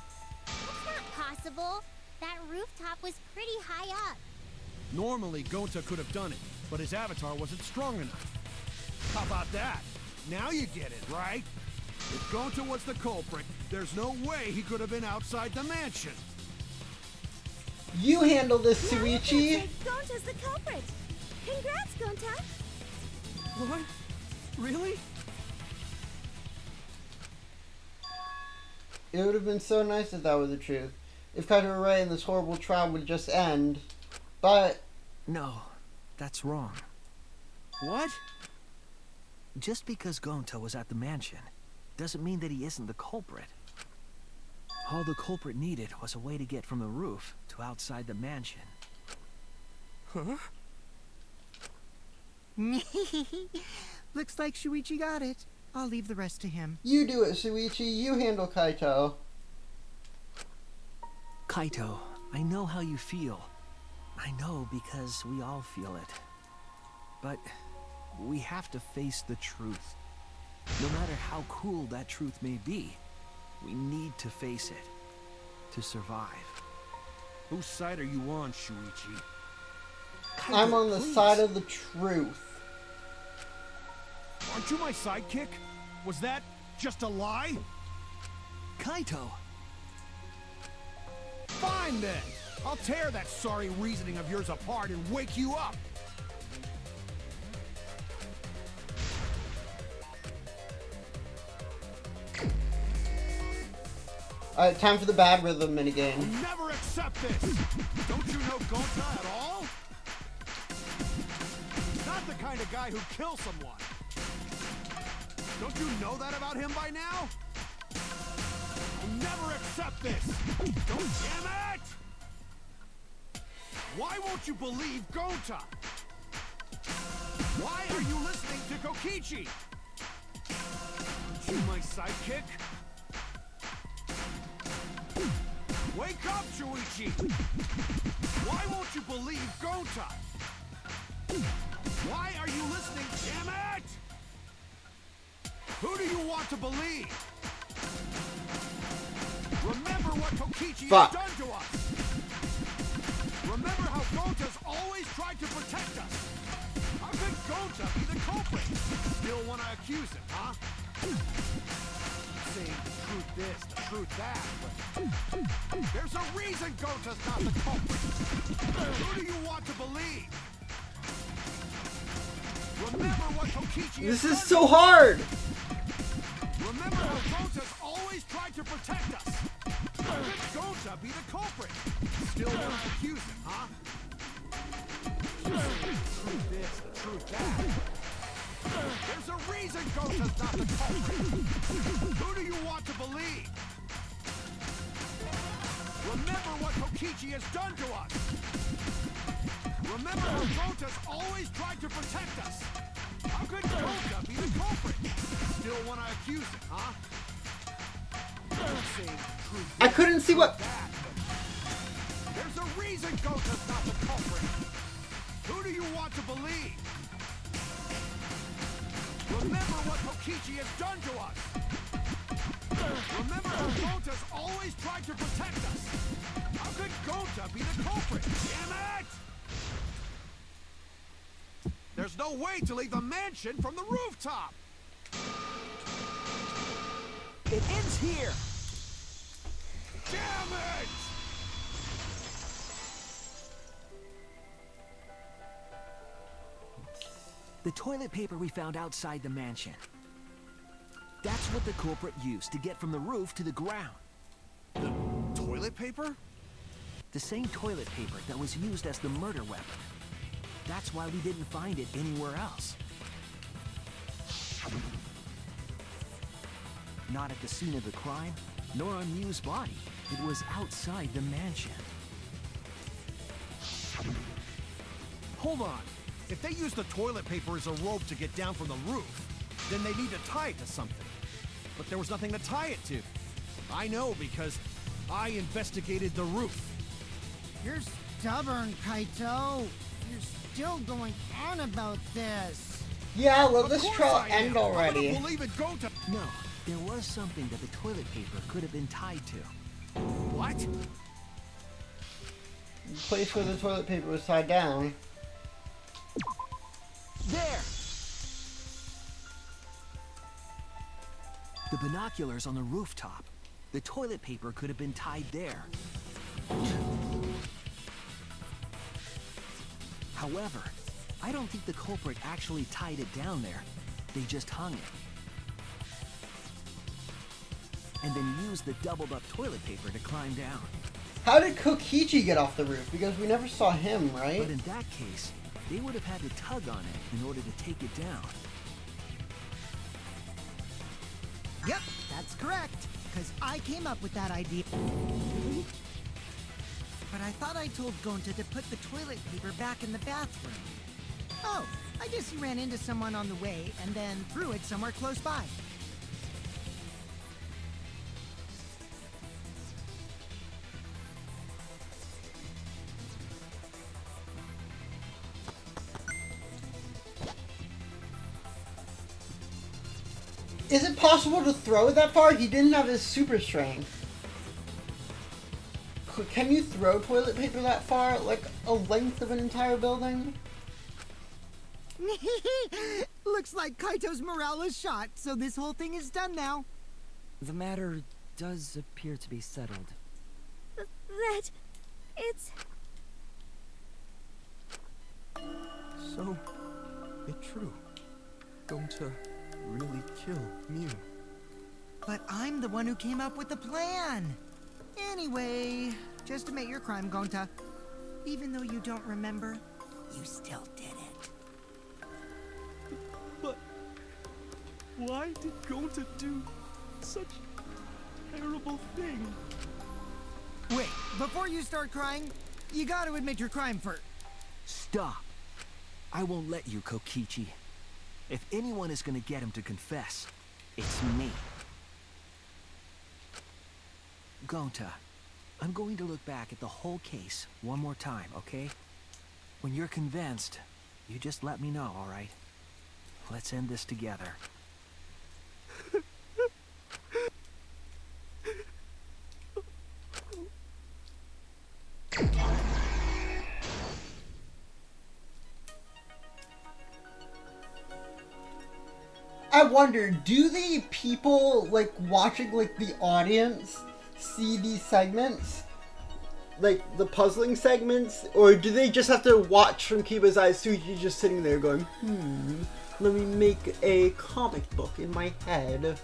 That's not possible. That rooftop was pretty high up. Normally, Gonta could have done it, but his avatar wasn't strong enough. How about that? Now you get it, right? If Gonta was the culprit, there's no way he could have been outside the mansion. You handle this, Now you can Shuichi. say Gonta's the culprit. Congrats, Gonta. What? Really? It would have been so nice if that were the truth. If Kaito were right and this horrible trial would just end. But No, that's wrong. What? Just because Gonta was at the mansion doesn't mean that he isn't the culprit. All the culprit needed was a way to get from the roof to outside the mansion. Huh? Looks like Shuichi got it. I'll leave the rest to him. you do it, Shuichi. You handle Kaito. Kaito, I know how you feel. I know because we all feel it. But we have to face the truth. No matter how cruel that truth may be, we need to face it to survive. Whose side are you on, Shuichi? Kaito, I'm on the please. side of the truth. Aren't you my sidekick? Was that just a lie? Kaito! Fine then. I'll tear that sorry reasoning of yours apart and wake you up. Alright, time for the bad rhythm minigame. I'll never accept this. Don't you know Gonta at all? He's not the kind of guy who kills someone. Don't you know that about him by now? I'll never accept this. Don't damn it! Why won't you believe Gonta? Why are you listening to Kokichi? Aren't you my sidekick? Wake up, Shuichi! Why won't you believe Gonta? Why are you listening, damn it? Who do you want to believe? Remember what Kokichi Fuck. has done to us! Remember how Gonta's always tried to protect us! How could Gonta be the culprit? Still want to accuse him, huh? Saying the truth this, the truth that, but there's a reason Gonta's not the culprit! Who do you want to believe? Remember what Kokichi has This is done so to us. hard! Remember how Gonta's always tried to protect us! How could Gonta be the culprit? Still want to accuse him, huh? The truth this, the truth that. There's a reason Gonta's not the culprit! Who do you want to believe? Remember what Kokichi has done to us! Remember how Gonta's always tried to protect us! How could Gonta be the culprit? Still want to accuse him, huh? Saying the truth I couldn't see what. that. There's a reason Gonta's not the culprit! Who do you want to believe? Remember what Kokichi has done to us! Remember how Gonta's always tried to protect us! How could Gonta be the culprit? Damn it! There's no way to leave the mansion from the rooftop! It ends here! Damn it! The toilet paper we found outside the mansion. That's what the culprit used to get from the roof to the ground. The toilet paper? The same toilet paper that was used as the murder weapon. That's why we didn't find it anywhere else. Not at the scene of the crime, nor on Miu's body. It was outside the mansion. Hold on. If they use the toilet paper as a rope to get down from the roof, then they need to tie it to something. But there was nothing to tie it to. I know because I investigated the roof. You're stubborn, Kaito. You're still going on about this. Yeah, let Of this course trial I am. end I'm already. gonna believe in Gonta. No, there was something that the toilet paper could have been tied to. What? The place where the toilet paper was tied down. There! binoculars on the rooftop. The toilet paper could have been tied there. However, I don't think the culprit actually tied it down there. They just hung it. And then used the doubled up toilet paper to climb down. How did Kokichi get off the roof? Because we never saw him, right? But in that case, they would have had to tug on it in order to take it down. Yep, that's correct. Because I came up with that idea. But I thought I told Gonta to put the toilet paper back in the bathroom. Oh, I guess he ran into someone on the way and then threw it somewhere close by. Is it possible to throw it that far? He didn't have his super strength. Can you throw toilet paper that far? Like a length of an entire building? Looks like Kaito's morale is shot, so this whole thing is done now. The matter does appear to be settled. That... it's... So, it's true. Going to really kill Mew. But I'm the one who came up with the plan. Anyway, just admit your crime, Gonta. Even though you don't remember, you still did it. But why did Gonta do such a terrible thing? Wait, before you start crying, you gotta admit your crime first. Stop. I won't let you, Kokichi. If anyone is gonna get him to confess, it's me. Gonta, I'm going to look back at the whole case one more time, okay? When you're convinced, you just let me know, all right? Let's end this together. I wonder, do the people, like, watching, like, the audience see these segments? Like, the puzzling segments? Or do they just have to watch from Kiba's eyes, Suichi just sitting there going, let me make a comic book in my head?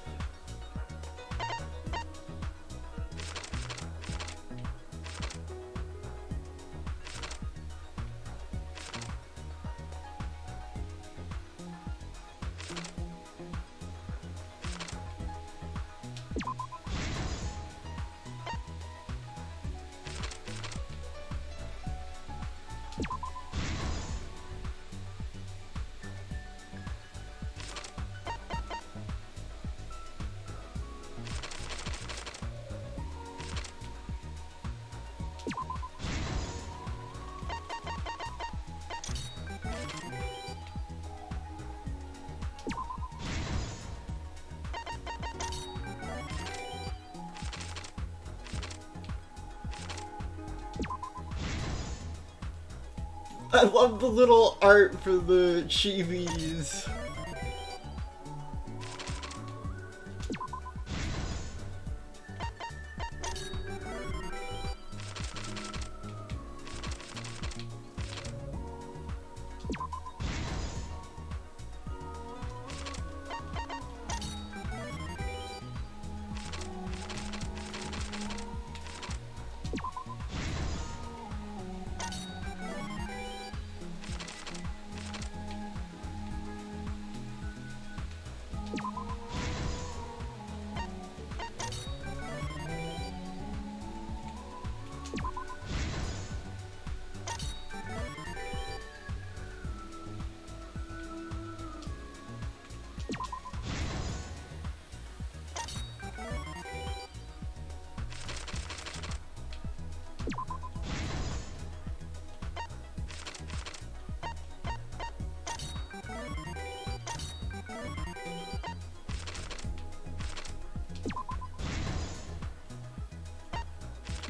I love the little art for the chibis.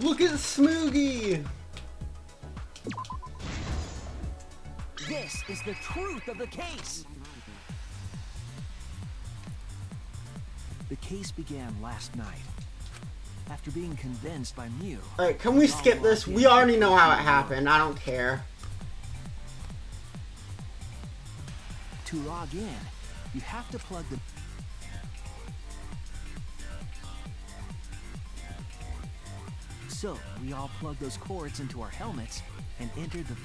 Look at Smoogie! This is the truth of the case. The case began last night. After being convinced by Mew... Alright, can we skip this? We already know how it happened. I don't care. To log in, you have to plug the... So, we all plugged those cords into our helmets and entered the...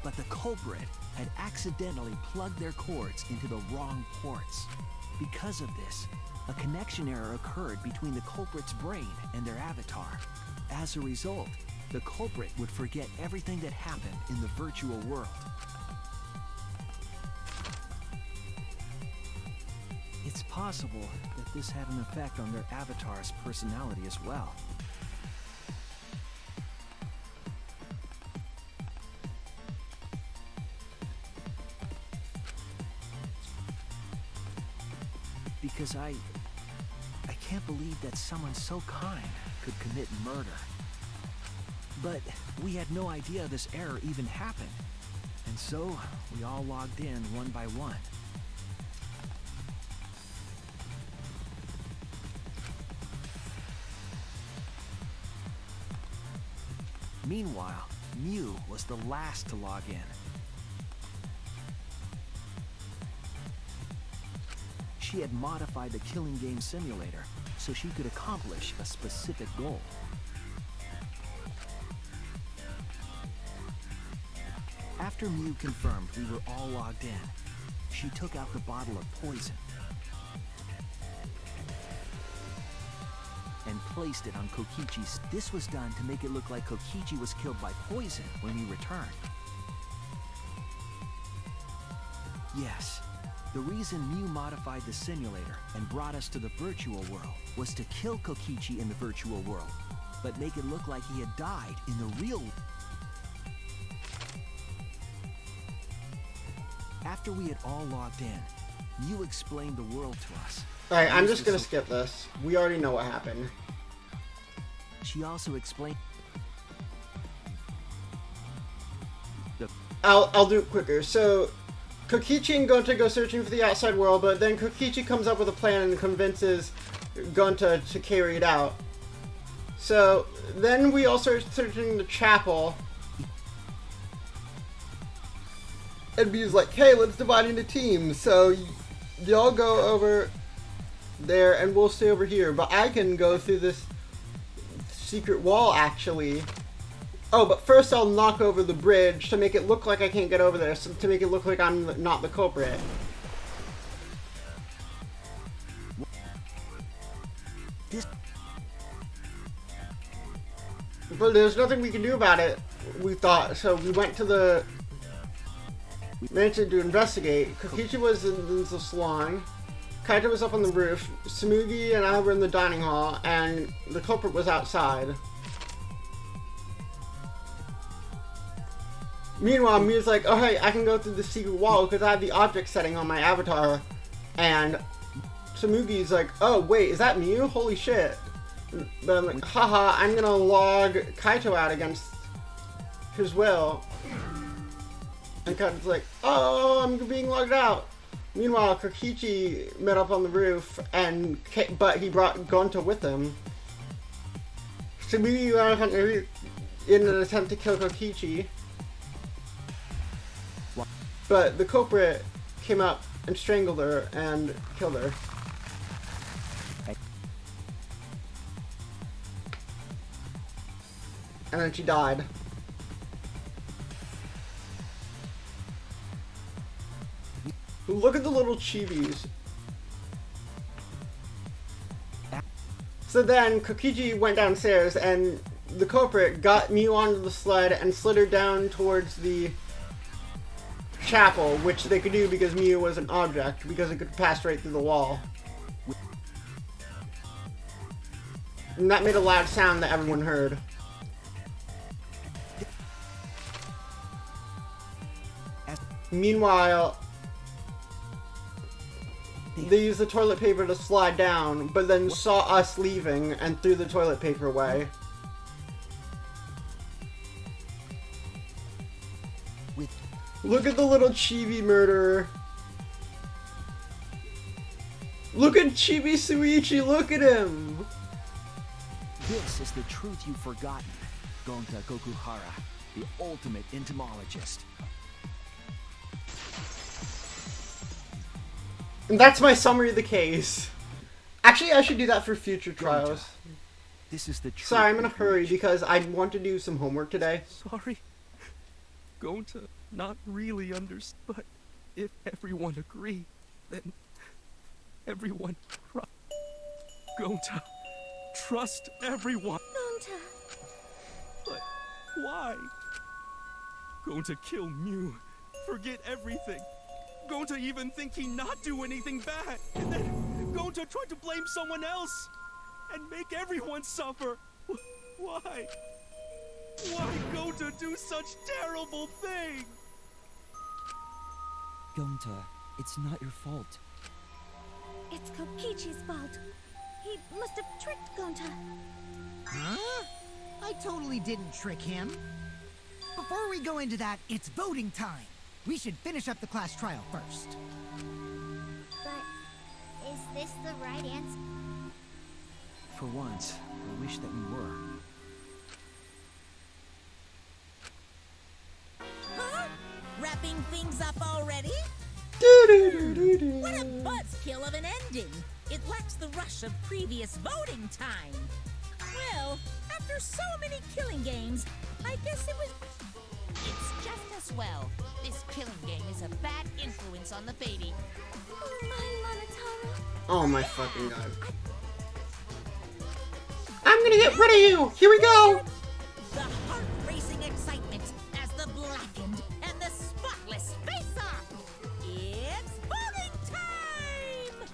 But the culprit had accidentally plugged their cords into the wrong ports. Because of this, a connection error occurred between the culprit's brain and their avatar. As a result, the culprit would forget everything that happened in the virtual world. It's possible that this had an effect on their avatar's personality as well. Because I can't believe that someone so kind could commit murder. But we had no idea this error even happened. And so, we all logged in one by one. Meanwhile, Mew was the last to log in. She had modified the killing game simulator so she could accomplish a specific goal. After Mew confirmed we were all logged in, she took out the bottle of poison and placed it on Kokichi's. This was done to make it look like Kokichi was killed by poison when he returned. Yes, the reason Mew modified the simulator and brought us to the virtual world was to kill Kokichi in the virtual world, but make it look like he had died in the real world. After we had all logged in, Mew explained the world to us. Alright, I'm just gonna skip this. We already know what happened. She also explained... I'll do it quicker. So, Kokichi and Gonta go searching for the outside world, but then Kokichi comes up with a plan and convinces Gonta to carry it out. So, then we all start searching the chapel. And Mew's like, hey, let's divide into teams. So, y'all go over there and we'll stay over here. But I can go through this secret wall, actually. Oh, but first I'll knock over the bridge to make it look like I can't get over there, so to make it look like I'm not the culprit. But there's nothing we can do about it, we thought, so we went to the mansion to investigate. Kokichi was in the salon, Kaito was up on the roof, Tsumugi and I were in the dining hall, and the culprit was outside. Meanwhile, Mew's like, oh hey, I can go through the secret wall because I have the object setting on my avatar. And Tsumugi's like, oh wait, is that Mew? Holy shit. But I'm like, haha, I'm gonna log Kaito out against his will. And Kaito's like, oh, I'm being logged out. Meanwhile, Kokichi met up on the roof, but he brought Gonta with him. Tsumugi went out in an attempt to kill Kokichi. But the culprit came up and strangled her and killed her. And then she died. Look at the little chibis. So then Kokichi went downstairs and the culprit got Mew onto the sled and slid her down towards the chapel, which they could do because Mew was an object, because it could pass right through the wall. And that made a loud sound that everyone heard. Meanwhile, they used the toilet paper to slide down, but then saw us leaving and threw the toilet paper away. Look at the little chibi murderer. Look at Chibi Suichi, look at him! This is the truth you've forgotten, Gonta Kokuhara, the ultimate entomologist. And that's my summary of the case. Actually, I should do that for future trials. This is the truth. Sorry, I'm in a hurry because I want to do some homework today. Sorry. Going to not really understand, but if everyone agree, then everyone going to trust everyone. Gonta. But why? Going to kill Mew, forget everything. Going to even think he not do anything bad, and then going to try to blame someone else and make everyone suffer. Why? Why go to do such terrible thing? Gonta, it's not your fault. It's Kokichi's fault. He must have tricked Gonta. Huh? I totally didn't trick him. Before we go into that, it's voting time. We should finish up the class trial first. But is this the right answer? For once, I wish that we were. Huh? Wrapping things up already? What a buzzkill of an ending! It lacks the rush of previous voting time. Well, after so many killing games, I guess it was... It's just as well. This killing game is a bad influence on the baby. Oh my, Monotaro. Oh my fucking god. I'm gonna get rid of you! Here we go! The heart-racing excitement as the blackened and the spotless face off! It's voting time!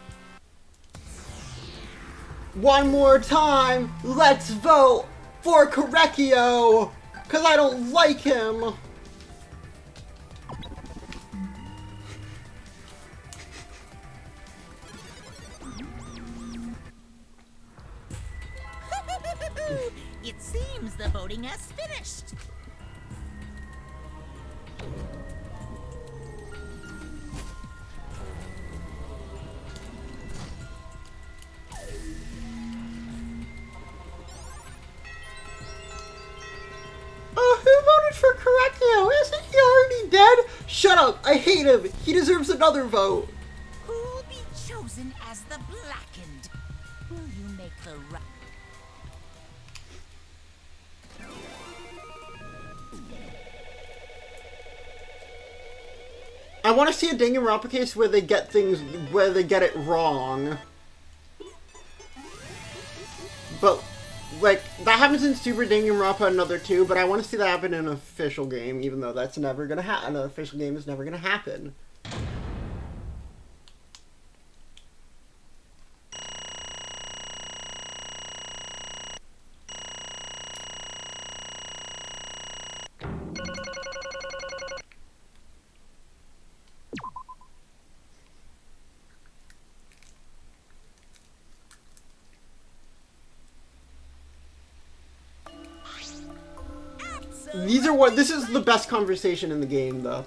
One more time, let's vote for Korekio! Cause I don't like him! It seems the voting has finished. Oh, who voted for Korekio? Isn't he already dead? Shut up! I hate him! He deserves another vote! Who'll be chosen as the blackened? Will you make the right... I want to see a Danganronpa case where they get things, where they get it wrong. But, like, that happens in Super Danganronpa Another 2, but I want to see that happen in an official game, even though that's never gonna happen. An official game is never gonna happen. This is the best conversation in the game, though.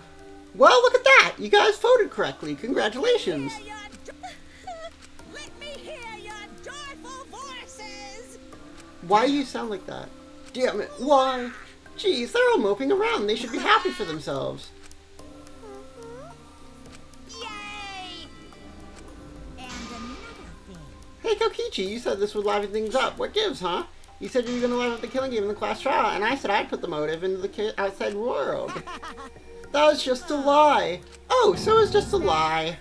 Well, look at that! You guys voted correctly. Congratulations. Let me hear your joyful voices! Why do you sound like that? Damn it, why? Jeez, they're all moping around. They should be happy for themselves. Yay! And another thing. Hey, Kokichi, you said this would liven things up. What gives, huh? You said you were going to liven up the killing game in the class trial, and I said I'd put the motive into the outside world. That was just a lie. Oh, so it was just a lie.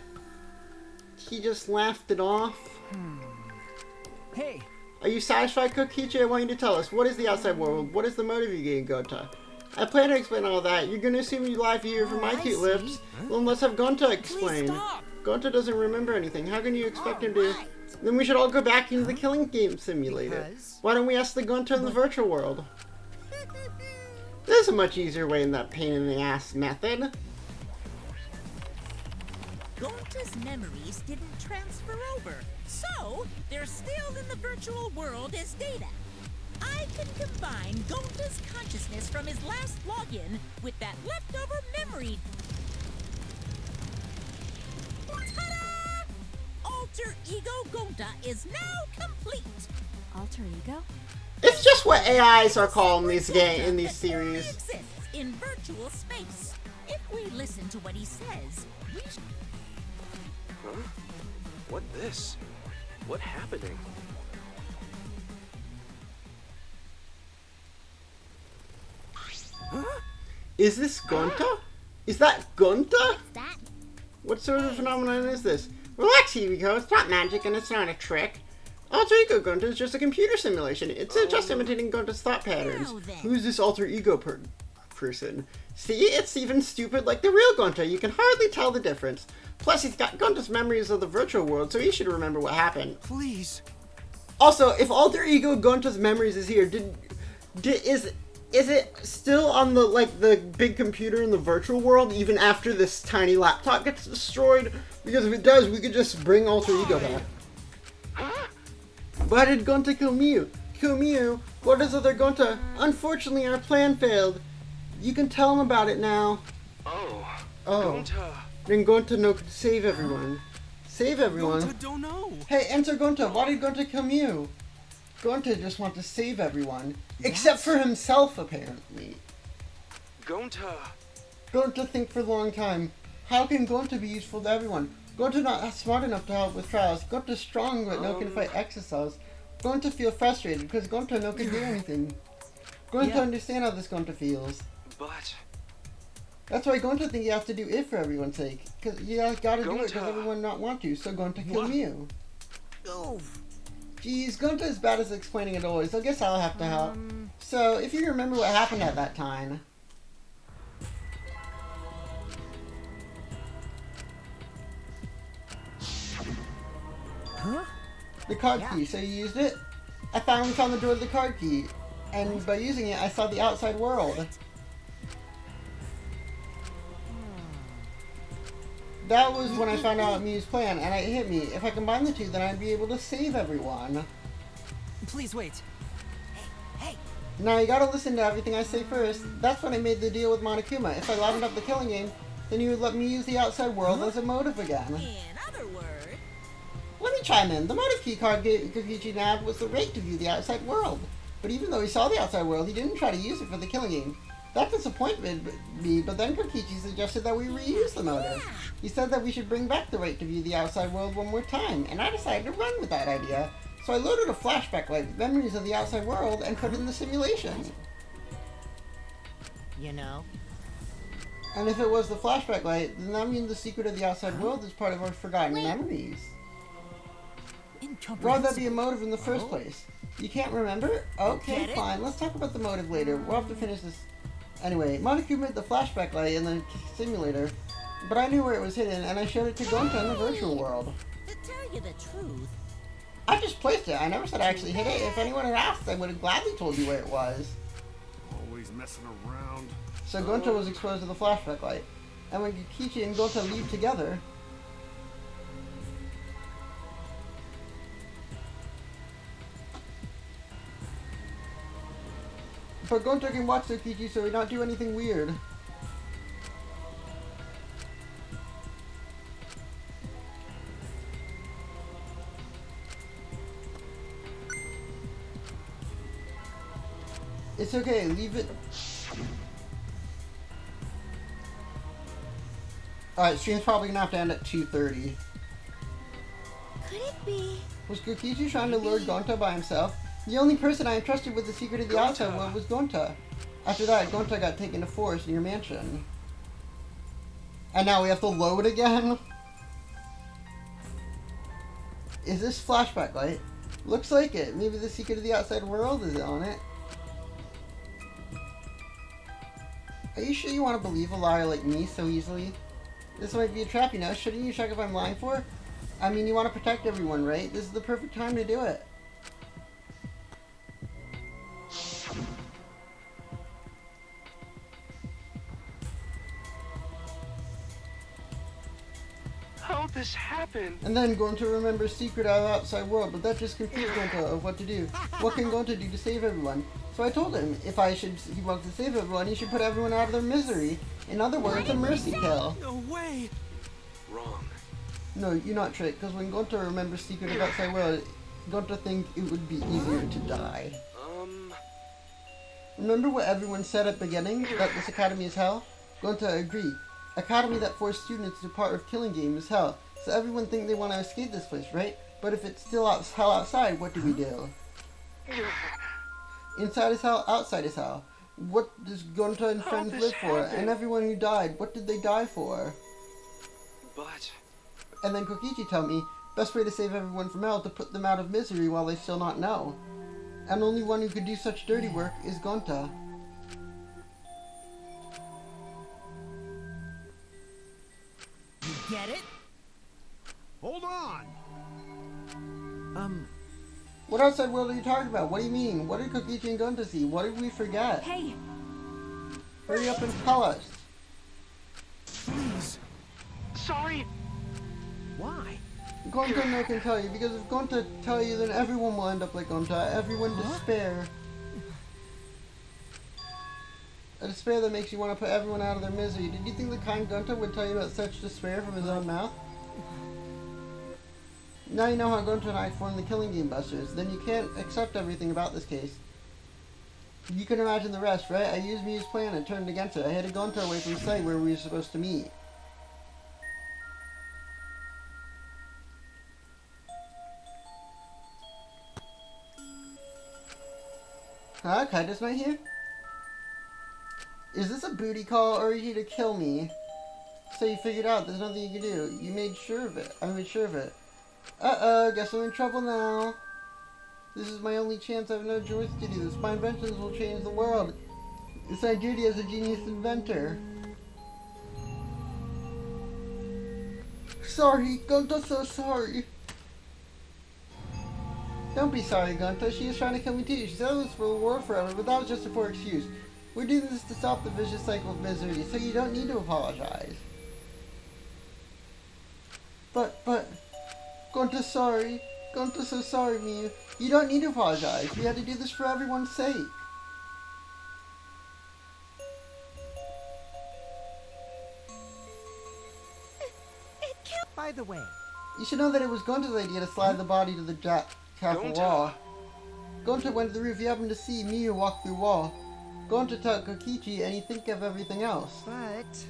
He just laughed it off. Hey! Are you satisfied, Kokichi? I want you to tell us. What is the outside world? What is the motive you gave Gonta? I plan to explain all that. You're going to assume you lie for you from my cute lips. Well, let's have Gonta explain. Gonta doesn't remember anything. How can you expect him to... Then we should all go back into the killing game simulator. Why don't we ask the Gonta in the virtual world? There's a much easier way than that pain in the ass method. Gonta's memories didn't transfer over, so they're still in the virtual world as data. I can combine Gonta's consciousness from his last login with that leftover memory Ta-da! Alter Ego Gonta is now complete. Alter ego? It's just what AIs are called in these series. Exists in virtual space. If we listen to what he says, we Huh? What this? What happening? Huh? Is this Gonta? Is that Gonta? That What sort of phenomenon is this? Relax, Hibiko. It's not magic and it's not a trick. Alter Ego Gonta is just a computer simulation. It's just imitating Gonta's thought patterns. Now then. Who's this Alter Ego person? See, it's even stupid like the real Gonta. You can hardly tell the difference. Plus, he's got Gonta's memories of the virtual world, so he should remember what happened. Please. Also, if Alter Ego Gonta's memories is here, is it still on the big computer in the virtual world even after this tiny laptop gets destroyed? Because if it does, we could just bring Alter Ego back. Why did Gonta kill Mew? Kill Mew? What is other Gonta? Unfortunately, our plan failed. You can tell him about it now. Oh. Oh. Gonta. Then Gonta no could save everyone. Save everyone? Gonta don't know. Hey, enter Gonta. Why did Gonta kill Mew? Gonta just wants to save everyone. Except for himself, apparently. Gonta. Gonta think for a long time. How can Gonta be useful to everyone? Gonta not smart enough to help with trials. Gonta strong but no can fight exercise. Gonta feel frustrated because Gonta no can do anything. Gonta understand how this Gonta feels. But That's why Gonta think you have to do it for everyone's sake. Cause you gotta do it because Gonta. everyone not want to. So Gonta kill Mew. Oh. Geez, Gonta is bad as explaining it always. I guess I'll have to help. So if you remember what happened at that time. Huh? The card key, so you used it? I finally found the door to the card key, and by using it, I saw the outside world. That was when I found out Mew's plan, and it hit me. If I combine the two, then I'd be able to save everyone. Please wait. Now you gotta listen to everything I say first. That's when I made the deal with Monokuma. If I livened up the killing game, then you would let me use the outside world as a motive again. in other words, Let me chime in. The motive key card Kokichi nabbed was the rate to view the outside world. But even though he saw the outside world, he didn't try to use it for the killing game. That disappointed me, but then Kokichi suggested that we reuse the motive. He said that we should bring back the rate to view the outside world one more time, and I decided to run with that idea. So I loaded a flashback light with memories of the outside world and put it in the simulation. you know. And if it was the flashback light, then that means the secret of the outside world is part of our forgotten memories. Why would that be a motive in the first place? You can't remember? Okay, fine. Let's talk about the motive later. We'll have to finish this. Anyway, Monokuma made the flashback light in the simulator, but I knew where it was hidden, and I showed it to Gonta in the virtual world. To tell you the truth, I just placed it. I never said I actually hid it. If anyone had asked, I would have gladly told you where it was. Always messing around. So Gonta was exposed to the flashback light, and when Kokichi and Gonta leave together, but Gonta can watch Kokichi so he not do anything weird. It's okay, leave it. Alright, stream's probably gonna have to end at 2:30. Could it be? Was Kokichi trying to lure Gonta by himself? The only person I entrusted with the secret of the outside world was Gonta. After that, Gonta got taken to forest in your mansion. And now we have to load again? Is this flashback light? Looks like it. Maybe the secret of the outside world is on it. Are you sure you want to believe a liar like me so easily? This might be a trap, you know. Shouldn't you check if I'm lying for? I mean, you want to protect everyone, right? This is the perfect time to do it. How'd this happen? And then Gonta remembers secret of the outside world, but that just confused Gonta of what to do. What can Gonta do to save everyone? So I told him, if he wants to save everyone, he should put everyone out of their misery. In other words, a mercy kill. No way. Wrong. No, you're not tricked, because when Gonta remembers Secret of Outside World, Gonta thinks it would be easier to die. Remember what everyone said at the beginning, that this academy is hell? Gonta agreed. Academy that forced students to part of killing game is hell. So everyone think they want to escape this place, right? But if it's still hell outside, what do we do? Inside is hell, outside is hell. What does Gonta and friends live for? And everyone who died, what did they die for? But... And then Kokichi told me, best way to save everyone from hell to put them out of misery while they still not know. And only one who could do such dirty work is Gonta. You get it? Hold on! What outside world are you talking about? What do you mean? What did Kokichi and Gonta see? What did we forget? Hey! Hurry up and tell us. Please. Sorry. Why? Gonta no can tell you, because if Gonta tell you, then everyone will end up like Gonta. Everyone despair. A despair that makes you want to put everyone out of their misery. Did you think the kind Gonta would tell you about such despair from his own mouth? Now you know how Gonta and I formed the Killing Game Busters. Then you can't accept everything about this case. You can imagine the rest, right? I used Miu's plan and turned against it. I headed Gonta away from the site where we were supposed to meet. Huh? Kaido's not here? Is this a booty call, or are you here to kill me? So you figured out there's nothing you can do. You made sure of it. I made sure of it. Uh-oh, guess I'm in trouble now. This is my only chance. I have no choice to do this. My inventions will change the world. It's my duty as a genius inventor. Sorry, Gonta, so sorry. Don't be sorry, Gonta. She was trying to kill me too. She said it was for the world forever, but that was just a poor excuse. We're doing this to stop the vicious cycle of misery, so you don't need to apologize. But, Gonta's sorry. Gonta's so sorry, Miu. You don't need to apologize. We had to do this for everyone's sake. By the way, You should know that it was Gonta's idea to slide the body to the castle wall. Gonta went to the roof. He happened to see Miu walk through wall. Gonta told Kokichi, and he think of everything else. but...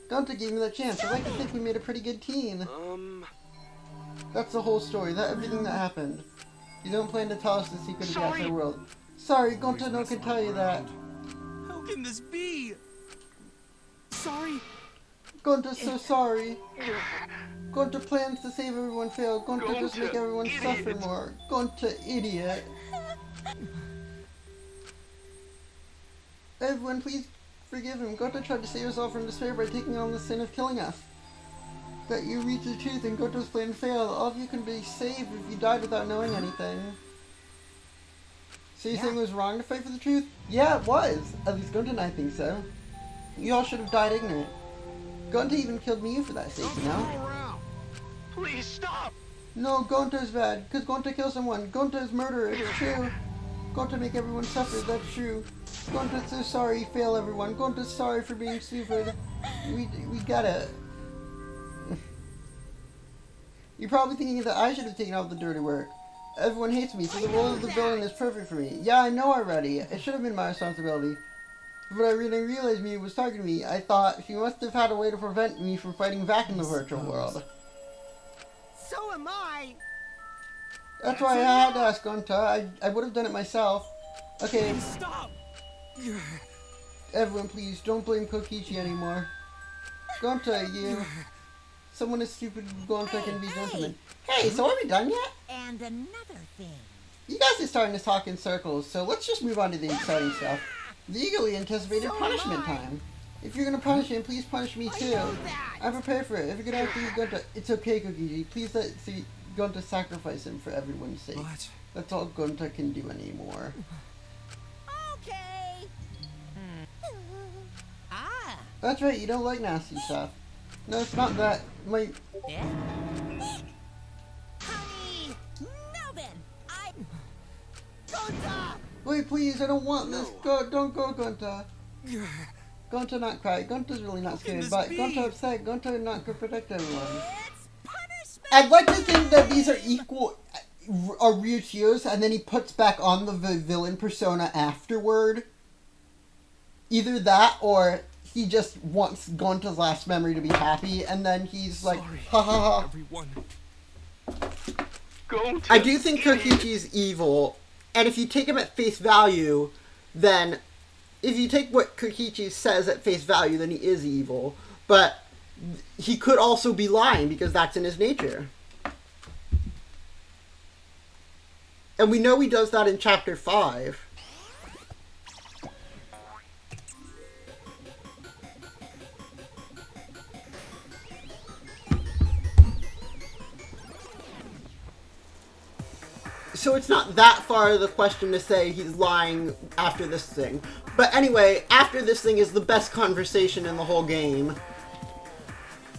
Gonta gave me that chance. I like to think we made a pretty good team. That's the whole story. That's everything that happened. You don't plan to tell us the secret of the outside world. Sorry, Gonta no can tell you that. How can this be? Sorry. Gonta's so sorry. Gonta plans to save everyone failed. Gonta just make everyone suffer more. Gonta idiot. Everyone, please forgive him. Gonta tried to save us all from despair by taking on the sin of killing us. That you reach the truth and Gonta's plan failed. All of you can be saved if you died without knowing anything. So you're saying it was wrong to fight for the truth? Yeah, it was. At least Gonta and I think so. You all should have died ignorant. Gonta even killed me for that sake, you know? Please stop. No, Gonta's bad, because Gonta killed someone. Gonta's murderer, it's true. Gonta make everyone suffer, that's true. Gonta's so sorry, fail everyone. Gonta's sorry for being stupid. We got it. You're probably thinking that I should have taken off the dirty work. Everyone hates me, so the role of the villain is perfect for me. Yeah, I know already. It should have been my responsibility. But I really realized Miu was talking to me. I thought she must have had a way to prevent me from fighting back in the virtual world. So am I! That's why I had to ask Gonta. I would have done it myself. Okay. Please stop. Everyone, please, don't blame Kokichi anymore. Gonta, you... Someone as stupid as Gonta can be gentleman. Hey, so are we done yet? And another thing. You guys are starting to talk in circles, so let's just move on to the exciting stuff. The eagerly anticipated punishment time. If you're gonna punish him, please punish me too. I'm prepared for it. If you're gonna have to use Gonta, it's okay, Kokichi. Please let Gonta sacrifice him for everyone's sake. What? That's all Gonta can do anymore. Okay. Ah. That's right, you don't like nasty stuff. No, it's not that. My... Yeah. Honey. Now then, Gonta! Wait, please, I don't want this. Go, don't go, Gonta. Gonta not cry. Gonta's really not scared, but Gonta upset. Gonta not gonna protect everyone. it's I'd like to think that these are equal, are real tears, and then he puts back on the villain persona afterward. Either that, or he just wants Gonta's last memory to be happy, and then he's like, ha ha ha. Everyone. I do think Kokichi's evil, and if you take him at face value, then if you take what Kokichi says at face value, then he is evil. But he could also be lying, because that's in his nature. And we know he does that in Chapter 5. So it's not that far of the question to say he's lying after this thing. But anyway, after this thing is the best conversation in the whole game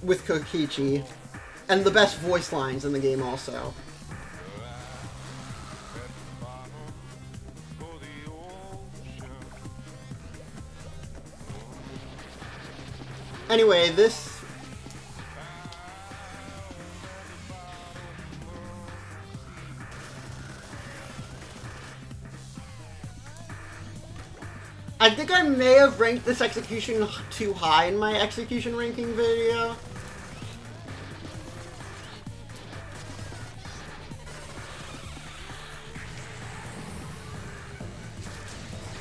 with Kokichi. And the best voice lines in the game also. Anyway, this... I think I may have ranked this execution too high in my execution ranking video.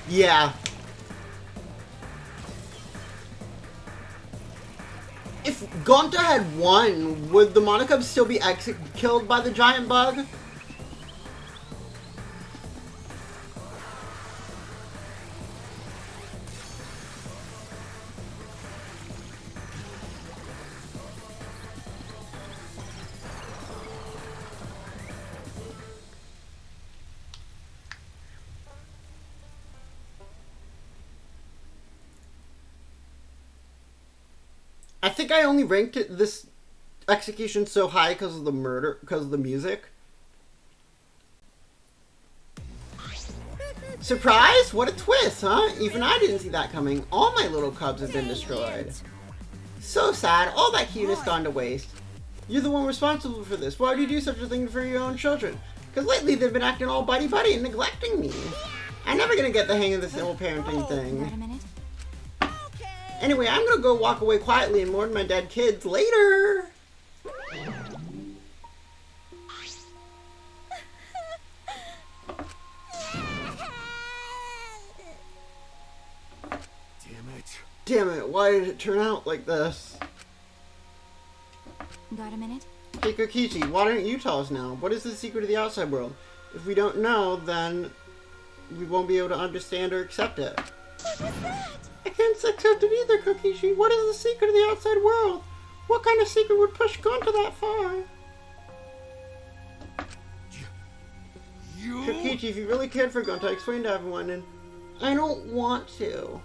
Yeah. If Gonta had won, would the Monokub still be killed by the giant bug? I think I only ranked this execution so high because of the murder, because of the music. Surprise? What a twist, huh? Even I didn't see that coming. All my little cubs have been destroyed. So sad. All that cuteness gone to waste. You're the one responsible for this. Why would you do such a thing for your own children? Because lately they've been acting all buddy-buddy and neglecting me. I'm never gonna get the hang of this whole parenting thing. Wait a minute. Anyway, I'm gonna go walk away quietly and mourn my dead kids later. Damn it, why did it turn out like this? Got a minute? Hey Kokichi, why don't you tell us now? What is the secret of the outside world? If we don't know, then we won't be able to understand or accept it. What was that? I can't accept it either, Kokichi. What is the secret of the outside world? What kind of secret would push Gonta that far? Kokichi, if you really cared for Gonta, explain to everyone, and I don't want to.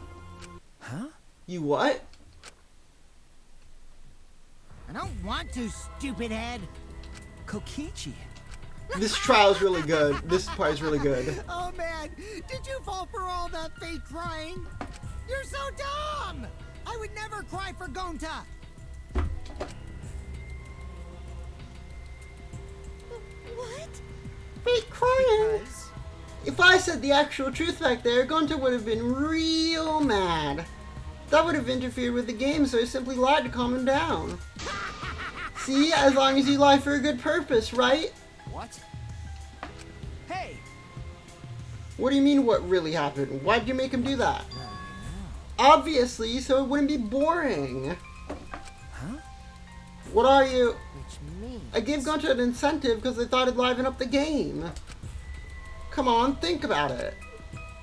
Huh? You what? I don't want to, stupid head. Kokichi. This trial is really good. This part is really good. Oh man, did you fall for all that fake crying? You're so dumb! I would never cry for Gonta! What? Fake crying? If I said the actual truth back there, Gonta would have been real mad. That would have interfered with the game, so I simply lied to calm him down. See, as long as you lie for a good purpose, right? What? Hey! What do you mean, what really happened? Why'd you make him do that? Obviously, so it wouldn't be boring. Huh? What are you? Which means... I gave Gonta an incentive because I thought it'd liven up the game. Come on, think about it.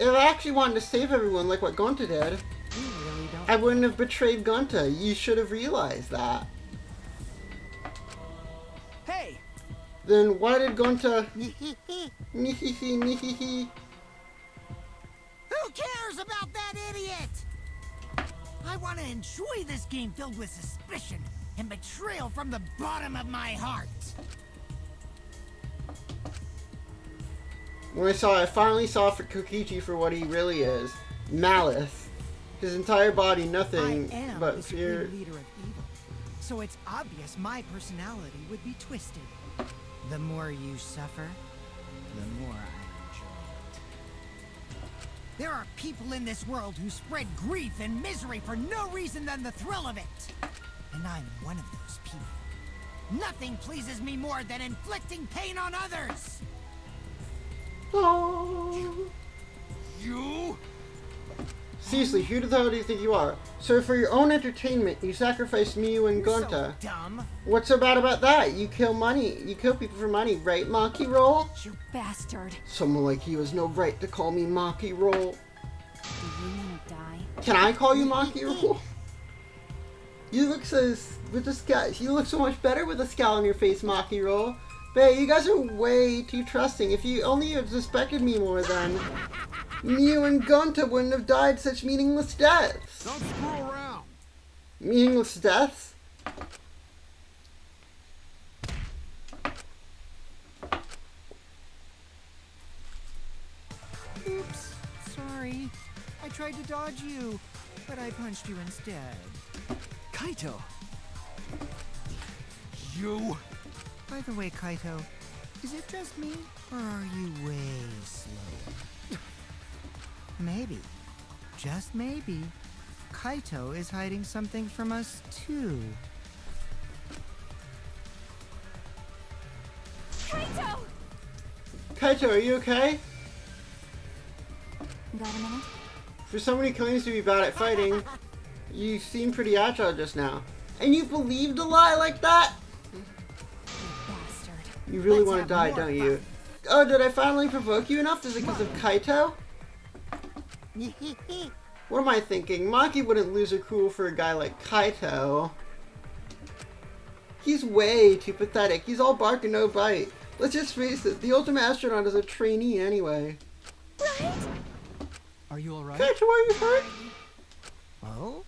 If I actually wanted to save everyone like what Gonta did, You really don't... I wouldn't have betrayed Gonta. You should have realized that. Hey! Then why did Gonta... Nihihi, nihihi. Who cares about that idiot? I want to enjoy this game filled with suspicion and betrayal from the bottom of my heart. When I finally saw for Kokichi for what he really is. Malice. His entire body, nothing I am but the fear. supreme leader of evil. So it's obvious my personality would be twisted. The more you suffer, the more I enjoy it. There are people in this world who spread grief and misery for no reason than the thrill of it. And I'm one of those people. Nothing pleases me more than inflicting pain on others! Oh. You? Seriously, who the hell do you think you are? So for your own entertainment, you sacrificed Miu and Gunta. So dumb. What's so bad about that? You kill money. You kill people for money, right, Monkey Roll? You bastard. Someone like you has no right to call me Monkey Roll. Do you want to die? Can I call you Monkey Roll? You look so with the scowl. You look so much better with a scowl on your face, Monkey Roll. Bae, you guys are way too trusting. If you only had suspected me more, then Miu and Gunta wouldn't have died such meaningless deaths. Don't screw around. Meaningless deaths? Oops, sorry. I tried to dodge you, but I punched you instead. Kaito! You? By the way, Kaito, is it just me, or are you way slower? Maybe, just maybe, Kaito is hiding something from us too. Kaito! Kaito, are you okay? Got a minute? For someone who claims to be bad at fighting, you seem pretty agile just now. And you believed a lie like that? You bastard. You really Let's want to have die, more don't fun. you? Oh, did I finally provoke you enough? Is it because of Kaito? What am I thinking? Maki wouldn't lose her cool for a guy like Kaito. He's way too pathetic. He's all bark and no bite. Let's just face it, the ultimate astronaut is a trainee anyway. Right? Are you alright? Kaito, are you hurt? Oh?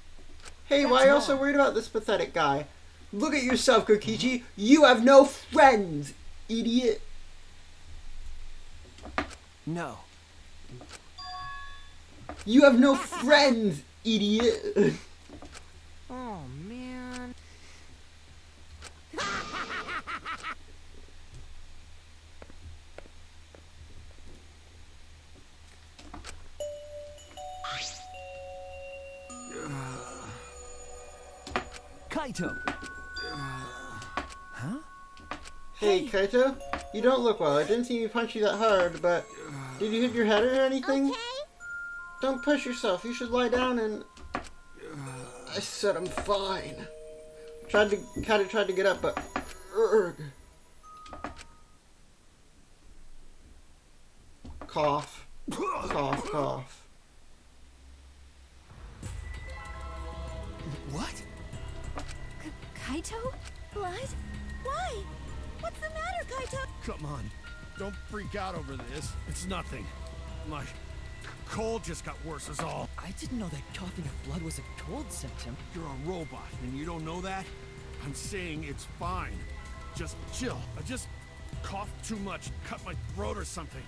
Hey, why are you also worried about this pathetic guy? Look at yourself, Kokichi. You have no friends, idiot. No. You have no friends, idiot. Oh, man. Kaito! Huh? Hey, Kaito, you don't look well. I didn't see you punch you that hard, but did you hit your head or anything? Okay? Don't push yourself. You should lie down and... I said I'm fine. Kaito tried to get up, but... Urgh. Cough. Cough, cough. What? Kaito? Blood? Why? What's the matter, Kaito? Come on. Don't freak out over this. It's nothing. My cold just got worse is all. I didn't know that coughing up blood was a cold symptom. You're a robot and you don't know that? I'm saying it's fine. Just chill. I just coughed too much, cut my throat or something.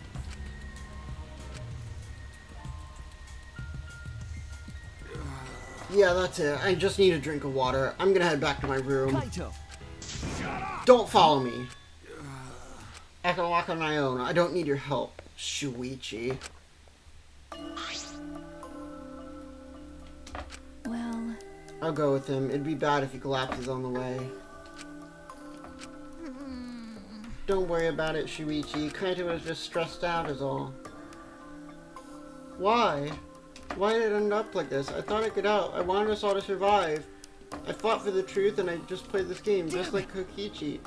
Yeah, that's it. I just need a drink of water. I'm gonna head back to my room. Kaito! Don't follow me. I can walk on my own. I don't need your help, Shuichi. Well, I'll go with him. It'd be bad if he collapses on the way. Don't worry about it, Shuichi. Kaito was just stressed out is all. Why? Why did it end up like this? I thought I'd get out. I wanted us all to survive. I fought for the truth and I just played this game, just like Kokichi.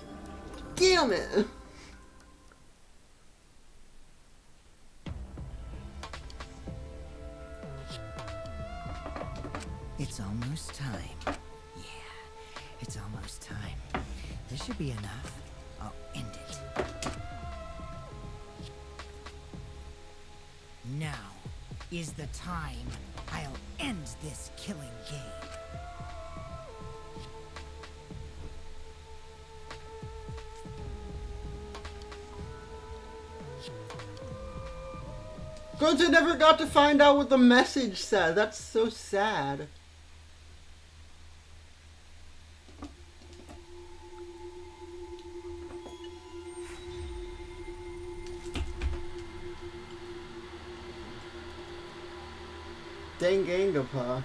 Damn it! It's almost time. Yeah, it's almost time. This should be enough. I'll end it. Now is the time I'll end this killing game. Gonzo never got to find out what the message said. That's so sad. Dangangapa.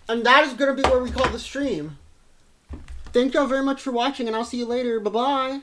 And that is going to be where we call the stream. Thank y'all very much for watching, and I'll see you later. Bye-bye.